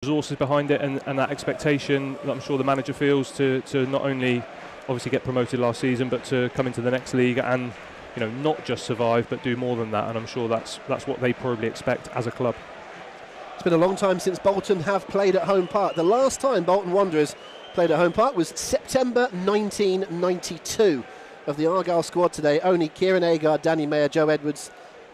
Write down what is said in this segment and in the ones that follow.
resources behind it, and that expectation that I'm sure the manager feels to not only obviously get promoted last season, but to come into the next league and not just survive, but do more than that. And I'm sure that's what they probably expect as a club. It's been a long time since Bolton have played at home park. The last time Bolton Wanderers played at home park was September 1992. Of the Argyle squad today, only Kieran Agard, Danny Mayer, Joe Edwards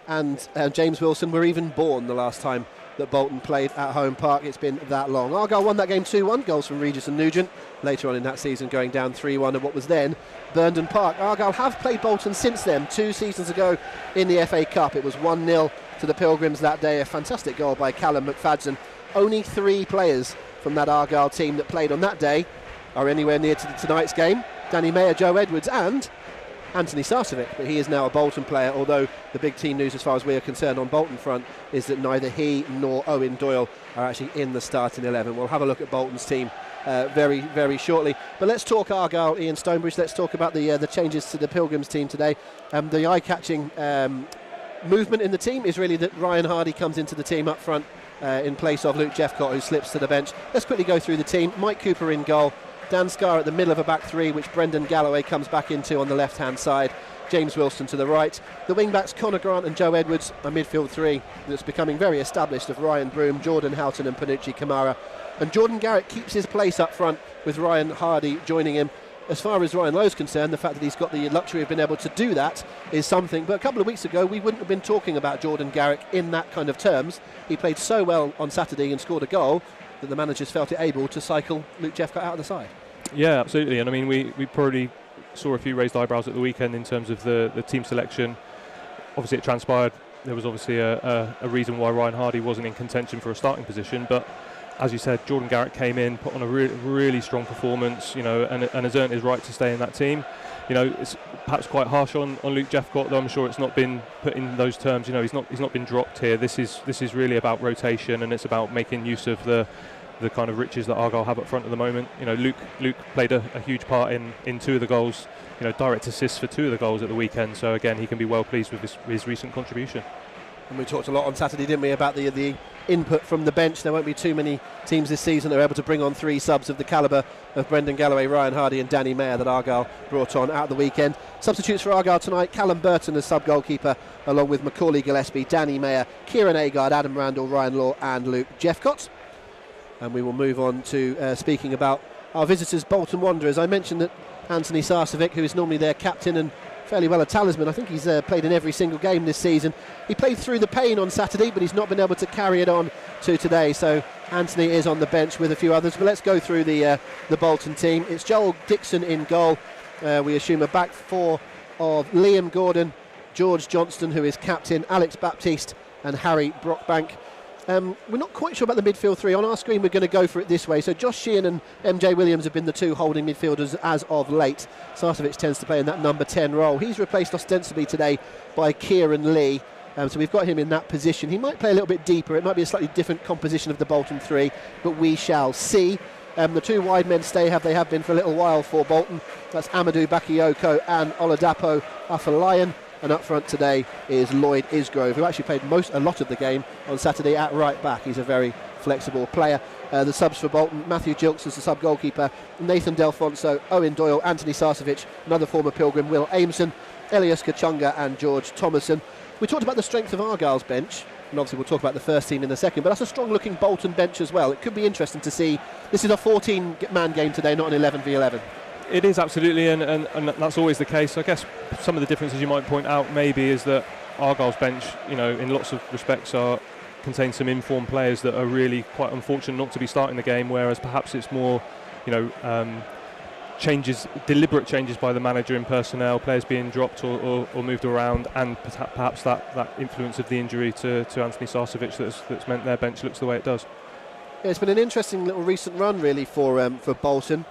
and James Wilson were even born the last time that Bolton played at home park. It's been that long. Argyle won that game 2-1, goals from Regis and Nugent, later on in that season going down 3-1 at what was then Burnden Park. Argyle have played Bolton since then, 2 seasons ago in the FA Cup. It was 1-0 to the Pilgrims that day, a fantastic goal by Callum McFadden. Only 3 players from that Argyle team that played on that day are anywhere near to tonight's game. Danny Mayer, Joe Edwards and Anthony Sarcevic, but he is now a Bolton player, although the big team news as far as we are concerned on Bolton front is that neither he nor Owen Doyle are actually in the starting 11. We'll have a look at Bolton's team very, very shortly. But let's talk Argyle, Ian Stonebridge. Let's talk about the changes to the Pilgrims team today. The eye-catching movement in the team is really that Ryan Hardy comes into the team up front in place of Luke Jeffcott, who slips to the bench. Let's quickly go through the team. Mike Cooper in goal. Dan Scarr at the middle of a back 3, which Brendan Galloway comes back into on the left-hand side. James Wilson to the right. The wing-backs Conor Grant and Joe Edwards, a midfield 3 that's becoming very established of Ryan Broom, Jordan Houghton and Panucci Kamara. And Jordan Garrett keeps his place up front with Ryan Hardy joining him. As far as Ryan Lowe's concerned, the fact that he's got the luxury of being able to do that is something. But a couple of weeks ago, we wouldn't have been talking about Jordan Garrett in that kind of terms. He played so well on Saturday and scored a goal that the managers felt it able to cycle Luke Jeffcott out of the side. Yeah, absolutely. And I mean, we probably saw a few raised eyebrows at the weekend in terms of the team selection. Obviously, it transpired. There was obviously a reason why Ryan Hardy wasn't in contention for a starting position. But as you said, Jordan Garrett came in, put on a really strong performance, and has earned his right to stay in that team. It's perhaps quite harsh on Luke Jeffcott, though I'm sure it's not been put in those terms. He's not been dropped here. This is really about rotation, and it's about making use of the kind of riches that Argyle have up front at the moment. Luke played a huge part in 2 of the goals, direct assists for 2 of the goals at the weekend. So again, he can be well pleased with his recent contribution. And we talked a lot on Saturday, didn't we, about the input from the bench. There won't be too many teams this season that are able to bring on 3 subs of the calibre of Brendan Galloway, Ryan Hardy and Danny Mayer that Argyle brought on at the weekend. Substitutes for Argyle tonight: Callum Burton as sub-goalkeeper, along with Macaulay Gillespie, Danny Mayer, Kieran Agard, Adam Randall, Ryan Law and Luke Jeffcott. And we will move on to speaking about our visitors, Bolton Wanderers. I mentioned that Anthony Sarcevic, who is normally their captain and fairly well a talisman, I think he's played in every single game this season. He played through the pain on Saturday, but he's not been able to carry it on to today. So Anthony is on the bench with a few others. But let's go through the Bolton team. It's Joel Dixon in goal. We assume a back 4 of Liam Gordon, George Johnston, who is captain, Alex Baptiste and Harry Brockbank. We're not quite sure about the midfield 3. On our screen we're going to go for it this way. So Josh Sheehan and MJ Williams have been the 2 holding midfielders as of late. Sarcevic tends to play in that number 10 role. He's replaced ostensibly today by Kieran Lee. So we've got him in that position. He might play a little bit deeper. It might be a slightly different composition of the Bolton 3, but we shall see. The 2 wide men they have been for a little while for Bolton. That's Amadou Bakayoko and Oladapo Afolayan. And up front today is Lloyd Isgrove, who actually played a lot of the game on Saturday at right back. He's a very flexible player. The subs for Bolton: Matthew Gilks as the sub-goalkeeper, Nathan Delfonso, Owen Doyle, Anthony Sarcevic, another former Pilgrim, Will Aimson, Elias Kachunga and George Thomason. We talked about the strength of Argyle's bench, and obviously we'll talk about the first team in a second, but that's a strong-looking Bolton bench as well. It could be interesting to see. This is a 14-man game today, not an 11v11. It is, absolutely, and that's always the case. I guess some of the differences you might point out maybe is that Argyle's bench, in lots of respects contains some informed players that are really quite unfortunate not to be starting the game, whereas perhaps it's more, deliberate changes by the manager in personnel, players being dropped or moved around, and perhaps that influence of the injury to Anthony Sarcevic that's meant their bench looks the way it does. Yeah, it's been an interesting little recent run really for Bolton.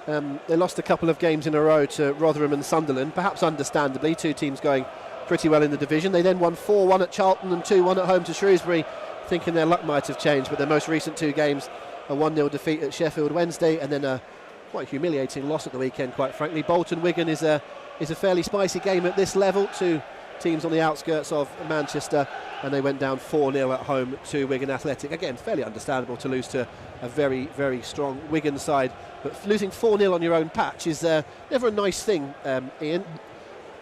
They lost a couple of games in a row to Rotherham and Sunderland, perhaps understandably, 2 teams going pretty well in the division. They then won 4-1 at Charlton and 2-1 at home to Shrewsbury, thinking their luck might have changed, but their most recent 2 games, a 1-0 defeat at Sheffield Wednesday and then a quite humiliating loss at the weekend, quite frankly. Bolton Wigan is a fairly spicy game at this level. 2 teams on the outskirts of Manchester, and they went down 4-0 at home to Wigan Athletic. Again, fairly understandable to lose to a very, very strong Wigan side, but losing 4-0 on your own patch is never a nice thing, Ian.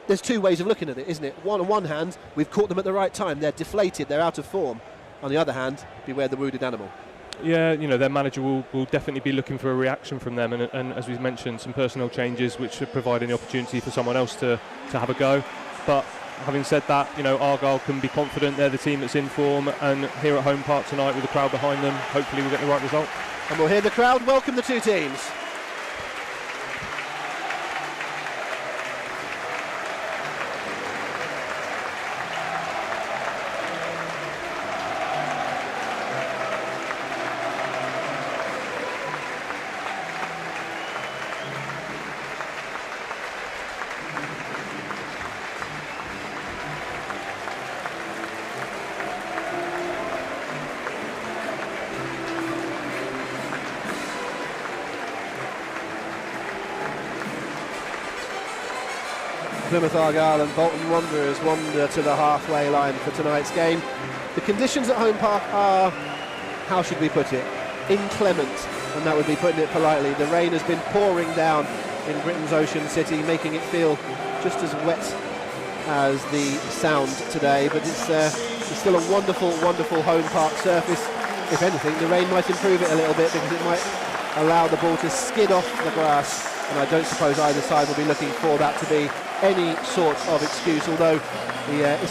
There's two ways of looking at it, isn't it? On one hand, we've caught them at the right time. They're deflated, they're out of form. On the other hand, beware the wounded animal. Yeah, you know, their manager will definitely be looking for a reaction from them, and as we've mentioned, some personnel changes which should provide an opportunity for someone else to have a go. But having said that, you know, Argyle can be confident they're the team that's in form, and here at Home Park tonight with the crowd behind them, hopefully we'll get the right result. And we'll hear the crowd welcome the two teams. Plymouth Argyle and Bolton Wanderers wander to the halfway line for tonight's game. The conditions at Home Park are, how should we put it, inclement, and that would be putting it politely. The rain has been pouring down in Britain's Ocean City, making it feel just as wet as the sound today, but it's still a wonderful, wonderful Home Park surface. If anything, the rain might improve it a little bit because it might allow the ball to skid off the grass, and I don't suppose either side will be looking for that to be any sort of excuse, although it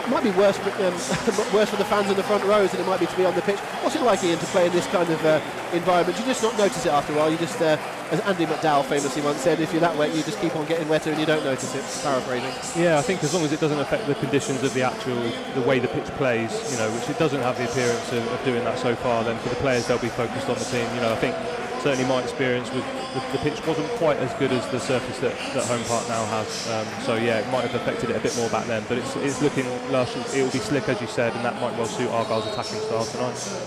might be worse for the fans in the front rows than it might be to be on the pitch. What's it like, Ian, to play in this kind of environment? Do you just not notice it after a while? You just, as Andy McDowell famously once said, if you're that wet, you just keep on getting wetter and you don't notice it. Paraphrasing. Yeah, I think as long as it doesn't affect the conditions of the way the pitch plays, you know, which it doesn't have the appearance of doing that so far, then for the players they'll be focused on the team. You know, I think certainly my experience with the pitch wasn't quite as good as the surface that Home Park now has. So yeah, it might have affected it a bit more back then, but it's looking lush. It will be slick, as you said, and that might well suit Argyle's attacking style tonight.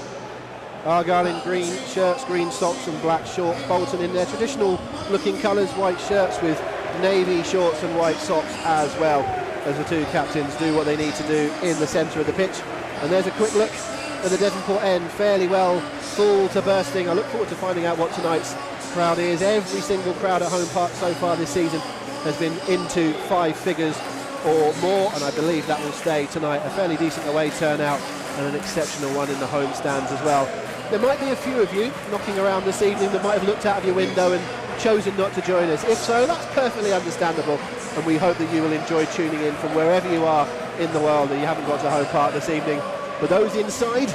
Argyle in green shirts, green socks and black shorts. Bolton in their traditional looking colours, white shirts with navy shorts and white socks as well, as the two captains do what they need to do in the centre of the pitch. And there's a quick look at the Devonport end, fairly well full to bursting. I look forward to finding out what tonight's crowd is. Every single crowd at Home Park so far this season has been into 5 figures or more, and I believe that will stay tonight. A fairly decent away turnout and an exceptional one in the home stands as well. There might be a few of you knocking around this evening that might have looked out of your window and chosen not to join us. If so, that's perfectly understandable, and we hope that you will enjoy tuning in from wherever you are in the world and you haven't got to Home Park this evening. But those inside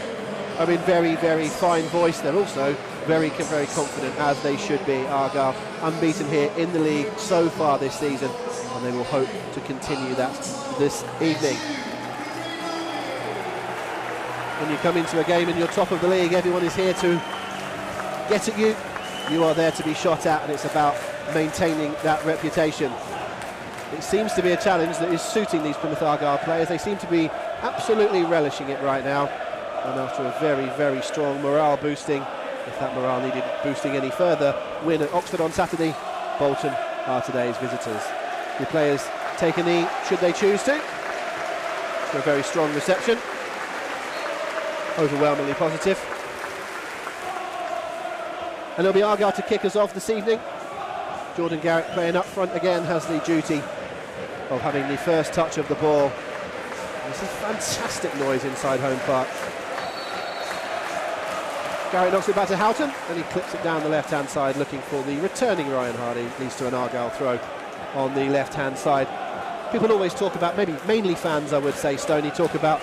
are in very, very fine voice. They're also very, very confident, as they should be. Argyle unbeaten here in the league so far this season, and they will hope to continue that this evening. When you come into a game and you're top of the league, everyone is here to get at you. You are there to be shot at, and it's about maintaining that reputation. It seems to be a challenge that is suiting these Plymouth Argyle players. They seem to be absolutely relishing it right now, and after a very, very strong morale boosting, if that morale needed boosting any further, win at Oxford on Saturday, Bolton are today's visitors. The players take a knee should they choose to. It's a very strong reception, overwhelmingly positive. And it'll be Argyle to kick us off this evening. Jordan Garrett, playing up front again, has the duty of having the first touch of the ball. There's a fantastic noise inside Home Park. Garrett knocks it back to Houghton, and he clips it down the left-hand side, looking for the returning Ryan Hardy. Leads to an Argyle throw on the left-hand side. People always talk about, mainly fans I would say, Stoney, talk about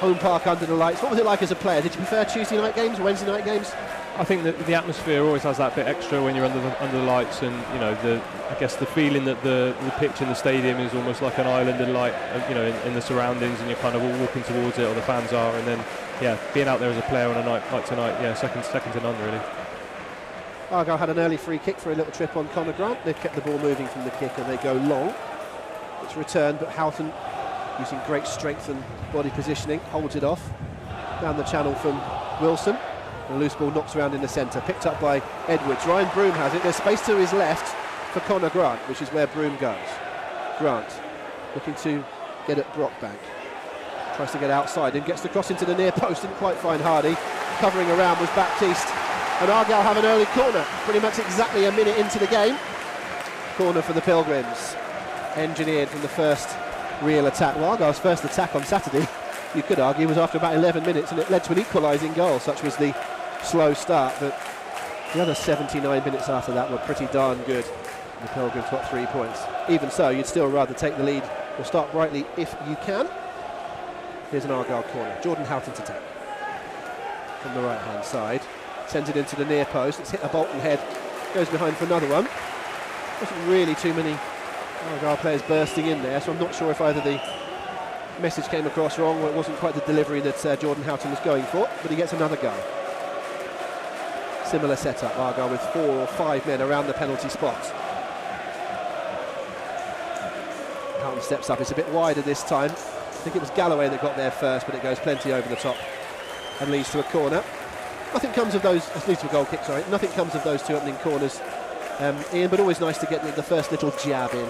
Home Park under the lights. What was it like as a player? Did you prefer Tuesday night games, Wednesday night games? I think that the atmosphere always has that bit extra when you're under the lights, and you know, I guess the feeling that the pitch in the stadium is almost like an island of light, you know, in the surroundings, and you're kind of all walking towards it, or the fans are, and then yeah, being out there as a player on a night like tonight, yeah, second to none really. Argyle had an early free kick for a little trip on Conor Grant. They've kept the ball moving from the kick, and they go long. It's returned, but Houghton, using great strength and body positioning, holds it off down the channel from Wilson. The loose ball knocks around in the centre, picked up by Edwards. Ryan Broom has it. There's space to his left for Conor Grant, which is where Broom goes. Grant looking to get at Brockbank. Tries to get outside and gets the cross into the near post, didn't quite find Hardy. Covering around was Baptiste, and Argyle have an early corner, pretty much exactly a minute into the game. Corner for the Pilgrims, engineered from the first real attack. Well, Argyle's first attack on Saturday, you could argue, was after about 11 minutes, and it led to an equalising goal. Such was the slow start, but the other 79 minutes after that were pretty darn good. The Pilgrims got 3 points. Even so, you'd still rather take the lead or start brightly if you can. Here's an Argyle corner. Jordan Houghton's attack from the right-hand side. Sends it into the near post. It's hit a Bolton head. Goes behind for another one. Wasn't really too many Argyle players bursting in there, so I'm not sure if either the message came across wrong or it wasn't quite the delivery that Jordan Houghton was going for, but he gets another go. Similar setup, Argyle with 4 or 5 men around the penalty spot. Houghton steps up. It's a bit wider this time. I think it was Galloway that got there first, but it goes plenty over the top and leads to a corner. Nothing comes of those, leads to a goal kick, sorry. Nothing comes of those two opening corners, Ian, but always nice to get the first little jab in.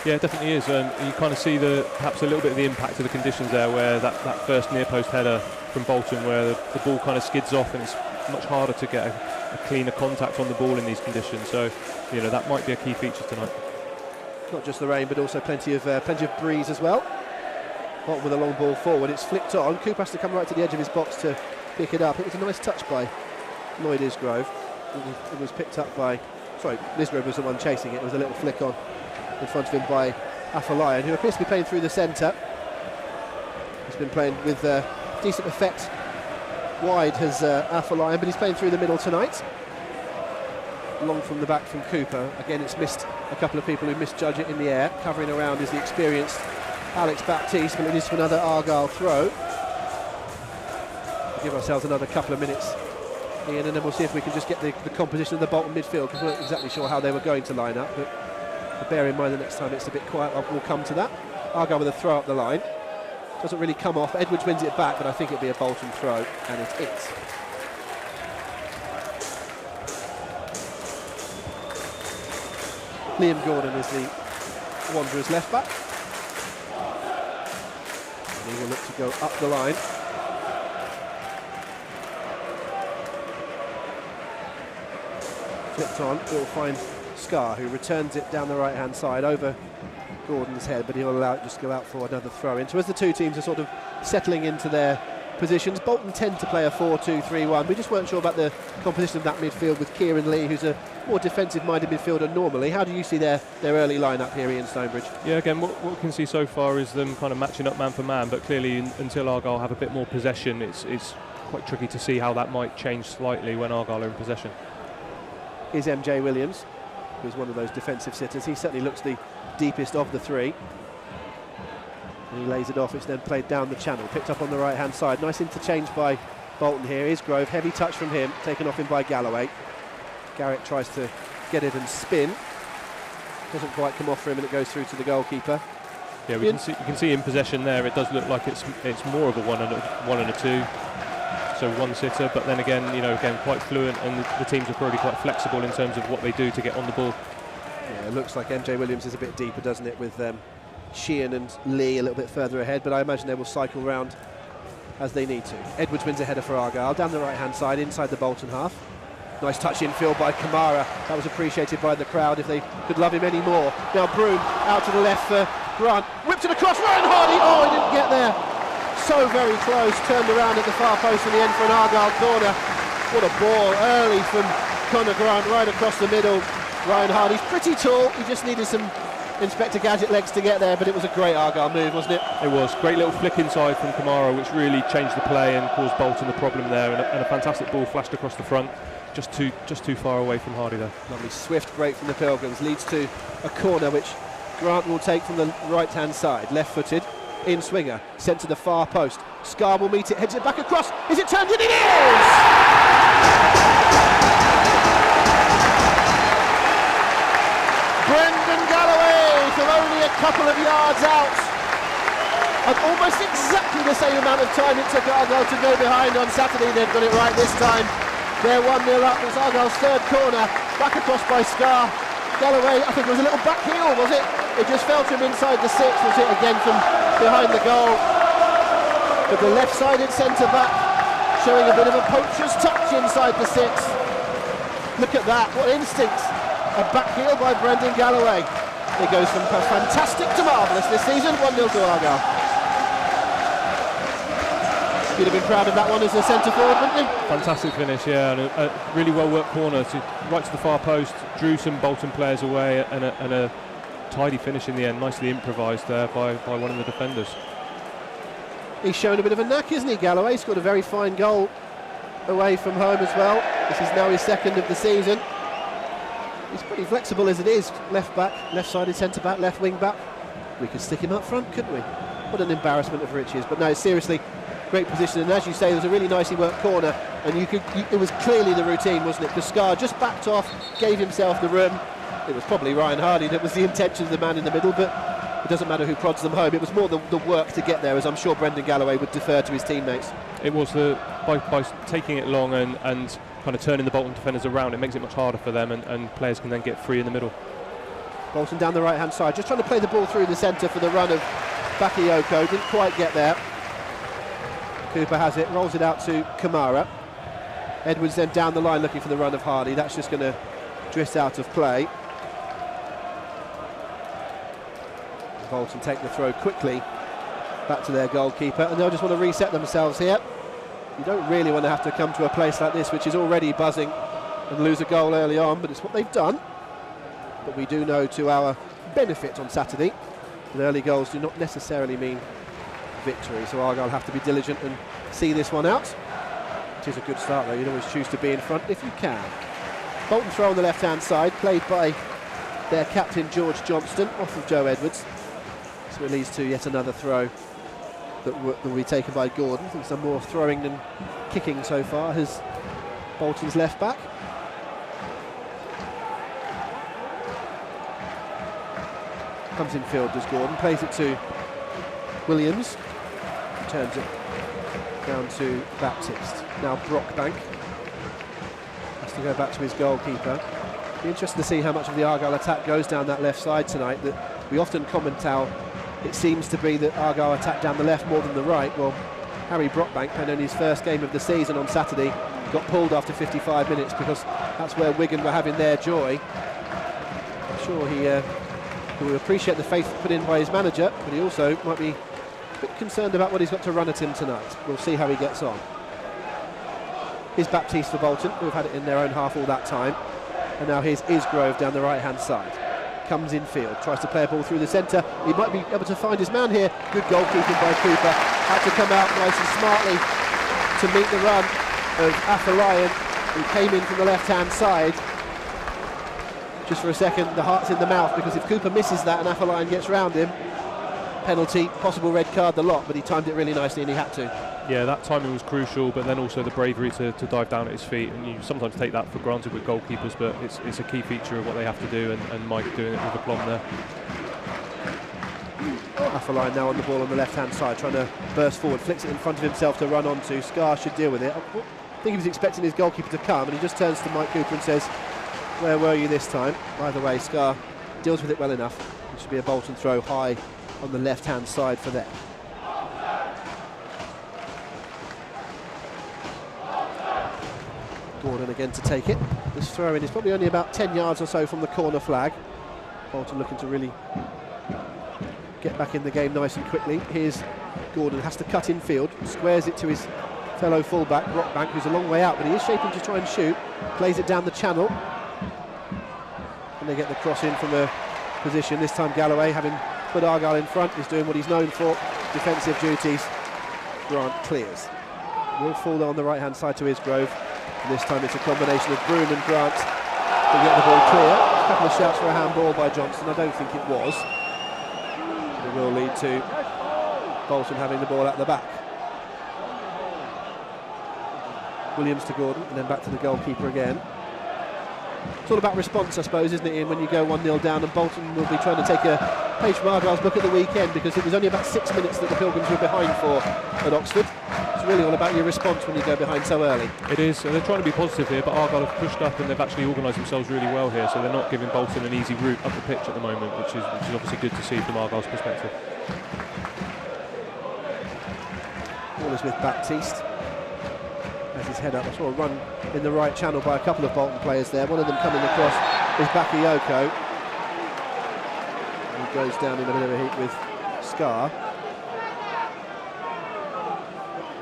Yeah, it definitely is. You kind of see perhaps a little bit of the impact of the conditions there, where that first near post header from Bolton, where the ball kind of skids off, and it's much harder to get a cleaner contact on the ball in these conditions. So, you know, that might be a key feature tonight. Not just the rain, but also plenty of breeze as well. Bolton with a long ball forward. It's flicked on. Cooper has to come right to the edge of his box to pick it up. It was a nice touch by Lloyd Isgrove. It was picked up by... Sorry, Isgrove was the one chasing it. It was a little flick on in front of him by Afolayan, who appears to be playing through the centre. He's been playing with decent effect wide, has Afolayan, but he's playing through the middle tonight. Long from the back from Cooper. Again, it's missed a couple of people who misjudge it in the air. Covering around is the experienced Alex Baptiste, but it is to another Argyle throw. We'll give ourselves another couple of minutes, Ian, and then we'll see if we can just get the composition of the Bolton midfield, because we're not exactly sure how they were going to line up, but bear in mind the next time it's a bit quiet, we'll come to that. Argyle with a throw up the line. Doesn't really come off. Edwards wins it back, but I think it'll be a Bolton throw, and it is. Liam Gordon is the Wanderers left back. And he will look to go up the line. Flipped on, he'll find Scar, who returns it down the right-hand side over Gordon's head, but he'll allow it just to go out for another throw-in. So as the two teams are sort of settling into their positions, Bolton tend to play a 4-2-3-1. We just weren't sure about the composition of that midfield with Kieran Lee, who's a more defensive-minded midfielder normally. How do you see their early line-up here, Ian Stonebridge? Yeah, again, what we can see so far is them kind of matching up man for man, but clearly until Argyle have a bit more possession, it's quite tricky to see how that might change slightly when Argyle are in possession. Here's MJ Williams, who's one of those defensive sitters. He certainly looks the deepest of the three. And he lays it off. It's then played down the channel, picked up on the right-hand side. Nice interchange by Bolton here. Isgrove, heavy touch from him, taken off him by Galloway. Garrett tries to get it and spin. Doesn't quite come off for him, and it goes through to the goalkeeper. Yeah, we can see in possession there. It does look like it's more of a one and a two. So one sitter, but then again, quite fluent, and the teams are probably quite flexible in terms of what they do to get on the ball. Yeah, it looks like MJ Williams is a bit deeper, doesn't it, with Sheehan and Lee a little bit further ahead, but I imagine they will cycle round as they need to. Edwards wins a header for Argyle, down the right-hand side, inside the Bolton half. Nice touch infield by Kamara. That was appreciated by the crowd, if they could love him any more. Now Broom out to the left for Grant. Whipped it across, Ryan Hardy! Oh, he didn't get there. So very close, turned around at the far post in the end for an Argyle corner. What a ball early from Conor Grant, right across the middle. Ryan Hardy's pretty tall, he just needed some Inspector Gadget legs to get there, but it was a great Argyle move, wasn't it? It was. Great little flick inside from Kamara, which really changed the play and caused Bolton the problem there, and a fantastic ball flashed across the front, just too far away from Hardy there. Lovely swift break from the Pilgrims, leads to a corner which Grant will take from the right-hand side, left-footed. In swinger, sent to the far post. Scar will meet it, heads it back across. Is it turned in? It is! Brendan Galloway from only a couple of yards out. And almost exactly the same amount of time it took Argyle to go behind on Saturday. They've got it right this time. They're 1-0 up. It's Argyle's third corner. Back across by Scar. Galloway, I think it was a little back heel, was it? It just fell to him inside the 6, was it again from behind the goal. But the left-sided centre-back showing a bit of a poacher's touch inside the 6. Look at that, what instinct. A back heel by Brendan Galloway. It goes from fantastic to marvellous this season, 1-0 to Argyle. You'd have been proud of that one as a centre forward, wouldn't you? Fantastic finish, yeah, and a really well worked corner right to the far post, drew some Bolton players away, and a tidy finish in the end, nicely improvised there by one of the defenders. He's shown a bit of a knack, isn't he, Galloway? Scored a very fine goal away from home as well. This is now his 2nd of the season. He's pretty flexible as it is. Left back, left-sided centre-back, left wing-back. We could stick him up front, couldn't we? What an embarrassment of riches. But no, seriously, great position. And as you say, there was a really nicely worked corner. And it was clearly the routine, wasn't it? Because Scar just backed off, gave himself the room. It was probably Ryan Hardy that was the intention of the man in the middle, but it doesn't matter who prods them home. It was more the work to get there, as I'm sure Brendan Galloway would defer to his teammates. It was by taking it long and kind of turning the Bolton defenders around, it makes it much harder for them, and players can then get free in the middle. Bolton down the right-hand side, just trying to play the ball through the centre for the run of Bakayoko. Didn't quite get there. Cooper has it, rolls it out to Kamara. Edwards then down the line looking for the run of Hardy. That's just going to drift out of play. Bolton take the throw quickly back to their goalkeeper, and they'll just want to reset themselves here. You don't really want to have to come to a place like this, which is already buzzing, and lose a goal early on, but it's what they've done. But we do know, to our benefit on Saturday, that early goals do not necessarily mean victory, so Argyle have to be diligent and see this one out. It is a good start though. You'd always choose to be in front if you can. Bolton throw on the left-hand side, played by their captain George Johnston, off of Joe Edwards. So it leads to yet another throw that will be taken by Gordon. I think some more throwing than kicking so far has Bolton's left back. Comes in field, does Gordon, plays it to Williams, turns it down to Baptiste. Now Brockbank has to go back to his goalkeeper. Be interesting to see how much of the Argyle attack goes down that left side tonight. That we often comment how it seems to be that Argyle attack down the left more than the right. Well, Harry Brockbank, playing only his first game of the season on Saturday, got pulled after 55 minutes because that's where Wigan were having their joy. I'm sure he will appreciate the faith put in by his manager, but he also might be a bit concerned about what he's got to run at him tonight. We'll see how he gets on. Here's Baptiste for Bolton, who have had it in their own half all that time. And now here's Isgrove down the right-hand side. Comes in field, tries to play a ball through the centre. He might be able to find his man here. Good goalkeeping by Cooper. Had to come out nice and smartly to meet the run of Afolayan, who came in from the left-hand side. Just for a second, the heart's in the mouth, because if Cooper misses that and Afolayan gets round him, penalty, possible red card, the lot, but he timed it really nicely and he had to. Yeah, that timing was crucial, but then also the bravery to dive down at his feet, and you sometimes take that for granted with goalkeepers, but it's a key feature of what they have to do, and Mike doing it with aplomb there. Afolayan now on the ball on the left-hand side, trying to burst forward, flicks it in front of himself to run onto. Scar should deal with it. I think he was expecting his goalkeeper to come, and he just turns to Mike Cooper and says, "Where were you this time?" Either way, Scar deals with it well enough. It should be a Bolton throw high on the left-hand side for them. Gordon again to take it. This throw-in is probably only about 10 yards or so from the corner flag. Bolton looking to really get back in the game nice and quickly. Here's Gordon, has to cut in field, squares it to his fellow fullback, Brockbank, who's a long way out, but he is shaping to try and shoot. Plays it down the channel. And they get the cross in from a position. This time Galloway, having put Argyle in front, is doing what he's known for, defensive duties. Grant clears. Will fall on the right-hand side to Isgrove. And this time it's a combination of Broom and Grant to get the ball clear. A couple of shouts for a handball by Johnston. I don't think it was. It will lead to Bolton having the ball at the back. Williams to Gordon, and then back to the goalkeeper again. It's all about response, I suppose, isn't it, Ian, when you go 1-0 down, and Bolton will be trying to take a page from Argyle's book at the weekend, because it was only about 6 minutes that the Pilgrims were behind for at Oxford. It's really all about your response when you go behind so early. It is. So they're trying to be positive here, but Argyle have pushed up and they've actually organised themselves really well here. So they're not giving Bolton an easy route up the pitch at the moment, which is obviously good to see from Argyle's perspective. Ball is with Baptiste. Has his head up. I saw a run in the right channel by a couple of Bolton players there. One of them coming across is Bakayoko. He goes down in a bit of a heat with Scar.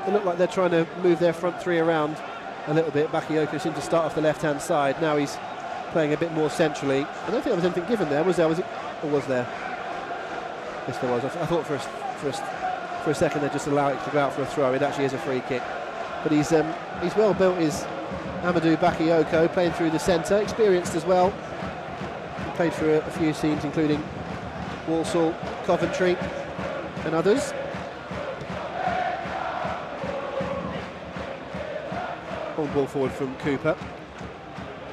They look like they're trying to move their front three around a little bit. Bakayoko seemed to start off the left-hand side. Now he's playing a bit more centrally. I don't think there was anything given there, was there? Was it? Or was there? Yes, there was. I thought for a second they'd just allow it to go out for a throw. It actually is a free kick. But he's well built, is Amadou Bakayoko, playing through the centre, experienced as well. He played for a few teams, including Walsall, Coventry and others. On ball forward from Cooper,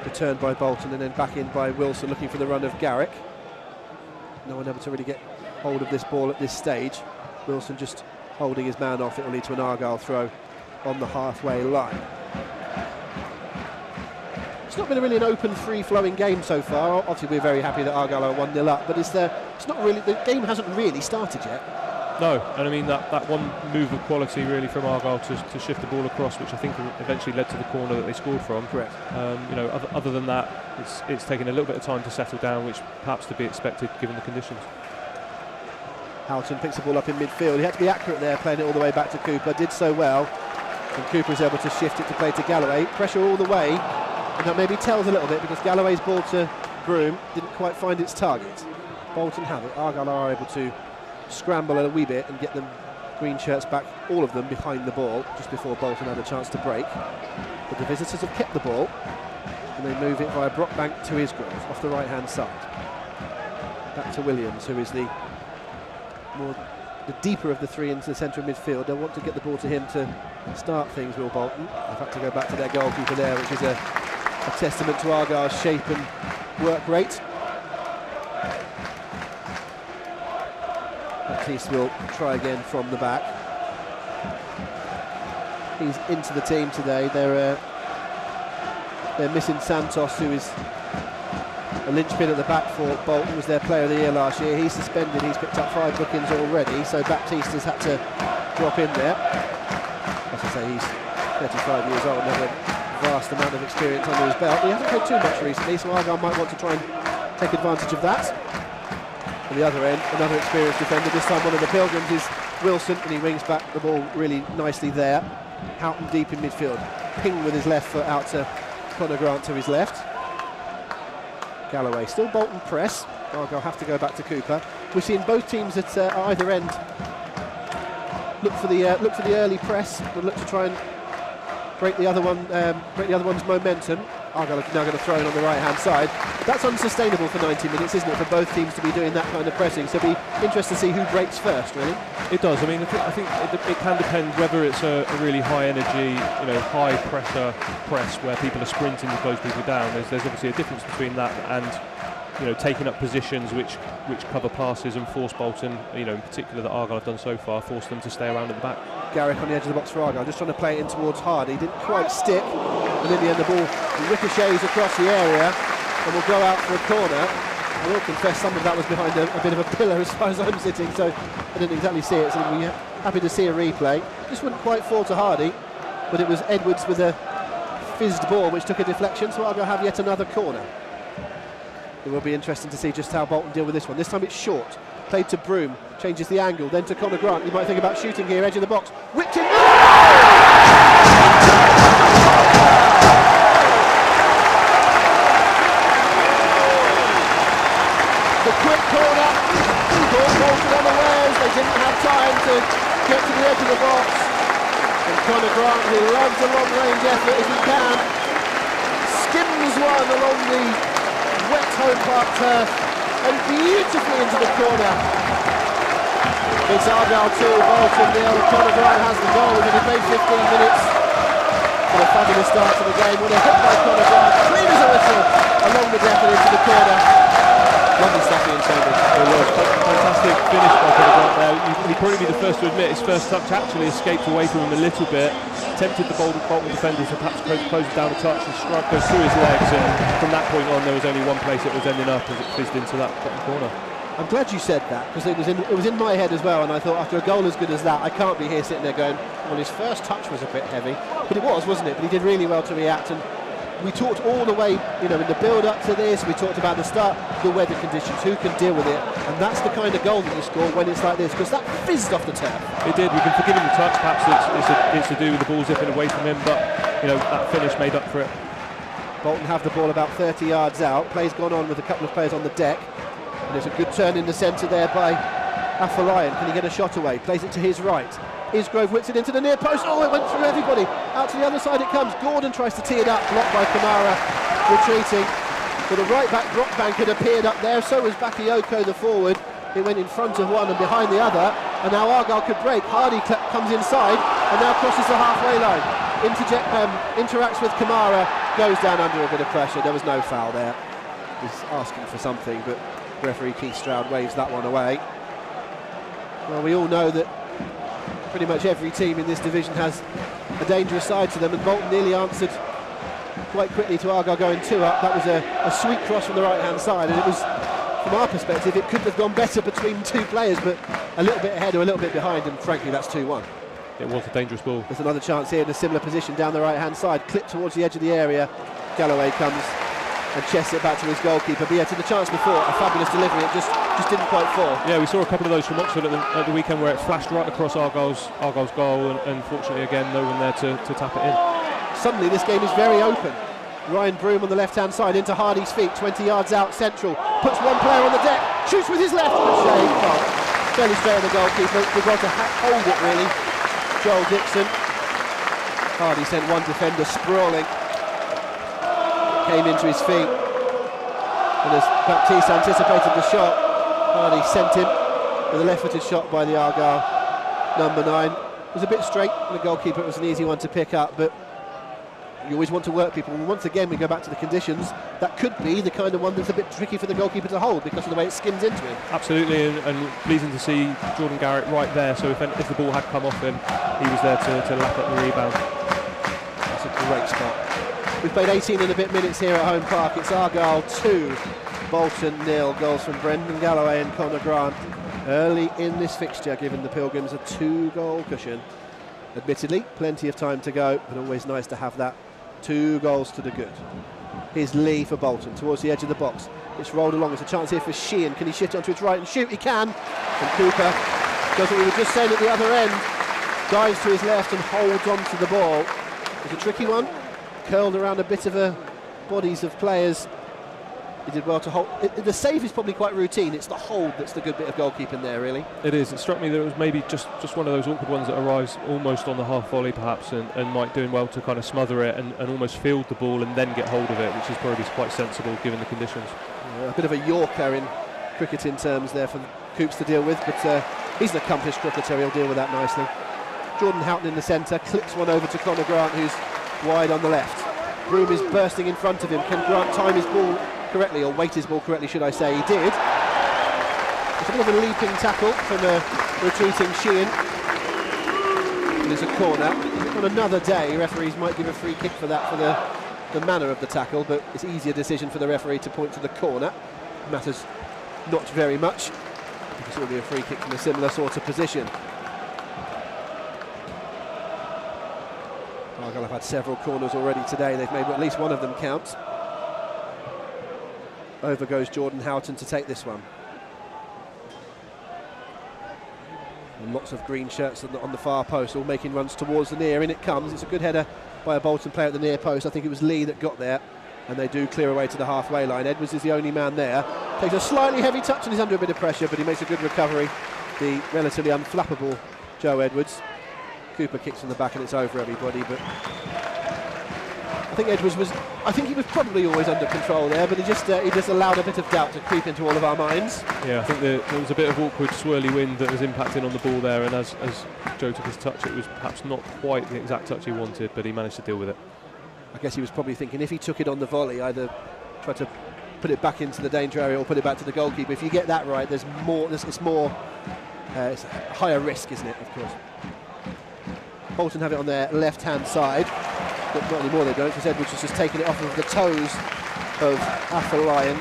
returned by Bolton and then back in by Wilson, looking for the run of Garrick. No one able to really get hold of this ball at this stage. Wilson just holding his man off. It will lead to an Argyle throw on the halfway line. It's not been really an open, free-flowing game so far. Obviously, we're very happy that Argyle are 1-0 up, but it's not really, the game hasn't really started yet. No, and I mean that one move of quality really from Argyle to shift the ball across, which I think eventually led to the corner that they scored from. Correct. Other than that, it's taken a little bit of time to settle down, which perhaps to be expected given the conditions. Houghton picks the ball up in midfield. He had to be accurate there, playing it all the way back to Cooper. Did so well, and Cooper is able to shift it to play to Galloway. Pressure all the way, and that maybe tells a little bit because Galloway's ball to Broom didn't quite find its target. Bolton have it. Argyle are able to scramble a wee bit and get them green shirts back, all of them behind the ball just before Bolton had a chance to break. But the visitors have kept the ball and they move it via Brockbank to Isgrove off the right hand side. Back to Williams, who is the deeper of the three into the centre of midfield. They'll want to get the ball to him to start things, Will Bolton. They've had to go back to their goalkeeper there, which is a testament to Argyle's shape and work rate. Baptiste will try again from the back. He's into the team today. They're missing Santos, who is a linchpin at the back for Bolton, was their player of the year last year. He's suspended, he's picked up 5 bookings already, so Baptiste has had to drop in there. As I say, he's 35 years old and has a vast amount of experience under his belt. He hasn't played too much recently, so Argyle might want to try and take advantage of that. On the other end, another experienced defender, this time one of the Pilgrims is Wilson, and he wings back the ball really nicely there. Houghton deep in midfield, ping with his left foot out to Conor Grant to his left. Galloway, still Bolton press. Argyle have to go back to Cooper. We're seeing both teams at either end look for the early press, and look to try and break the other one's momentum. Argyle are now going to throw it on the right-hand side. That's unsustainable for 90 minutes, isn't it, for both teams to be doing that kind of pressing? So it'll be interesting to see who breaks first, really. It does. I mean, I think it can depend whether it's a really high-energy, high-pressure press where people are sprinting to close people down. There's obviously a difference between that and taking up positions which cover passes and force Bolton, in particular that Argyle have done so far, force them to stay around at the back. Garrick on the edge of the box for Argyle, just trying to play it in towards Hardy. Didn't quite stick, and in the end the ball ricochets across the area and will go out for a corner. I will confess some of that was behind a bit of a pillar as far as I'm sitting, so I didn't exactly see it, so we're happy to see a replay. Just wouldn't quite fall to Hardy, but it was Edwards with a fizzed ball which took a deflection, so Argyle have yet another corner. It will be interesting to see just how Bolton deal with this one. This time it's short, played to Broom, changes the angle, then to Conor Grant. You might think about shooting here, edge of the box, whipped in. The quick corner, Bolton unawares, they didn't have time to get to the edge of the box. And Conor Grant, who loves a long-range effort if he can, skims one along the wet home park turf and beautifully into the corner. It's Argyle 2, Bolton 0. Conor Grant has the goal within a great 15 minutes. What a fabulous start to the game. What a hit by Conor Grant, clean as a whistle along the deck and into the corner. Lovely stuff, Ian Chambers. It was fantastic finish by Conor Grant there. He'd probably be the first to admit his first touch actually escaped away from him a little bit, tempted the Bolton defenders to perhaps close it down a touch, and strike goes through his legs, and from that point on there was only one place it was ending up as it fizzed into that bottom corner. I'm glad you said that, because it was in my head as well, and I thought after a goal as good as that, I can't be here sitting there going, well, his first touch was a bit heavy, but it was, wasn't it? But he did really well to react, and we talked all the way, in the build-up to this, we talked about the start, the weather conditions, who can deal with it, and that's the kind of goal that you score when it's like this, because that fizzed off the turf. It did. We can forgive him the touch, perhaps it's to do with the ball zipping away from him, but that finish made up for it. Bolton have the ball about 30 yards out, play's gone on with a couple of players on the deck. And there's a good turn in the centre there by Afolayan. Can he get a shot away? Plays it to his right. Isgrove whips it into the near post. Oh, it went through everybody. Out to the other side it comes. Gordon tries to tee it up. Blocked by Kamara. Retreating. But the right back Brockbank had appeared up there. So was Bakayoko, the forward. It went in front of one and behind the other. And now Argyle could break. Hardy comes inside and now crosses the halfway line. Interacts with Kamara. Goes down under a bit of pressure. There was no foul there. He's asking for something, but referee Keith Stroud waves that one away. Well, we all know that pretty much every team in this division has a dangerous side to them, and Bolton nearly answered quite quickly to Argyle going 2 up. That was a sweet cross from the right-hand side, and it was, from our perspective, it couldn't have gone better between two players, but a little bit ahead or a little bit behind, and frankly, that's 2-1. It was a dangerous ball. There's another chance here in a similar position down the right-hand side, clipped towards the edge of the area. Galloway comes and chests it back to his goalkeeper. But yeah, to the chance before, a fabulous delivery, it just didn't quite fall. Yeah, we saw a couple of those from Oxford at the weekend where it flashed right across Argyle's goal, and fortunately again no one there to tap it in. Suddenly this game is very open. Ryan Broom on the left-hand side into Hardy's feet, 20 yards out central, puts one player on the deck, shoots with his left, but Shea can't. Fairly straight on the goalkeeper, we've got to hold it really. Joel Dixon. Hardy sent one defender sprawling. Came into his feet, and as Baptiste anticipated the shot, Hardy sent him with a left-footed shot by the Argyle number 9. It was a bit straight, and the goalkeeper, it was an easy one to pick up, but you always want to work people, and once again we go back to the conditions. That could be the kind of one that's a bit tricky for the goalkeeper to hold because of the way it skims into him. Absolutely, and pleasing to see Jordan Garrett right there, so if the ball had come off him, he was there to lap up the rebound. That's a great spot. We've played 18 and a bit minutes here at Home Park. It's Argyle 2, Bolton 0. Goals from Brendan Galloway and Conor Grant early in this fixture, giving the Pilgrims a 2-goal cushion. Admittedly, plenty of time to go, but always nice to have that 2 goals to the good. Here's Lee for Bolton towards the edge of the box. It's rolled along. It's a chance here for Sheehan. Can he shift onto his right and shoot? He can. And Cooper does what we were just saying at the other end. Dives to his left and holds on to the ball. It's a tricky one. Curled around a bit of a bodies of players. He did well to hold. The save is probably quite routine. It's the hold that's the good bit of goalkeeping there, really. It is. It struck me that it was maybe just one of those awkward ones that arrives almost on the half volley perhaps, and Mike doing well to kind of smother it and almost field the ball and then get hold of it, which is probably quite sensible given the conditions. A bit of a Yorker in cricketing terms there for Coops to deal with, but he's an accomplished cricketer. He'll deal with that nicely. Jordan Houghton in the centre, clips one over to Conor Grant, who's wide on the left. Broom is bursting in front of him. Can Grant time his ball correctly, or weight his ball correctly, should I say? He did. It's a bit of a leaping tackle from a retreating Sheehan. And it's a corner. On another day, referees might give a free kick for that, for the manner of the tackle, but it's an easier decision for the referee to point to the corner. Matters not very much, because it will be a free kick from a similar sort of position. Argyle have had several corners already today. They've made at least one of them count. Over goes Jordan Houghton to take this one. And lots of green shirts on the far post, all making runs towards the near. In it comes. It's a good header by a Bolton player at the near post. I think it was Lee that got there, and they do clear away to the halfway line. Edwards is the only man there. Takes a slightly heavy touch and he's under a bit of pressure, but he makes a good recovery. The relatively unflappable Joe Edwards. Cooper kicks from the back and it's over everybody, but I think Edwards was, I think he was probably always under control there, but he just allowed a bit of doubt to creep into all of our minds. Yeah, I think there was a bit of awkward swirly wind that was impacting on the ball there, and as Joe took his touch, it was perhaps not quite the exact touch he wanted, but he managed to deal with it. I guess he was probably thinking if he took it on the volley, either try to put it back into the danger area or put it back to the goalkeeper. If you get that right, there's more. It's a higher risk, isn't it? Of course. Bolton have it on their left-hand side. But not anymore, they don't, because Edwards has just taken it off of the toes of Athelion.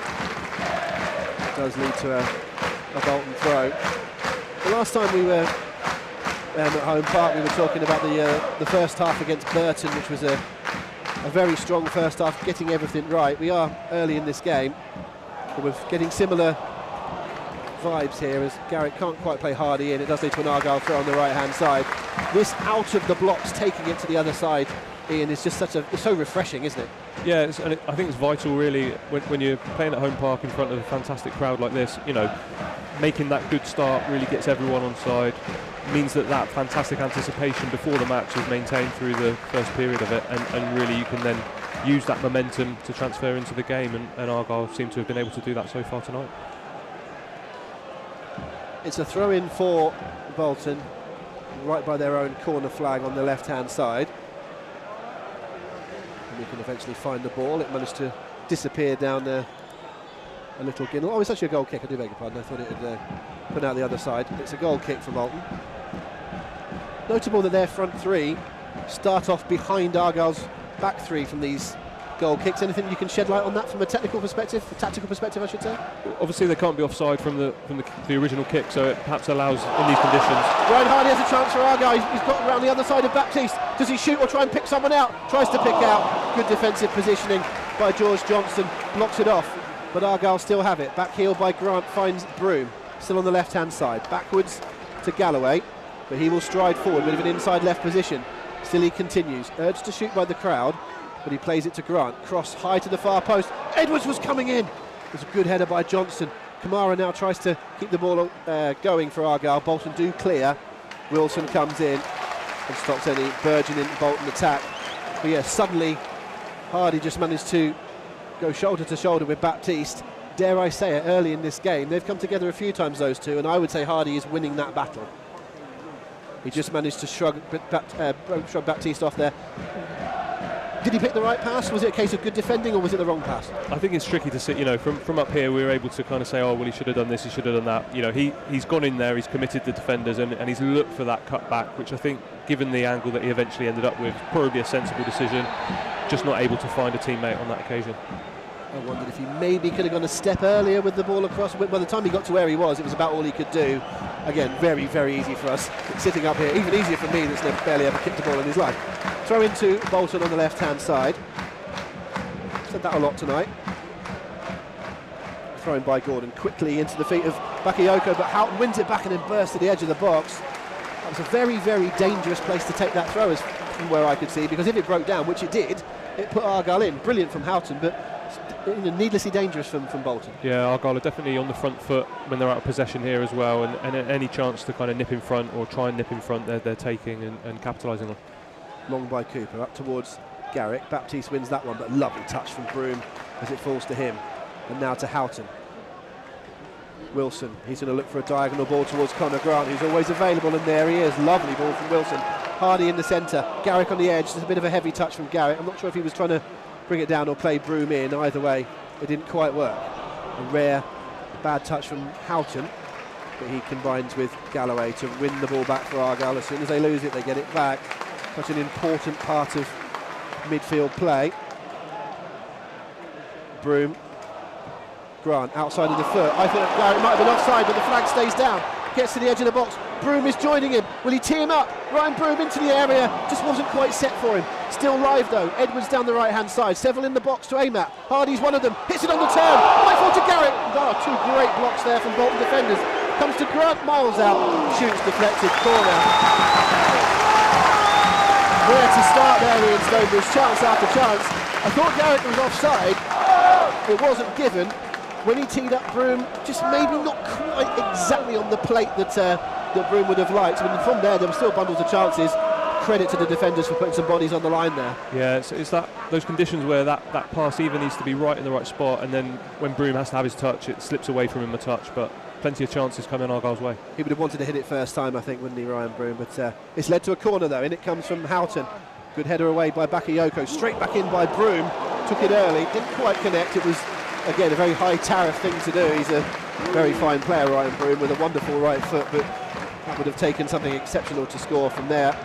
It does lead to a Bolton throw. The last time we were at Home Park, we were talking about the first half against Burton, which was a very strong first half, getting everything right. We are early in this game, but we're getting similar vibes here as Garrett can't quite play Hardy in. It does lead to an Argyle throw on the right-hand side. This out of the blocks, taking it to the other side, Ian, is just it's so refreshing, isn't it? Yeah, and I think it's vital, really, when you're playing at Home Park in front of a fantastic crowd like this. You know, making that good start really gets everyone on side. Means that fantastic anticipation before the match is maintained through the first period of it, and really you can then use that momentum to transfer into the game, and Argyle seem to have been able to do that so far tonight. It's a throw-in for Bolton, right by their own corner flag on the left-hand side. And we can eventually find the ball. It managed to disappear down there a little ginnel. Oh, it's actually a goal kick, I do beg your pardon. I thought it had put out the other side. It's a goal kick for Bolton. Notable that their front three start off behind Argyle's back three from these goal kicks. Anything you can shed light on that from a technical perspective, a tactical perspective, I should say? Obviously, they can't be offside from the original kick, so it perhaps allows in these conditions. Ryan Hardy has a chance for Argyle. He's got around the other side of Baptiste. Does he shoot or try and pick someone out? Tries to pick out. Good defensive positioning by George Johnston. Blocks it off, but Argyle still have it. Back heel by Grant finds Broom. Still on the left-hand side. Backwards to Galloway, but he will stride forward. Bit of an inside left position. Still he continues. Urged to shoot by the crowd, but he plays it to Grant. Cross high to the far post. Edwards was coming in. It was a good header by Johnston. Kamara now tries to keep the ball going for Argyle. Bolton do clear. Wilson comes in and stops any burgeoning Bolton attack. But yeah, suddenly Hardy just managed to go shoulder to shoulder with Baptiste. Dare I say it, early in this game. They've come together a few times, those two, and I would say Hardy is winning that battle. He just managed to shrug Baptiste off there. Did he pick the right pass? Was it a case of good defending, or was it the wrong pass? I think it's tricky to see. You know, from up here, we were able to kind of say, oh, well, he should have done this, he should have done that. You know, he's gone in there, he's committed the defenders, and he's looked for that cut back, which I think, given the angle that he eventually ended up with, probably a sensible decision. Just not able to find a teammate on that occasion. I wondered if he maybe could have gone a step earlier with the ball across. By the time he got to where he was, it was about all he could do. Again, very, very easy for us sitting up here. Even easier for me that's never barely ever kicked a ball in his life. Throw into Bolton on the left-hand side. Said that a lot tonight. Thrown by Gordon quickly into the feet of Bakayoko, but Houghton wins it back and then bursts to the edge of the box. That was a very, very dangerous place to take that throw, from where I could see, because if it broke down, which it did, it put Argyle in. Brilliant from Houghton, but needlessly dangerous from Bolton. Yeah, Argyle are definitely on the front foot when they're out of possession here as well, and any chance to kind of nip in front or try and nip in front, they're taking and capitalising on. Long by Cooper, up towards Garrick. Baptiste wins that one, but lovely touch from Broom as it falls to him. And now to Houghton. Wilson, he's going to look for a diagonal ball towards Conor Grant, who's always available, and there he is. Lovely ball from Wilson. Hardy in the centre, Garrick on the edge. There's a bit of a heavy touch from Garrick. I'm not sure if he was trying to bring it down or play Broom in. Either way, it didn't quite work. A rare bad touch from Houghton, but he combines with Galloway to win the ball back for Argyle. As soon as they lose it, they get it back. Such an important part of midfield play. Broom, Grant outside of the foot. I think Garrett might have been offside, but the flag stays down. Gets to the edge of the box. Broom is joining him. Will he tee him up? Ryan Broom into the area. Just wasn't quite set for him. Still live though. Edwards down the right hand side. Several in the box to aim at. Hardy's one of them. Hits it on the turn. Might fall to Garrett. Oh, two great blocks there from Bolton defenders. Comes to Grant. Miles out. Shoots deflected. Corner. Where to start there, Ian Stonebridge. Chance after chance. I thought Garrett was offside. It wasn't given. When he teed up Broom, just maybe not quite exactly on the plate that Broom would have liked. I mean, from there were still bundles of chances. Credit to the defenders for putting some bodies on the line there. Yeah, it's those conditions where that pass either needs to be right in the right spot, and then when Broom has to have his touch, it slips away from him a touch, but plenty of chances coming Argyle's way. He would have wanted to hit it first time, I think, wouldn't he, Ryan Broom? But it's led to a corner, though, and it comes from Houghton. Good header away by Bakayoko. Straight back in by Broom. Took it early, didn't quite connect. It was again, a very high tariff thing to do. He's a very fine player, Ryan Broom, with a wonderful right foot, but that would have taken something exceptional to score from there.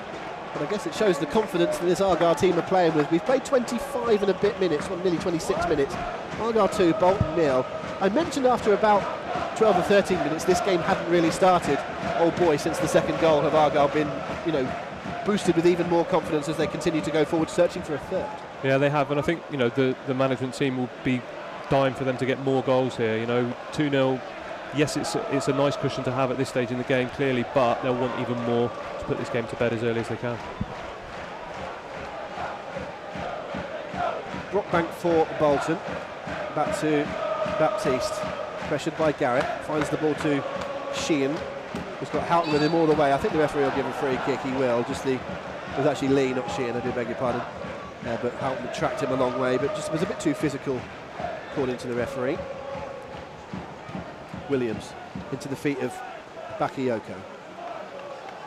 But I guess it shows the confidence that this Argyle team are playing with. We've played 25 and a bit minutes, well, nearly 26 minutes. Argyle 2, Bolton 0. I mentioned after about 12 or 13 minutes this game hadn't really started. Oh boy, since the second goal have Argyle been, boosted with even more confidence as they continue to go forward, searching for a third. Yeah, they have, and I think the management team will be dying for them to get more goals here. 2-0. Yes, it's a nice cushion to have at this stage in the game, clearly, but they'll want even more to put this game to bed as early as they can. Brockbank for Bolton. Back to Baptiste. Pressured by Garrett. Finds the ball to Sheehan. He's got Houghton with him all the way. I think the referee will give a free kick. He will. It was actually Lee, not Sheehan. I do beg your pardon. But Houghton tracked him a long way, but just was a bit too physical, according to the referee. Williams into the feet of Bakayoko.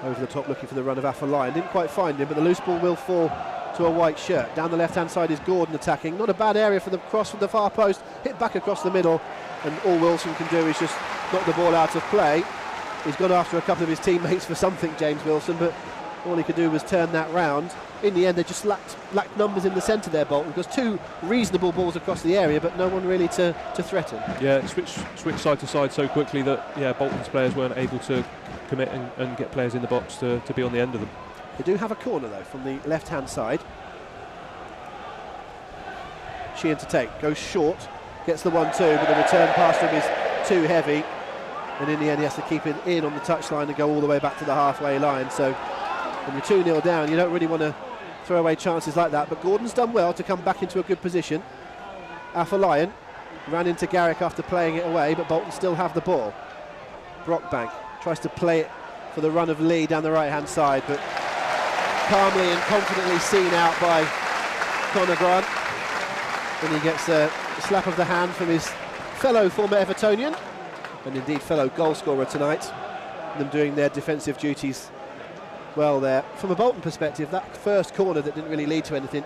Over the top, looking for the run of Afolayan. Didn't quite find him, but the loose ball will fall to a white shirt. Down the left-hand side is Gordon attacking. Not a bad area for the cross from the far post. Hit back across the middle, and all Wilson can do is just knock the ball out of play. He's gone after a couple of his teammates for something, James Wilson, but all he could do was turn that round. In the end, they just lacked numbers in the centre there, Bolton, because two reasonable balls across the area, but no one really to threaten. Yeah, it switched side to side so quickly that Bolton's players weren't able to commit and get players in the box to be on the end of them. They do have a corner though from the left-hand side. Sheehan to take, goes short, gets the 1-2, but the return pass to him is too heavy, and in the end he has to keep it in on the touchline and go all the way back to the halfway line. So when you're 2-0 down, you don't really want to throw away chances like that, but Gordon's done well to come back into a good position. Afolayan ran into Garrick after playing it away, but Bolton still have the ball. Brockbank tries to play it for the run of Lee down the right-hand side, but calmly and confidently seen out by Conor Grant. And he gets a slap of the hand from his fellow former Evertonian, and indeed fellow goalscorer tonight, them doing their defensive duties well there. From a Bolton perspective, that first corner that didn't really lead to anything,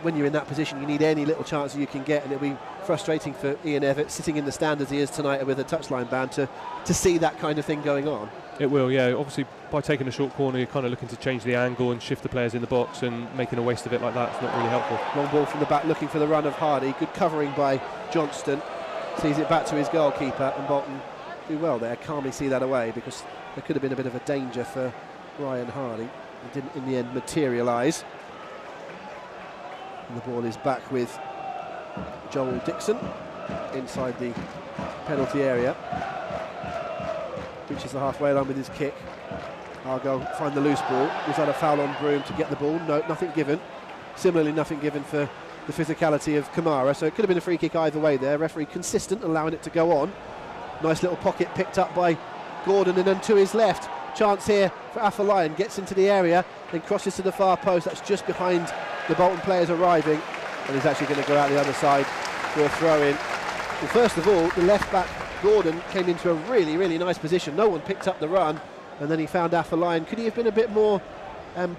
when you're in that position, you need any little chance you can get, and it'll be frustrating for Ian Evatt, sitting in the stand as he is tonight with a touchline ban, to see that kind of thing going on. It will, yeah. Obviously, by taking a short corner, you're kind of looking to change the angle and shift the players in the box, and making a waste of it like that is not really helpful. Long ball from the back, looking for the run of Hardy. Good covering by Johnston. Sees it back to his goalkeeper, and Bolton do well there, calmly see that away, because there could have been a bit of a danger for Ryan Hardy. It didn't in the end materialise. And the ball is back with Joel Dixon inside the penalty area. Reaches the halfway line with his kick. Argyle find the loose ball. Was that a foul on Broom to get the ball? No, nothing given. Similarly, nothing given for the physicality of Kamara, so it could have been a free kick either way there. Referee consistent, allowing it to go on. Nice little pocket picked up by Gordon, and then to his left. Chance here for Afolayan, gets into the area, then crosses to the far post. That's just behind the Bolton players arriving, and he's actually going to go out the other side for a throw-in. Well, first of all, the left-back Gordon came into a really, really nice position. No one picked up the run, and then he found Afolayan. Could he have been a bit more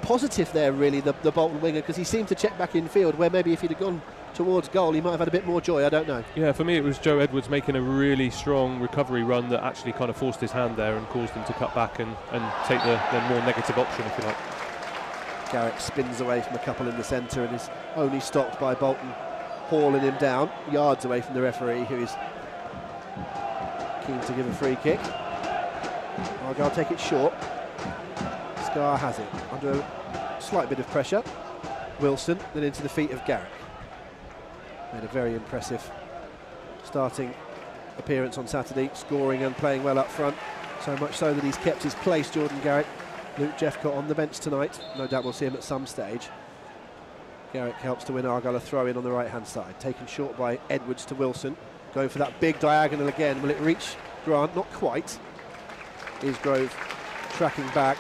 positive there, really, the Bolton winger, because he seemed to check back in field, where maybe if he'd have gone towards goal he might have had a bit more joy, I don't know. Yeah, for me it was Joe Edwards making a really strong recovery run that actually kind of forced his hand there and caused him to cut back and take the more negative option, if you like. Garrick spins away from a couple in the centre and is only stopped by Bolton hauling him down, yards away from the referee, who is keen to give a free kick. Argyle take it short. Scar has it under a slight bit of pressure. Wilson then into the feet of Garrick. Made a very impressive starting appearance on Saturday, scoring and playing well up front, so much so that he's kept his place, Jordan Garrick. Luke Jeffcott on the bench tonight, no doubt we'll see him at some stage. Garrick helps to win Argyle a throw in on the right hand side, taken short by Edwards to Wilson, going for that big diagonal again. Will it reach Grant? Not quite. Is Grove tracking back.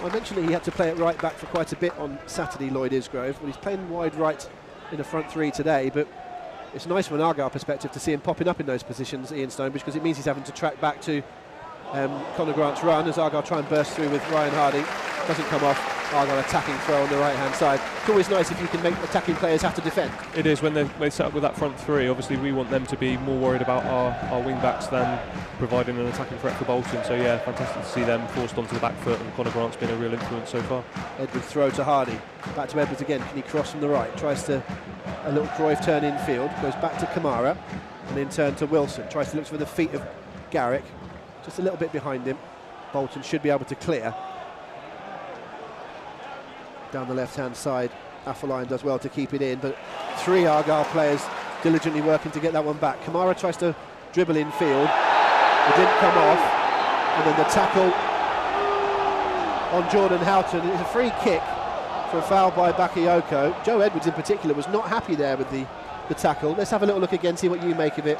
I mentioned that he had to play it right back for quite a bit on Saturday, Lloyd Isgrove. Well, he's playing wide right in a front three today, but it's nice from an Argyle perspective to see him popping up in those positions, Ian Stonebridge, because it means he's having to track back to Conor Grant's run as Argyle try and burst through with Ryan Hardy. Doesn't come off. Argyle attacking throw on the right-hand side. It's always nice if you can make attacking players have to defend. It is when they set up with that front three. Obviously, we want them to be more worried about our wing-backs than providing an attacking threat for Bolton. So, yeah, fantastic to see them forced onto the back foot, and Conor Grant's been a real influence so far. Edwards throw to Hardy. Back to Edwards again. Can he cross from the right? Tries to a little Cruyff turn infield. Goes back to Kamara and then turn to Wilson. Tries to look for the feet of Garrick. Just a little bit behind him. Bolton should be able to clear. Down the left-hand side, Affeline does well to keep it in, but 3 Argyle players diligently working to get that one back. Kamara tries to dribble in field. It didn't come off. And then the tackle on Jordan Houghton. It's a free kick for a foul by Bakayoko. Joe Edwards in particular was not happy there with the tackle. Let's have a little look again, see what you make of it.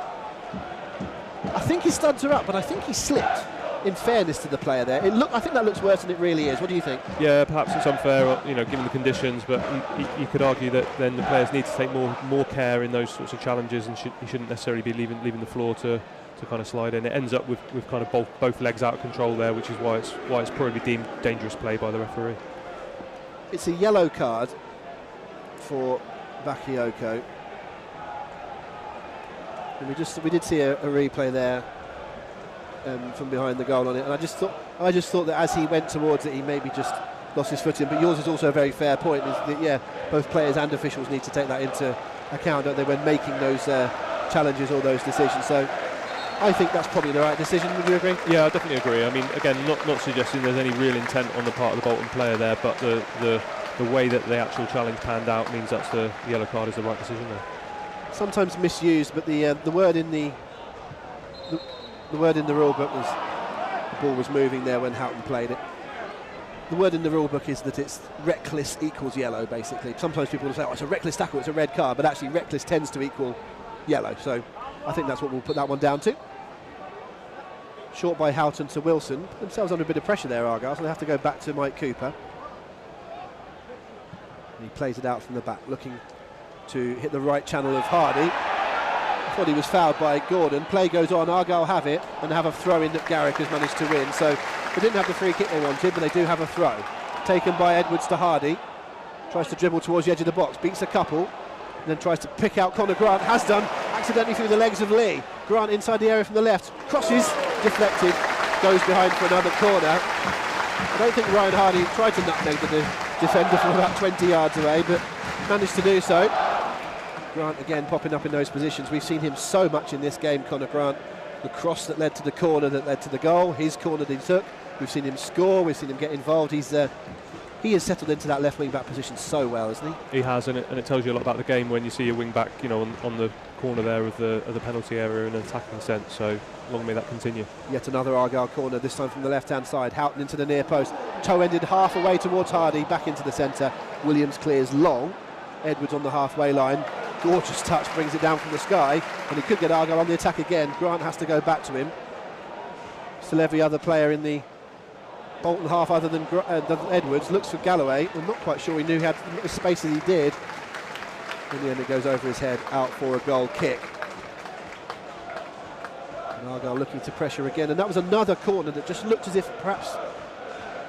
I think his studs are up, but I think he slipped, in fairness to the player there. I think that looks worse than it really is. What do you think? Yeah, perhaps it's unfair, given the conditions, but you could argue that then the players need to take more care in those sorts of challenges, and he shouldn't necessarily be leaving the floor to kind of slide in. It ends up with kind of both legs out of control there, which is why it's probably deemed dangerous play by the referee. It's a yellow card for Bakayoko. And we did see a replay there from behind the goal on it, and I just thought that as he went towards it, he maybe just lost his footing. But yours is also a very fair point. Is that, both players and officials need to take that into account, don't they, when making those challenges or those decisions. So I think that's probably the right decision. Would you agree? Yeah, I definitely agree. I mean, again, not suggesting there's any real intent on the part of the Bolton player there, but the way that the actual challenge panned out means that's the yellow card is the right decision there. Sometimes misused, but the word in the word in the rule book was the ball was moving there when Houghton played it. The word in the rule book is that it's reckless equals yellow, basically. Sometimes people will say, oh, it's a reckless tackle, it's a red card, but actually reckless tends to equal yellow. So I think that's what we'll put that one down to. Short by Houghton to Wilson. Themselves under a bit of pressure there, Argyle, so they have to go back to Mike Cooper. And he plays it out from the back, looking to hit the right channel of Hardy. I thought he was fouled by Gordon. Play goes on, Argyle have it, and have a throw in that Garrick has managed to win. So they didn't have the free kick they wanted, but they do have a throw. Taken by Edwards to Hardy. Tries to dribble towards the edge of the box, beats a couple, and then tries to pick out Conor Grant. Has done, accidentally through the legs of Lee. Grant inside the area from the left, crosses, deflected, goes behind for another corner. I don't think Ryan Hardy tried to nutmeg the defender from about 20 yards away, but managed to do so. Grant again popping up in those positions. We've seen him so much in this game, Conor Grant. The cross that led to the corner that led to the goal, his corner that he took. We've seen him score, we've seen him get involved. He has settled into that left wing back position so well, hasn't he? He has, and it tells you a lot about the game when you see a wing back, on the corner there of the penalty area in an attacking sense. So long may that continue. Yet another Argyle corner, this time from the left-hand side. Houghton into the near post, toe-ended half away towards Hardy, back into the centre. Williams clears long. Edwards on the halfway line. Gorgeous touch, brings it down from the sky, and he could get Argyle on the attack again. Grant has to go back to him. Still every other player in the Bolton half other than Edwards looks for Galloway. I'm not quite sure he knew he had the space that he did. In the end it goes over his head, out for a goal kick. And Argyle looking to pressure again, and that was another corner that just looked as if perhaps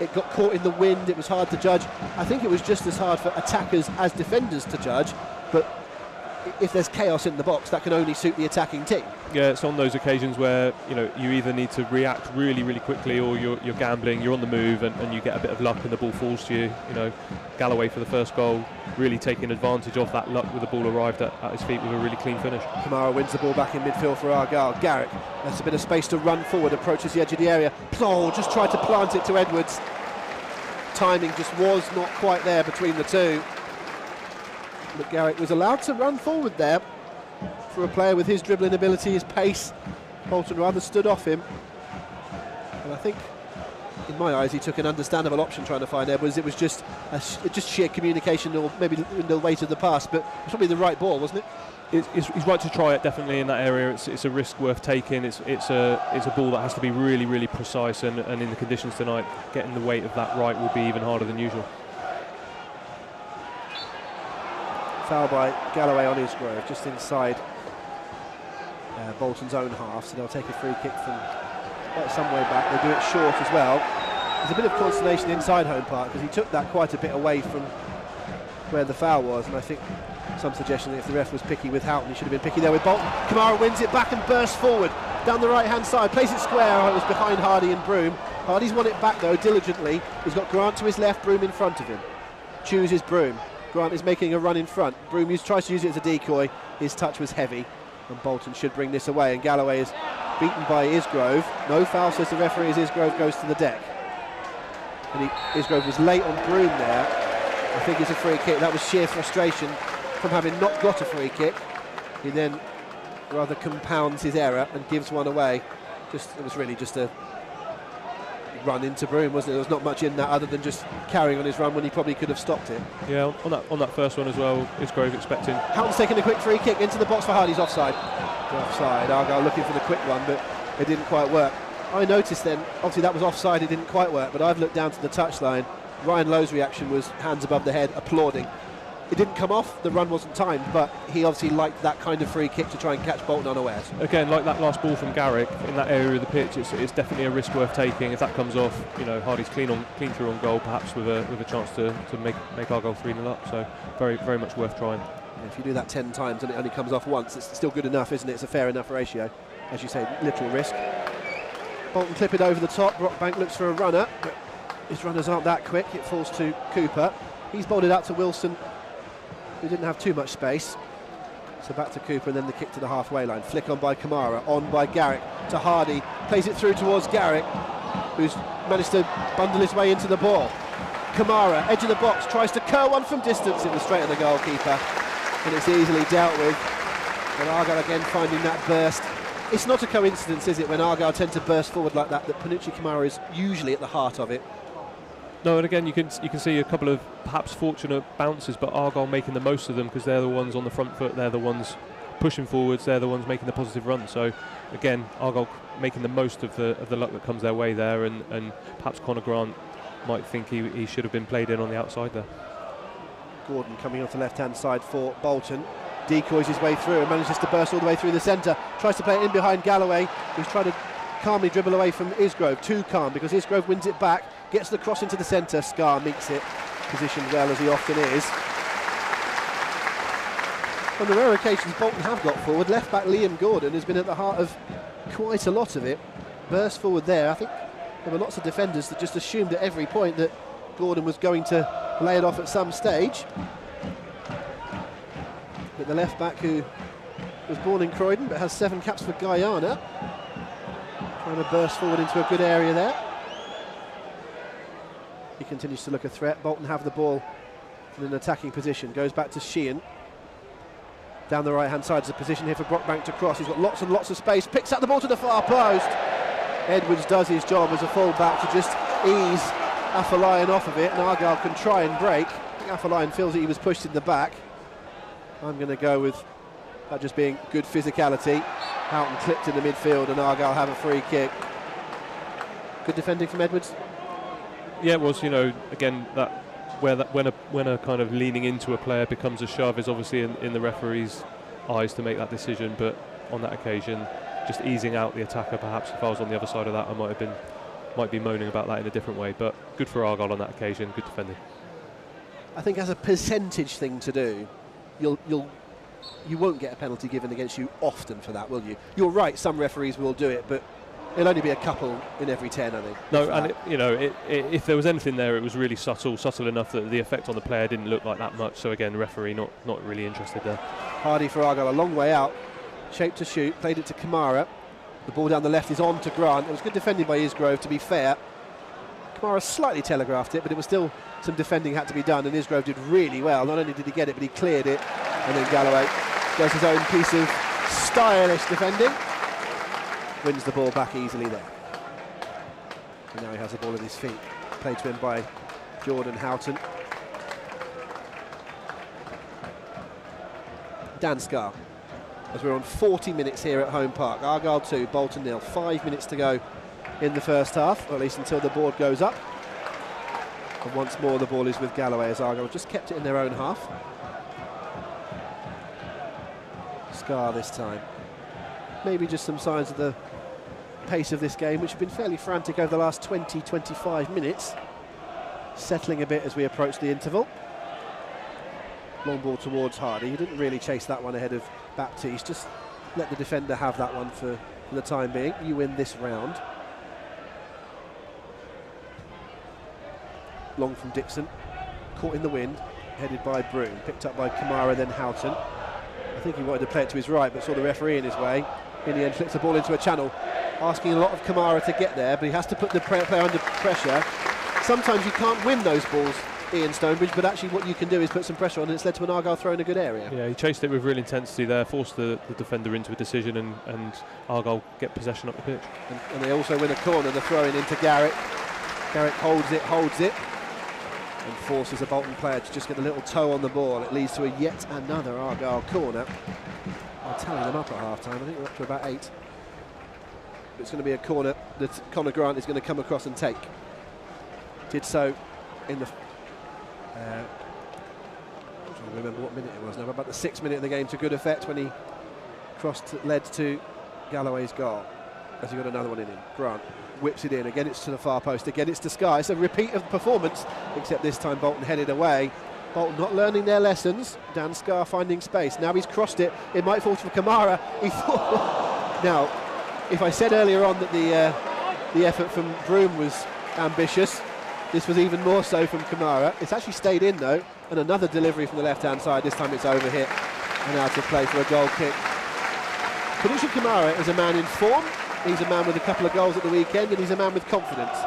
it got caught in the wind. It was hard to judge. I think it was just as hard for attackers as defenders to judge, but if there's chaos in the box, that can only suit the attacking team. Yeah, it's on those occasions where you either need to react really, really quickly, or you're gambling, you're on the move, and you get a bit of luck and the ball falls to you. Galloway for the first goal, really taking advantage of that luck with the ball arrived at his feet with a really clean finish. Kamara wins the ball back in midfield for Argyle. Garrick has a bit of space to run forward, approaches the edge of the area. Plol just tried to plant it to Edwards. Timing just was not quite there between the two. But Garrick was allowed to run forward there. For a player with his dribbling ability, his pace, Bolton rather stood off him. And I think, in my eyes, he took an understandable option trying to find Edwards. It was just sheer communication, or maybe in the weight of the pass, but it was probably the right ball, wasn't it? He's right to try it, definitely, in that area. It's a risk worth taking. It's a ball that has to be really, really precise, and in the conditions tonight, getting the weight of that right will be even harder than usual. Foul by Galloway on Isgrove, just inside Bolton's own half, so they'll take a free kick from quite some way back. They do it short as well. There's a bit of consternation inside home park because he took that quite a bit away from where the foul was, and I think some suggestion that if the ref was picky with Houghton, he should have been picky there with Bolton. Kamara wins it back and bursts forward down the right hand side, plays it square. Oh, it was behind Hardy and Broom. Hardy's won it back though diligently. He's got Grant to his left, Broom in front of him. Chooses Broom. Grant is making a run in front. Broom tries to use it as a decoy. His touch was heavy, and Bolton should bring this away, and Galloway is beaten by Isgrove. No foul, says the referee, as Isgrove goes to the deck. And Isgrove was late on Broom there. I think it's a free kick. That was sheer frustration from having not got a free kick. He then rather compounds his error and gives one away. It was really just a run into Broom, wasn't it? There was not much in that other than just carrying on his run when he probably could have stopped it. Yeah, on that first one as well, Isgrove expecting. Houghton's taking a quick free kick into the box for Hardy's offside. Offside. Argyle looking for the quick one, but it didn't quite work. I noticed then, obviously that was offside, it didn't quite work, but I've looked down to the touchline. Ryan Lowe's reaction was hands above the head, applauding. It didn't come off, the run wasn't timed, but he obviously liked that kind of free kick to try and catch Bolton unawares. Again, like that last ball from Garrick in that area of the pitch, it's definitely a risk worth taking. If that comes off, Hardy's clean through on goal, perhaps with a chance to make Argyle 3-0 up. So very, very much worth trying. Yeah, if you do that 10 times and it only comes off once, it's still good enough, isn't it? It's a fair enough ratio. As you say, little risk. Bolton clip it over the top. Brockbank looks for a runner, but his runners aren't that quick. It falls to Cooper. He's bowled it out to Wilson, who didn't have too much space. So back to Cooper, and then the kick to the halfway line. Flick on by Kamara, on by Garrick to Hardy. Plays it through towards Garrick, who's managed to bundle his way into the ball. Kamara, edge of the box, tries to curl one from distance. It was straight at the goalkeeper, and it's easily dealt with. And Argyle again finding that burst. It's not a coincidence, is it, when Argyle tend to burst forward like that Panucci Kamara is usually at the heart of it. No, and again, you can see a couple of perhaps fortunate bounces, but Argyle making the most of them because they're the ones on the front foot, they're the ones pushing forwards, they're the ones making the positive run. So again, Argyle making the most of the luck that comes their way there, and perhaps Conor Grant might think he should have been played in on the outside there. Gordon coming off the left-hand side for Bolton. Decoys his way through and manages to burst all the way through the centre. Tries to play it in behind Galloway, who's trying to calmly dribble away from Isgrove. Too calm, because Isgrove wins it back, gets the cross into the centre. Scar meets it, positioned well as he often is. On the rare occasions Bolton have got forward, left back Liam Gordon has been at the heart of quite a lot of it. Burst forward there. I think there were lots of defenders that just assumed at every point that Gordon was going to lay it off at some stage. But the left back, who was born in Croydon but has 7 caps for Guyana, trying to burst forward into a good area there. He continues to look a threat. Bolton have the ball in an attacking position. Goes back to Sheehan. Down the right hand side is a position here for Brockbank to cross. He's got lots and lots of space. Picks up the ball to the far post. Edwards does his job as a full-back to just ease Afolayan off of it, and Argyle can try and break. I think Afolayan feels that he was pushed in the back. I'm going to go with that just being good physicality. Houghton clipped in the midfield, and Argyle have a free kick. Good defending from Edwards. Yeah, it was. Again, when a kind of leaning into a player becomes a shove is obviously in the referee's eyes to make that decision. But on that occasion, just easing out the attacker. Perhaps if I was on the other side of that, I might be moaning about that in a different way. But good for Argyle on that occasion. Good defending. I think as a percentage thing to do, you won't get a penalty given against you often for that, will you? You're right, some referees will do it, but it'll only be a couple in every 10, I think. No, and if there was anything there, it was really subtle enough that the effect on the player didn't look like that much. So again, the referee not really interested there. Hardy for Argyle, a long way out, shaped to shoot, played it to Kamara. The ball down the left is on to Grant. It was good defending by Isgrove, to be fair. Kamara slightly telegraphed it, but it was still some defending had to be done, and Isgrove did really well. Not only did he get it, but he cleared it, and then Galloway does his own piece of stylish defending. Wins the ball back easily there. And now he has the ball at his feet. Played to him by Jordan Houghton. Dan Scar, as we're on 40 minutes here at home park. Argyle 2, Bolton 0. 5 minutes to go in the first half, or at least until the board goes up. And once more the ball is with Galloway, as Argyle just kept it in their own half. Scar this time. Maybe just some signs of the pace of this game, which has been fairly frantic over the last 20-25 minutes, settling a bit as we approach the interval. Long ball towards Hardy. He didn't really chase that one ahead of Baptiste, just let the defender have that one for the time being. You win this round. Long from Dixon, caught in the wind, headed by Broom, picked up by Kamara, then Houghton. I think he wanted to play it to his right, but saw the referee in his way. In the end, flicks the ball into a channel, asking a lot of Kamara to get there, but he has to put the player under pressure. Sometimes you can't win those balls, Ian Stonebridge, but actually what you can do is put some pressure on, and it's led to an Argyle throw in a good area. Yeah, he chased it with real intensity there, forced the defender into a decision, and Argyle get possession up the pitch. And they also win a corner, the throw-in into Garrett. Garrett holds it, and forces a Bolton player to just get a little toe on the ball. It leads to a yet another Argyle corner. I'll tally them up at half-time. I think we're up to about 8. It's going to be a corner that Conor Grant is going to come across and take. Did so in the... I'm trying to remember what minute it was now, about the 6th minute of the game to good effect when he led to Galloway's goal. As he got another one in him. Grant whips it in. Again, it's to the far post. Again, it's to Sky. It's a repeat of the performance, except this time Bolton headed away. Bolton not learning their lessons. Dan Scar finding space. Now he's crossed it. It might fall to Kamara. He thought. Now, if I said earlier on that the effort from Broom was ambitious, this was even more so from Kamara. It's actually stayed in though, and another delivery from the left-hand side. This time it's over hit and out of play for a goal kick. Panucci Kamara is a man in form. He's a man with a couple of goals at the weekend, and he's a man with confidence.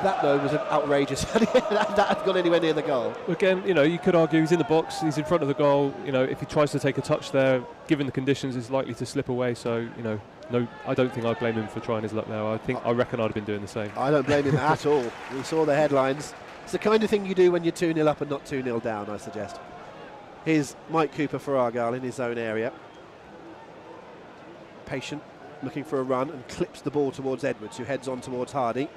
That, though, was outrageous. that had gone anywhere near the goal. Again, you could argue he's in the box, he's in front of the goal. If he tries to take a touch there, given the conditions, he's likely to slip away. So, no, I don't think I'd blame him for trying his luck there. I reckon I'd have been doing the same. I don't blame him at all. We saw the headlines. It's the kind of thing you do when you're 2-0 up and not 2-0 down, I suggest. Here's Mike Cooper for Argyle in his own area. Patient, looking for a run, and clips the ball towards Edwards, who heads on towards Hardy.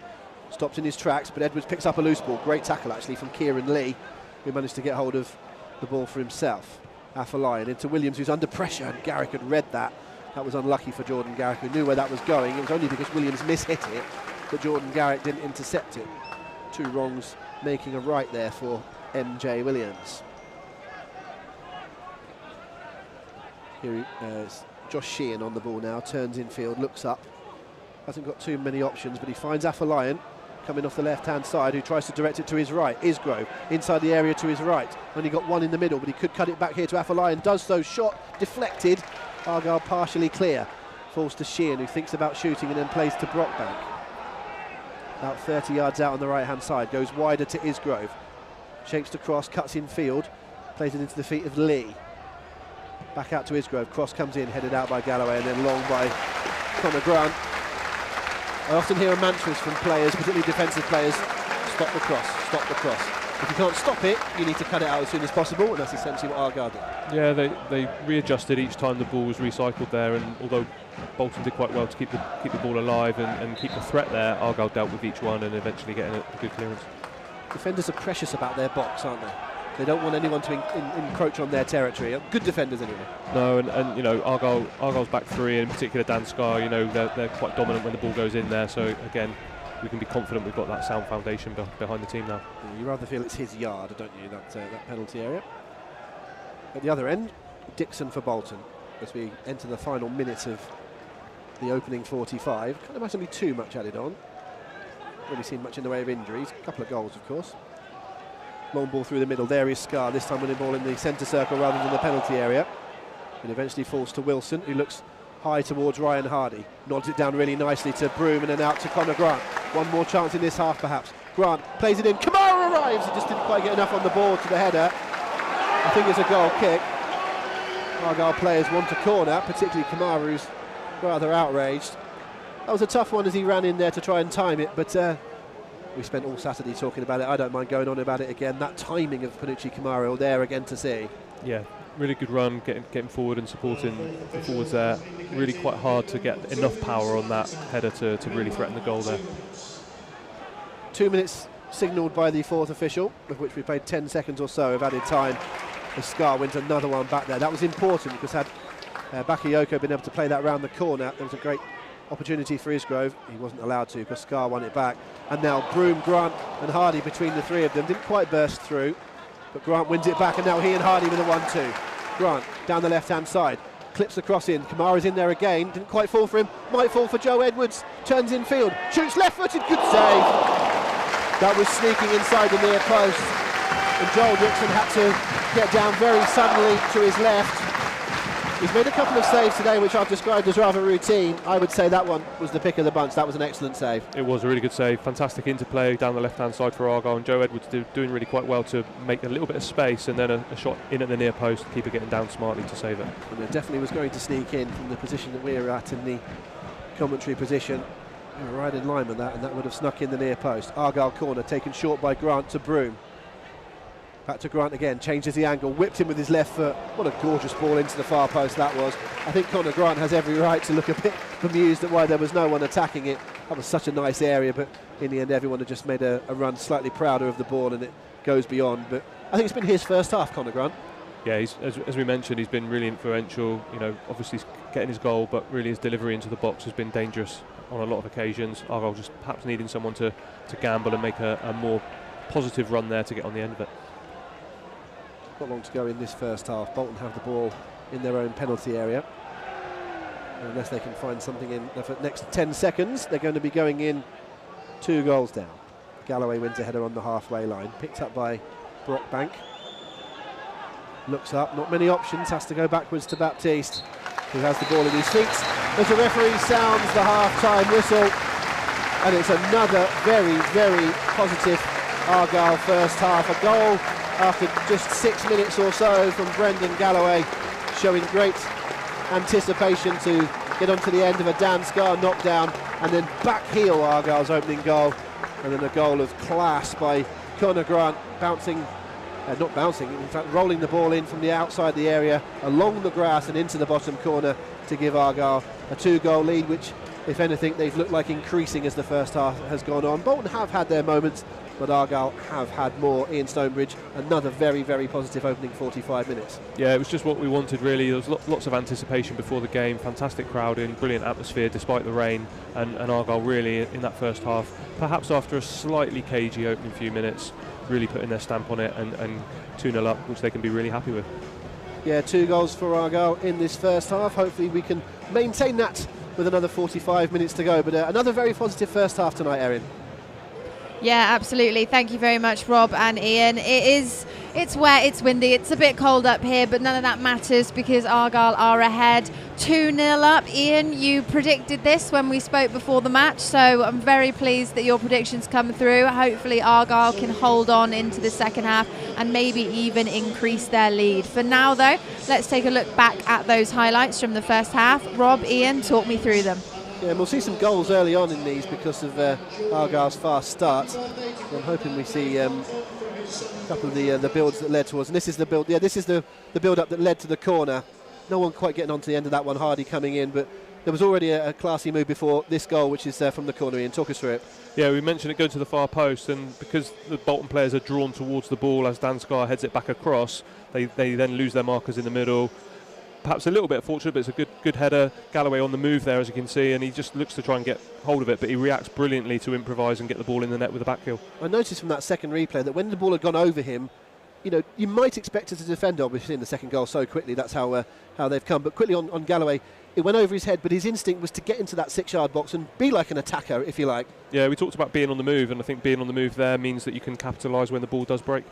Stops in his tracks, but Edwards picks up a loose ball. Great tackle, actually, from Kieran Lee, who managed to get hold of the ball for himself. Afolayan into Williams, who's under pressure, and Garrick had read that. That was unlucky for Jordan Garrick, who knew where that was going. It was only because Williams mishit it that Jordan Garrick didn't intercept it. 2 wrongs making a right there for MJ Williams. Here is Josh Sheehan on the ball now, turns infield, looks up. Hasn't got too many options, but he finds Afolayan coming off the left-hand side, who tries to direct it to his right. Isgrove inside the area to his right. Only got one in the middle, but he could cut it back here to Afolayan. Does so, shot deflected. Argyle partially clear. Falls to Sheehan, who thinks about shooting and then plays to Brockbank. About 30 yards out on the right-hand side, goes wider to Isgrove. Shapes the cross, cuts in field, plays it into the feet of Lee. Back out to Isgrove, cross comes in, headed out by Galloway, and then long by Conor Grant. I often hear mantras from players, particularly defensive players: stop the cross, stop the cross. If you can't stop it, you need to cut it out as soon as possible, and that's essentially what Argyle did. Yeah, they readjusted each time the ball was recycled there, and although Bolton did quite well to keep the ball alive and keep the threat there, Argyle dealt with each one and eventually getting a good clearance. Defenders are precious about their box, aren't they? They don't want anyone to encroach on their territory. Good defenders, anyway. No, and Argyle's back 3, in particular Dan Scar, they're quite dominant when the ball goes in there. So again, we can be confident we've got that sound foundation behind the team now. Yeah, you rather feel it's his yard, don't you? That penalty area. At the other end, Dixon for Bolton as we enter the final minute of the opening 45. Can't imagine be too much added on. Really seen much in the way of injuries. A couple of goals, of course. Long ball through the middle. There is Scar, this time winning ball in the centre circle rather than the penalty area. It eventually falls to Wilson, who looks high towards Ryan Hardy. Nods it down really nicely to Broom and then out to Conor Grant. One more chance in this half, perhaps. Grant plays it in. Kamara arrives. He just didn't quite get enough on the ball to the header. I think it's a goal kick. Argyle players want a corner, particularly Kamara, who's rather outraged. That was a tough one as he ran in there to try and time it, but we spent all Saturday talking about it. I don't mind going on about it again. That timing of Panucci Kamara there again to see. Yeah, really good run, getting forward and supporting the forwards there. Really quite hard to get enough power on that header to really threaten the goal there. 2 minutes signalled by the 4th official, of which we played 10 seconds or so of added time as Scar wins another one back there. That was important because had Bakayoko been able to play that round the corner, there was a great opportunity for Isgrove. He wasn't allowed to because Scar won it back. And now Broom, Grant and Hardy between the three of them. Didn't quite burst through, but Grant wins it back, and now he and Hardy with a 1-2. Grant down the left-hand side, clips the cross in. Kamara's in there again, didn't quite fall for him. Might fall for Joe Edwards. Turns in field, shoots left-footed, good save. That was sneaking inside the near post, and Joel Dixon had to get down very suddenly to his left. He's made a couple of saves today which I've described as rather routine. I would say that one was the pick of the bunch. That was an excellent save. It was a really good save. Fantastic interplay down the left-hand side for Argyle, and Joe Edwards doing really quite well to make a little bit of space, and then a shot in at the near post, keeper getting down smartly to save it. And it definitely was going to sneak in from the position that we're at in the commentary position. We were right in line with that, and that would have snuck in the near post. Argyle corner taken short by Grant to Broom. Back to Grant again, changes the angle, whipped him with his left foot. What a gorgeous ball into the far post that was. I think Conor Grant has every right to look a bit bemused at why there was no one attacking it. That was such a nice area, but in the end everyone had just made a run slightly prouder of the ball, and it goes beyond. But I think it's been his first half, Conor Grant. Yeah, as we mentioned, he's been really influential. You know, obviously getting his goal, but really his delivery into the box has been dangerous on a lot of occasions. Argyle just perhaps needing someone to gamble and make a more positive run there to get on the end of it. Not long to go in this first half. Bolton have the ball in their own penalty area. Unless they can find something in the next 10 seconds, they're going to be going in 2 goals down. Galloway wins a header on the halfway line, picked up by Brockbank. Looks up, not many options, has to go backwards to Baptiste, who has the ball in his feet. As the referee sounds the half-time whistle, and it's another very, very positive Argyle first half. A goal after just 6 minutes or so from Brendan Galloway, showing great anticipation to get onto the end of a Dan Scar knockdown, and then back heel Argyle's opening goal, and then a goal of class by Conor Grant, in fact rolling the ball in from the outside the area, along the grass and into the bottom corner to give Argyle a 2-goal lead, which if anything they've looked like increasing as the first half has gone on. Bolton have had their moments, but Argyle have had more. Ian Stonebridge, another very, very positive opening 45 minutes. Yeah, it was just what we wanted really. There was lots of anticipation before the game, fantastic crowding, brilliant atmosphere despite the rain, and Argyle really in that first half, perhaps after a slightly cagey opening few minutes, really putting their stamp on it and 2-0 up, which they can be really happy with. Yeah, 2 goals for Argyle in this first half. Hopefully we can maintain that with another 45 minutes to go, but another very positive first half tonight, Erin. Yeah, absolutely. Thank you very much, Rob and Ian. It's wet, it's windy, it's a bit cold up here, but none of that matters because Argyle are ahead 2-0 up. Ian, you predicted this when we spoke before the match, so I'm very pleased that your predictions come through. Hopefully Argyle can hold on into the second half and maybe even increase their lead. For now though, let's take a look back at those highlights from the first half. Rob, Ian, talk me through them. Yeah, and we'll see some goals early on in these because of Argyle's fast start. I'm hoping we see a couple of the builds that led towards, and this is the build. Yeah, this is the build-up that led to the corner. No one quite getting onto the end of that one. Hardy coming in, but there was already a classy move before this goal, which is from the corner. Ian, talk us through it. Yeah, we mentioned it going to the far post, and because the Bolton players are drawn towards the ball as Dan Scar heads it back across, they then lose their markers in the middle. Perhaps a little bit fortunate, but it's a good header. Galloway on the move there, as you can see, and he just looks to try and get hold of it, but he reacts brilliantly to improvise and get the ball in the net with a back heel. I noticed from that second replay that when the ball had gone over him, you know, you might expect it to defend, obviously, in the second goal so quickly. That's how they've come. But quickly on Galloway, it went over his head, but his instinct was to get into that 6-yard box and be like an attacker, if you like. Yeah, we talked about being on the move, and I think being on the move there means that you can capitalise when the ball does break.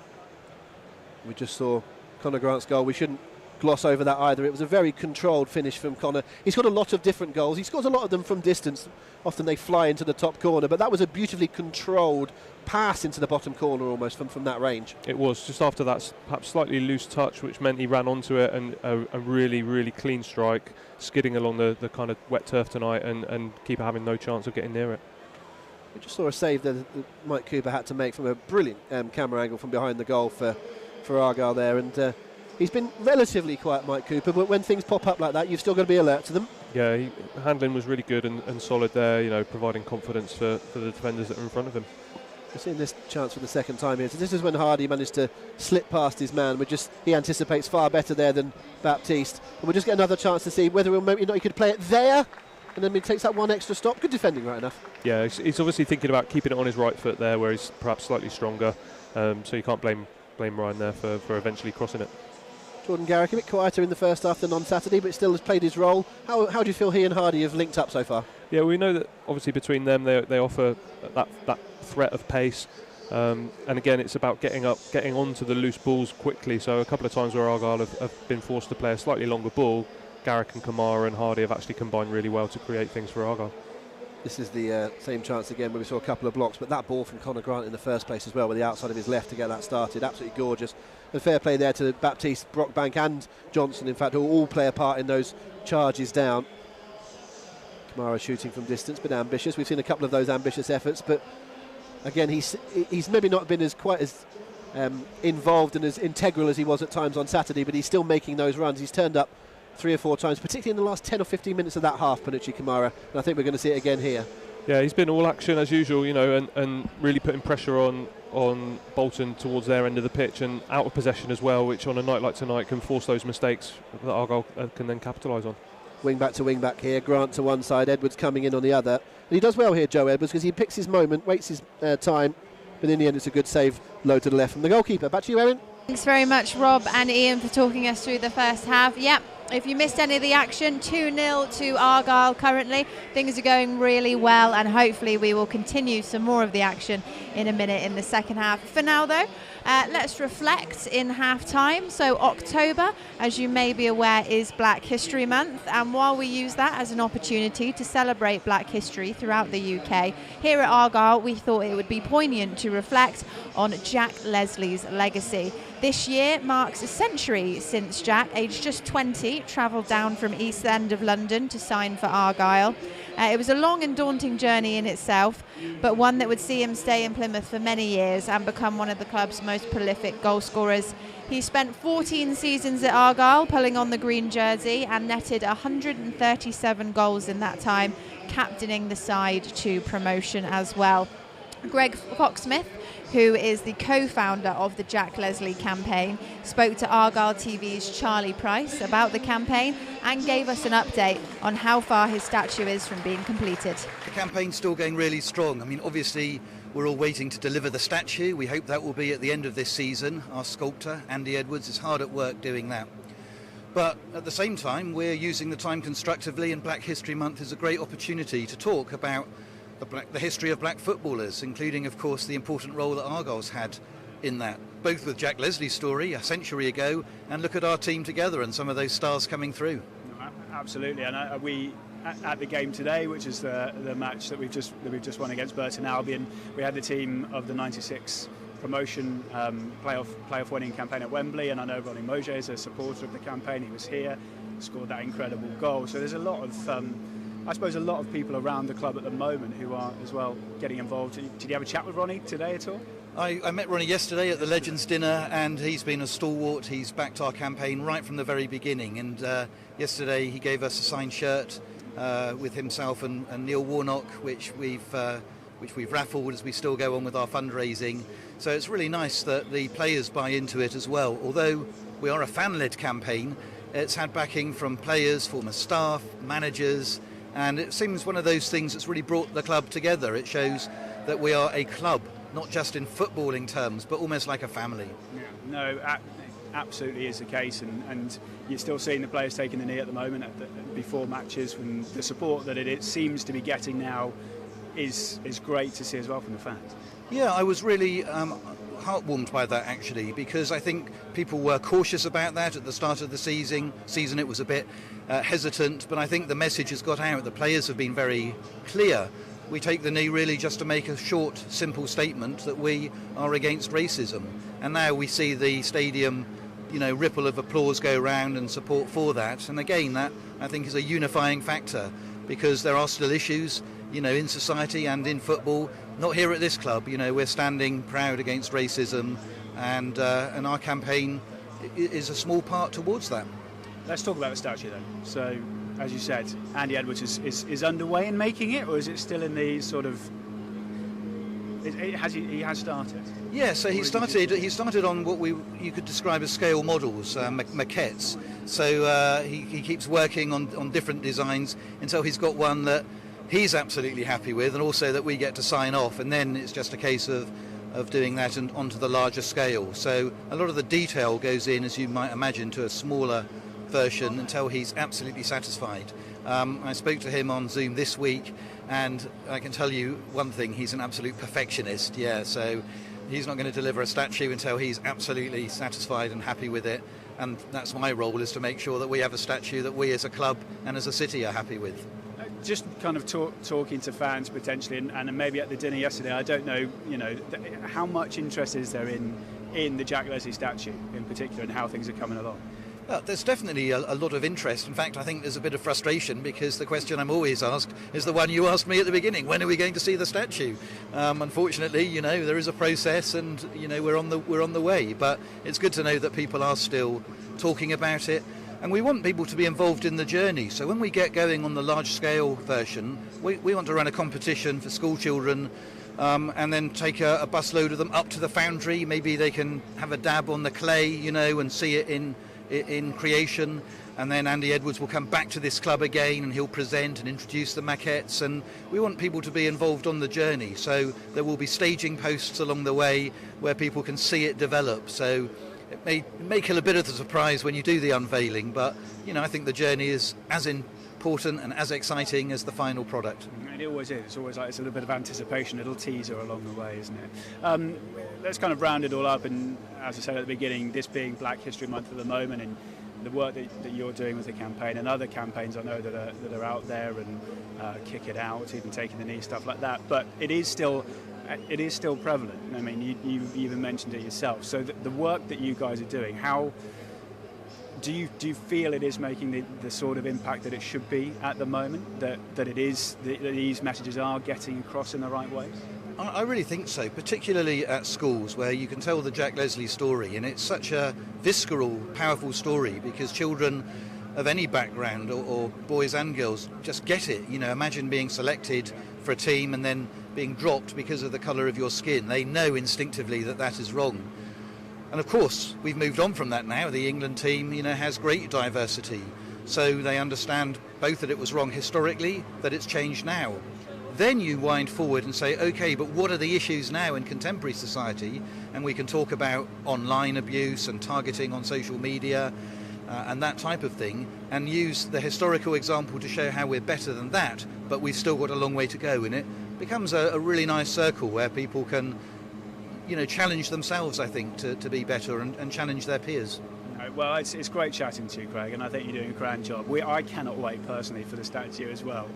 We just saw Conor Grant's goal. We shouldn't gloss over that either. It was a very controlled finish from Conor. He's got a lot of different goals. He scores a lot of them from distance. Often they fly into the top corner, but that was a beautifully controlled pass into the bottom corner almost from that range. It was just after that perhaps slightly loose touch, which meant he ran onto it, and a really, really clean strike, skidding along the kind of wet turf tonight, and keeper having no chance of getting near it. We just saw a save that Mike Cooper had to make from a brilliant camera angle from behind the goal for Argyle there, and he's been relatively quiet, Mike Cooper, but when things pop up like that, you've still got to be alert to them. Yeah, handling was really good and solid there, you know, providing confidence for the defenders that are in front of him. We're seeing this chance for the second time here. So this is when Hardy managed to slip past his man. He anticipates far better there than Baptiste. And we'll just get another chance to see whether maybe not he could play it there. and then he takes that one extra stop. Good defending, right enough. Yeah, he's obviously thinking about keeping it on his right foot there, where he's perhaps slightly stronger. So you can't blame Ryan there for eventually crossing it. Jordan Garrick a bit quieter in the first half than on Saturday, but still has played his role. How do you feel he and Hardy have linked up so far? Yeah, we know that obviously between them they offer that threat of pace. And again, it's about getting onto the loose balls quickly. So a couple of times where Argyle have been forced to play a slightly longer ball, Garrick and Kamara and Hardy have actually combined really well to create things for Argyle. This is the same chance again where we saw a couple of blocks, but that ball from Conor Grant in the first place as well, with the outside of his left to get that started, absolutely gorgeous. And fair play there to Baptiste, Brockbank and Johnson, in fact, who all play a part in those charges down. Kamara shooting from distance, but ambitious. We've seen a couple of those ambitious efforts, but again, he's maybe not been quite as involved and as integral as he was at times on Saturday, but he's still making those runs. He's turned up 3 or 4 times, particularly in the last 10 or 15 minutes of that half, Panucci Kamara, and I think we're going to see it again here. Yeah, he's been all action as usual, and really putting pressure on Bolton towards their end of the pitch and out of possession as well, which on a night like tonight can force those mistakes that Argyle can then capitalise on. Wing back to wing back here, Grant to one side, Edwards coming in on the other. And he does well here, Joe Edwards, because he picks his moment, waits his time, but in the end it's a good save, low to the left from the goalkeeper. Back to you, Erin. Thanks very much, Rob and Ian, for talking us through the first half. Yep. If you missed any of the action, 2-0 to Argyle currently. Things are going really well, and hopefully we will continue some more of the action in a minute in the second half. For now, though, let's reflect in half-time. So October, as you may be aware, is Black History Month, and while we use that as an opportunity to celebrate Black history throughout the UK, here at Argyle we thought it would be poignant to reflect on Jack Leslie's legacy. This year marks a century since Jack, aged just 20, travelled down from East End of London to sign for Argyle. It was a long and daunting journey in itself, but one that would see him stay in Plymouth for many years and become one of the club's most prolific goal scorers. He spent 14 seasons at Argyle, pulling on the green jersey, and netted 137 goals in that time, captaining the side to promotion as well. Greg Foxsmith, who is the co-founder of the Jack Leslie campaign, spoke to Argyle TV's Charlie Price about the campaign and gave us an update on how far his statue is from being completed. The campaign's still going really strong. I mean, obviously, we're all waiting to deliver the statue. We hope that will be at the end of this season. Our sculptor, Andy Edwards, is hard at work doing that. But at the same time, we're using the time constructively, and Black History Month is a great opportunity to talk about the history of black footballers, including, of course, the important role that Argyle's had in that, both with Jack Leslie's story a century ago, and look at our team together and some of those stars coming through. Absolutely, and we at the game today, which is the match that we've just won against Bolton Albion, we had the team of the '96 promotion playoff winning campaign at Wembley, and I know Ronnie Moje is a supporter of the campaign. He was here, scored that incredible goal. So there's a lot of I suppose a lot of people around the club at the moment who are as well getting involved. Did you have a chat with Ronnie today at all? I met Ronnie yesterday at the Legends dinner, and he's been a stalwart. He's backed our campaign right from the very beginning, and yesterday he gave us a signed shirt with himself and Neil Warnock, which we've raffled as we still go on with our fundraising. So it's really nice that the players buy into it as well. Although we are a fan-led campaign, it's had backing from players, former staff, managers, and it seems one of those things that's really brought the club together. It shows that we are a club, not just in footballing terms, but almost like a family. Yeah, no, absolutely is the case, and you're still seeing the players taking the knee at the moment before matches, when the support that it seems to be getting now is great to see as well from the fans. Yeah, I was really heartwarmed by that, actually, because I think people were cautious about that at the start of the season. It was a bit hesitant, but I think the message has got out. The players have been very clear. We take the knee really just to make a short, simple statement that we are against racism. And now we see the stadium, ripple of applause go around and support for that. And again, that I think is a unifying factor, because there are still issues, in society and in football. Not here at this club. We're standing proud against racism, and our campaign is a small part towards that. Let's talk about the statue then. So, as you said, Andy Edwards is underway in making it, or is it still in the sort of He has started. Yeah, so he started on what you could describe as scale models, maquettes. So he keeps working on different designs until he's got one that he's absolutely happy with, and also that we get to sign off, and then it's just a case of doing that and onto the larger scale. So a lot of the detail goes in, as you might imagine, to a smaller version until he's absolutely satisfied. I spoke to him on Zoom this week, and I can tell you one thing: he's an absolute perfectionist. Yeah, so he's not going to deliver a statue until he's absolutely satisfied and happy with it. And that's my role, is to make sure that we have a statue that we as a club and as a city are happy with. Just kind of talking to fans potentially, and maybe at the dinner yesterday, I don't know, how much interest is there in the Jack Leslie statue in particular, and how things are coming along? Well, there's definitely a lot of interest. In fact, I think there's a bit of frustration, because the question I'm always asked is the one you asked me at the beginning: when are we going to see the statue? Unfortunately, there is a process, and we're on the way. But it's good to know that people are still talking about it, and we want people to be involved in the journey. So when we get going on the large-scale version, we want to run a competition for school children. And then take a busload of them up to the foundry. Maybe they can have a dab on the clay, and see it in creation, and then Andy Edwards will come back to this club again, and he'll present and introduce the maquettes, and we want people to be involved on the journey. So there will be staging posts along the way where people can see it develop. So it may kill a bit of the surprise when you do the unveiling, but I think the journey is as important and as exciting as the final product. It always is. It's always like it's a little bit of anticipation, a little teaser along the way, isn't it? Let's kind of round it all up, and as I said at the beginning, this being Black History Month at the moment, and the work that you're doing with the campaign and other campaigns I know that are out there, and Kick It Out, even Taking the Knee, stuff like that. But it is still prevalent. I mean, you even mentioned it yourself. So the work that you guys are doing, how do you feel it is making the sort of impact that it should be at the moment? That these messages are getting across in the right ways? I really think so, particularly at schools, where you can tell the Jack Leslie story, and it's such a visceral, powerful story, because children of any background, or boys and girls, just get it. Imagine being selected for a team and then being dropped because of the colour of your skin. They know instinctively that is wrong. And of course, we've moved on from that now. The England team, has great diversity. So they understand both that it was wrong historically, that it's changed now. Then you wind forward and say, okay, but what are the issues now in contemporary society? And we can talk about online abuse and targeting on social media and that type of thing, and use the historical example to show how we're better than that, but we've still got a long way to go. And it becomes a really nice circle where people can challenge themselves, I think, to be better and challenge their peers. Well, it's great chatting to you, Craig, and I think you're doing a grand job. I cannot wait personally for the statue as well.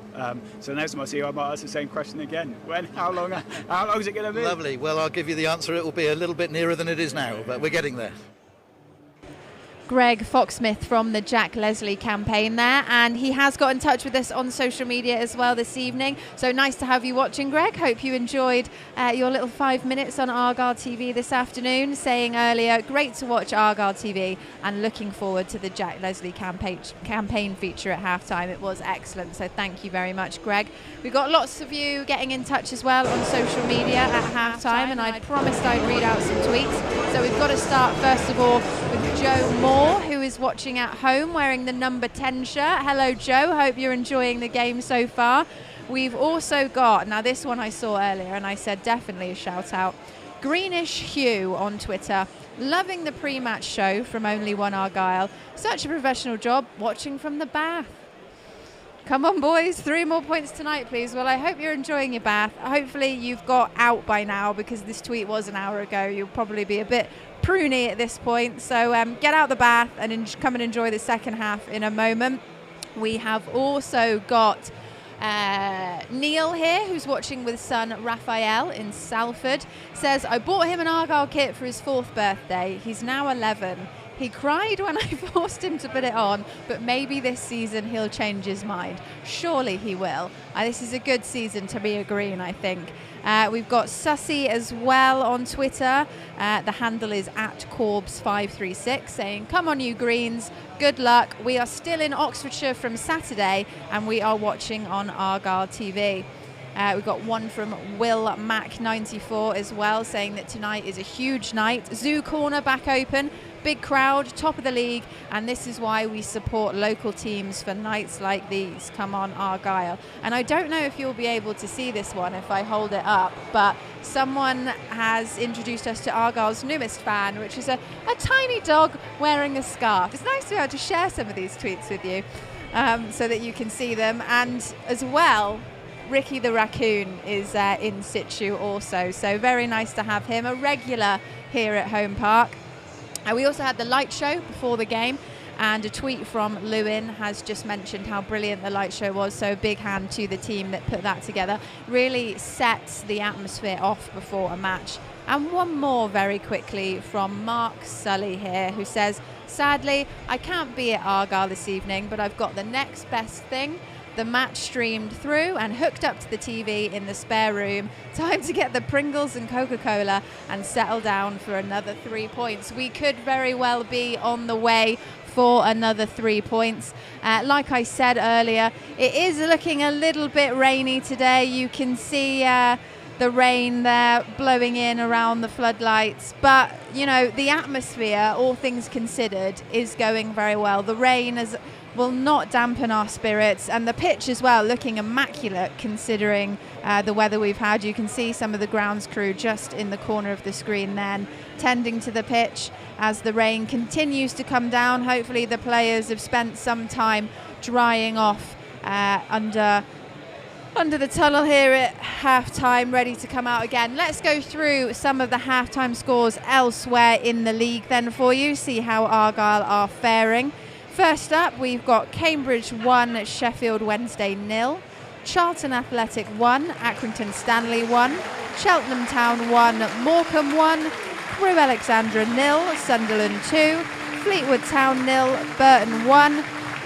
So next time I see you, I might ask the same question again. How long is it going to be? Lovely. Well, I'll give you the answer. It will be a little bit nearer than it is now, but we're getting there. Greg Foxsmith from the Jack Leslie campaign there, and he has got in touch with us on social media as well this evening. So nice to have you watching, Greg. Hope you enjoyed your little 5 minutes on Argyle TV this afternoon. Saying earlier, great to watch Argyle TV, and looking forward to the Jack Leslie campaign feature at halftime. It was excellent, so thank you very much, Greg. We've got lots of you getting in touch as well on social media at halftime, and I promised I'd read out some tweets. So we've got to start first of all with Joe Moore, who is watching at home wearing the number 10 shirt. Hello, Joe. Hope you're enjoying the game so far. We've also got, now this one I saw earlier and I said definitely a shout out, Greenish Hugh on Twitter. Loving the pre-match show from Only One Argyle. Such a professional job watching from the bath. Come on, boys. 3 more points tonight, please. Well, I hope you're enjoying your bath. Hopefully you've got out by now, because this tweet was an hour ago. You'll probably be a bit pruny at this point. So get out the bath and come and enjoy the second half in a moment. We have also got Neil here, who's watching with son Raphael in Salford. Says, I bought him an Argyle kit for his 4th birthday. He's now 11. He cried when I forced him to put it on, but maybe this season he'll change his mind. Surely he will. This is a good season to be a green, I think. We've got Sussy as well on Twitter. The handle is @Corbs536, saying, come on you Greens, good luck. We are still in Oxfordshire from Saturday, and we are watching on Argyle TV. We've got one from Will Mac 94 as well, saying that tonight is a huge night. Zoo Corner back open, big crowd, top of the league, and this is why we support local teams for nights like these. Come on, Argyle. And I don't know if you'll be able to see this one if I hold it up, but someone has introduced us to Argyle's newest fan, which is a tiny dog wearing a scarf. It's nice to be able to share some of these tweets with you so that you can see them. And as well, Ricky the raccoon is in situ also, so very nice to have him, a regular here at Home Park. We also had the light show before the game, and a tweet from Lewin has just mentioned how brilliant the light show was, so a big hand to the team that put that together. Really sets the atmosphere off before a match. And one more very quickly from Mark Sully here, who says, sadly, I can't be at Argyle this evening, but I've got the next best thing. The match streamed through and hooked up to the TV in the spare room. Time to get the Pringles and Coca-Cola and settle down for another 3 points. We could very well be on the way for another 3 points. Like I said earlier, it is looking a little bit rainy today. You can see the rain there blowing in around the floodlights, but you know, the atmosphere, all things considered, is going very well. The rain will not dampen our spirits, and the pitch as well looking immaculate considering the weather we've had. You can see some of the grounds crew just in the corner of the screen then tending to the pitch as the rain continues to come down. Hopefully the players have spent some time drying off under the tunnel here at half-time, ready to come out again. Let's go through some of the half-time scores elsewhere in the league then for you, see how Argyle are faring. First up, we've got Cambridge 1, Sheffield Wednesday 0, Charlton Athletic 1, Accrington Stanley 1, Cheltenham Town 1, Morecambe 1, Crewe Alexandra 0, Sunderland 2, Fleetwood Town 0, Burton 1,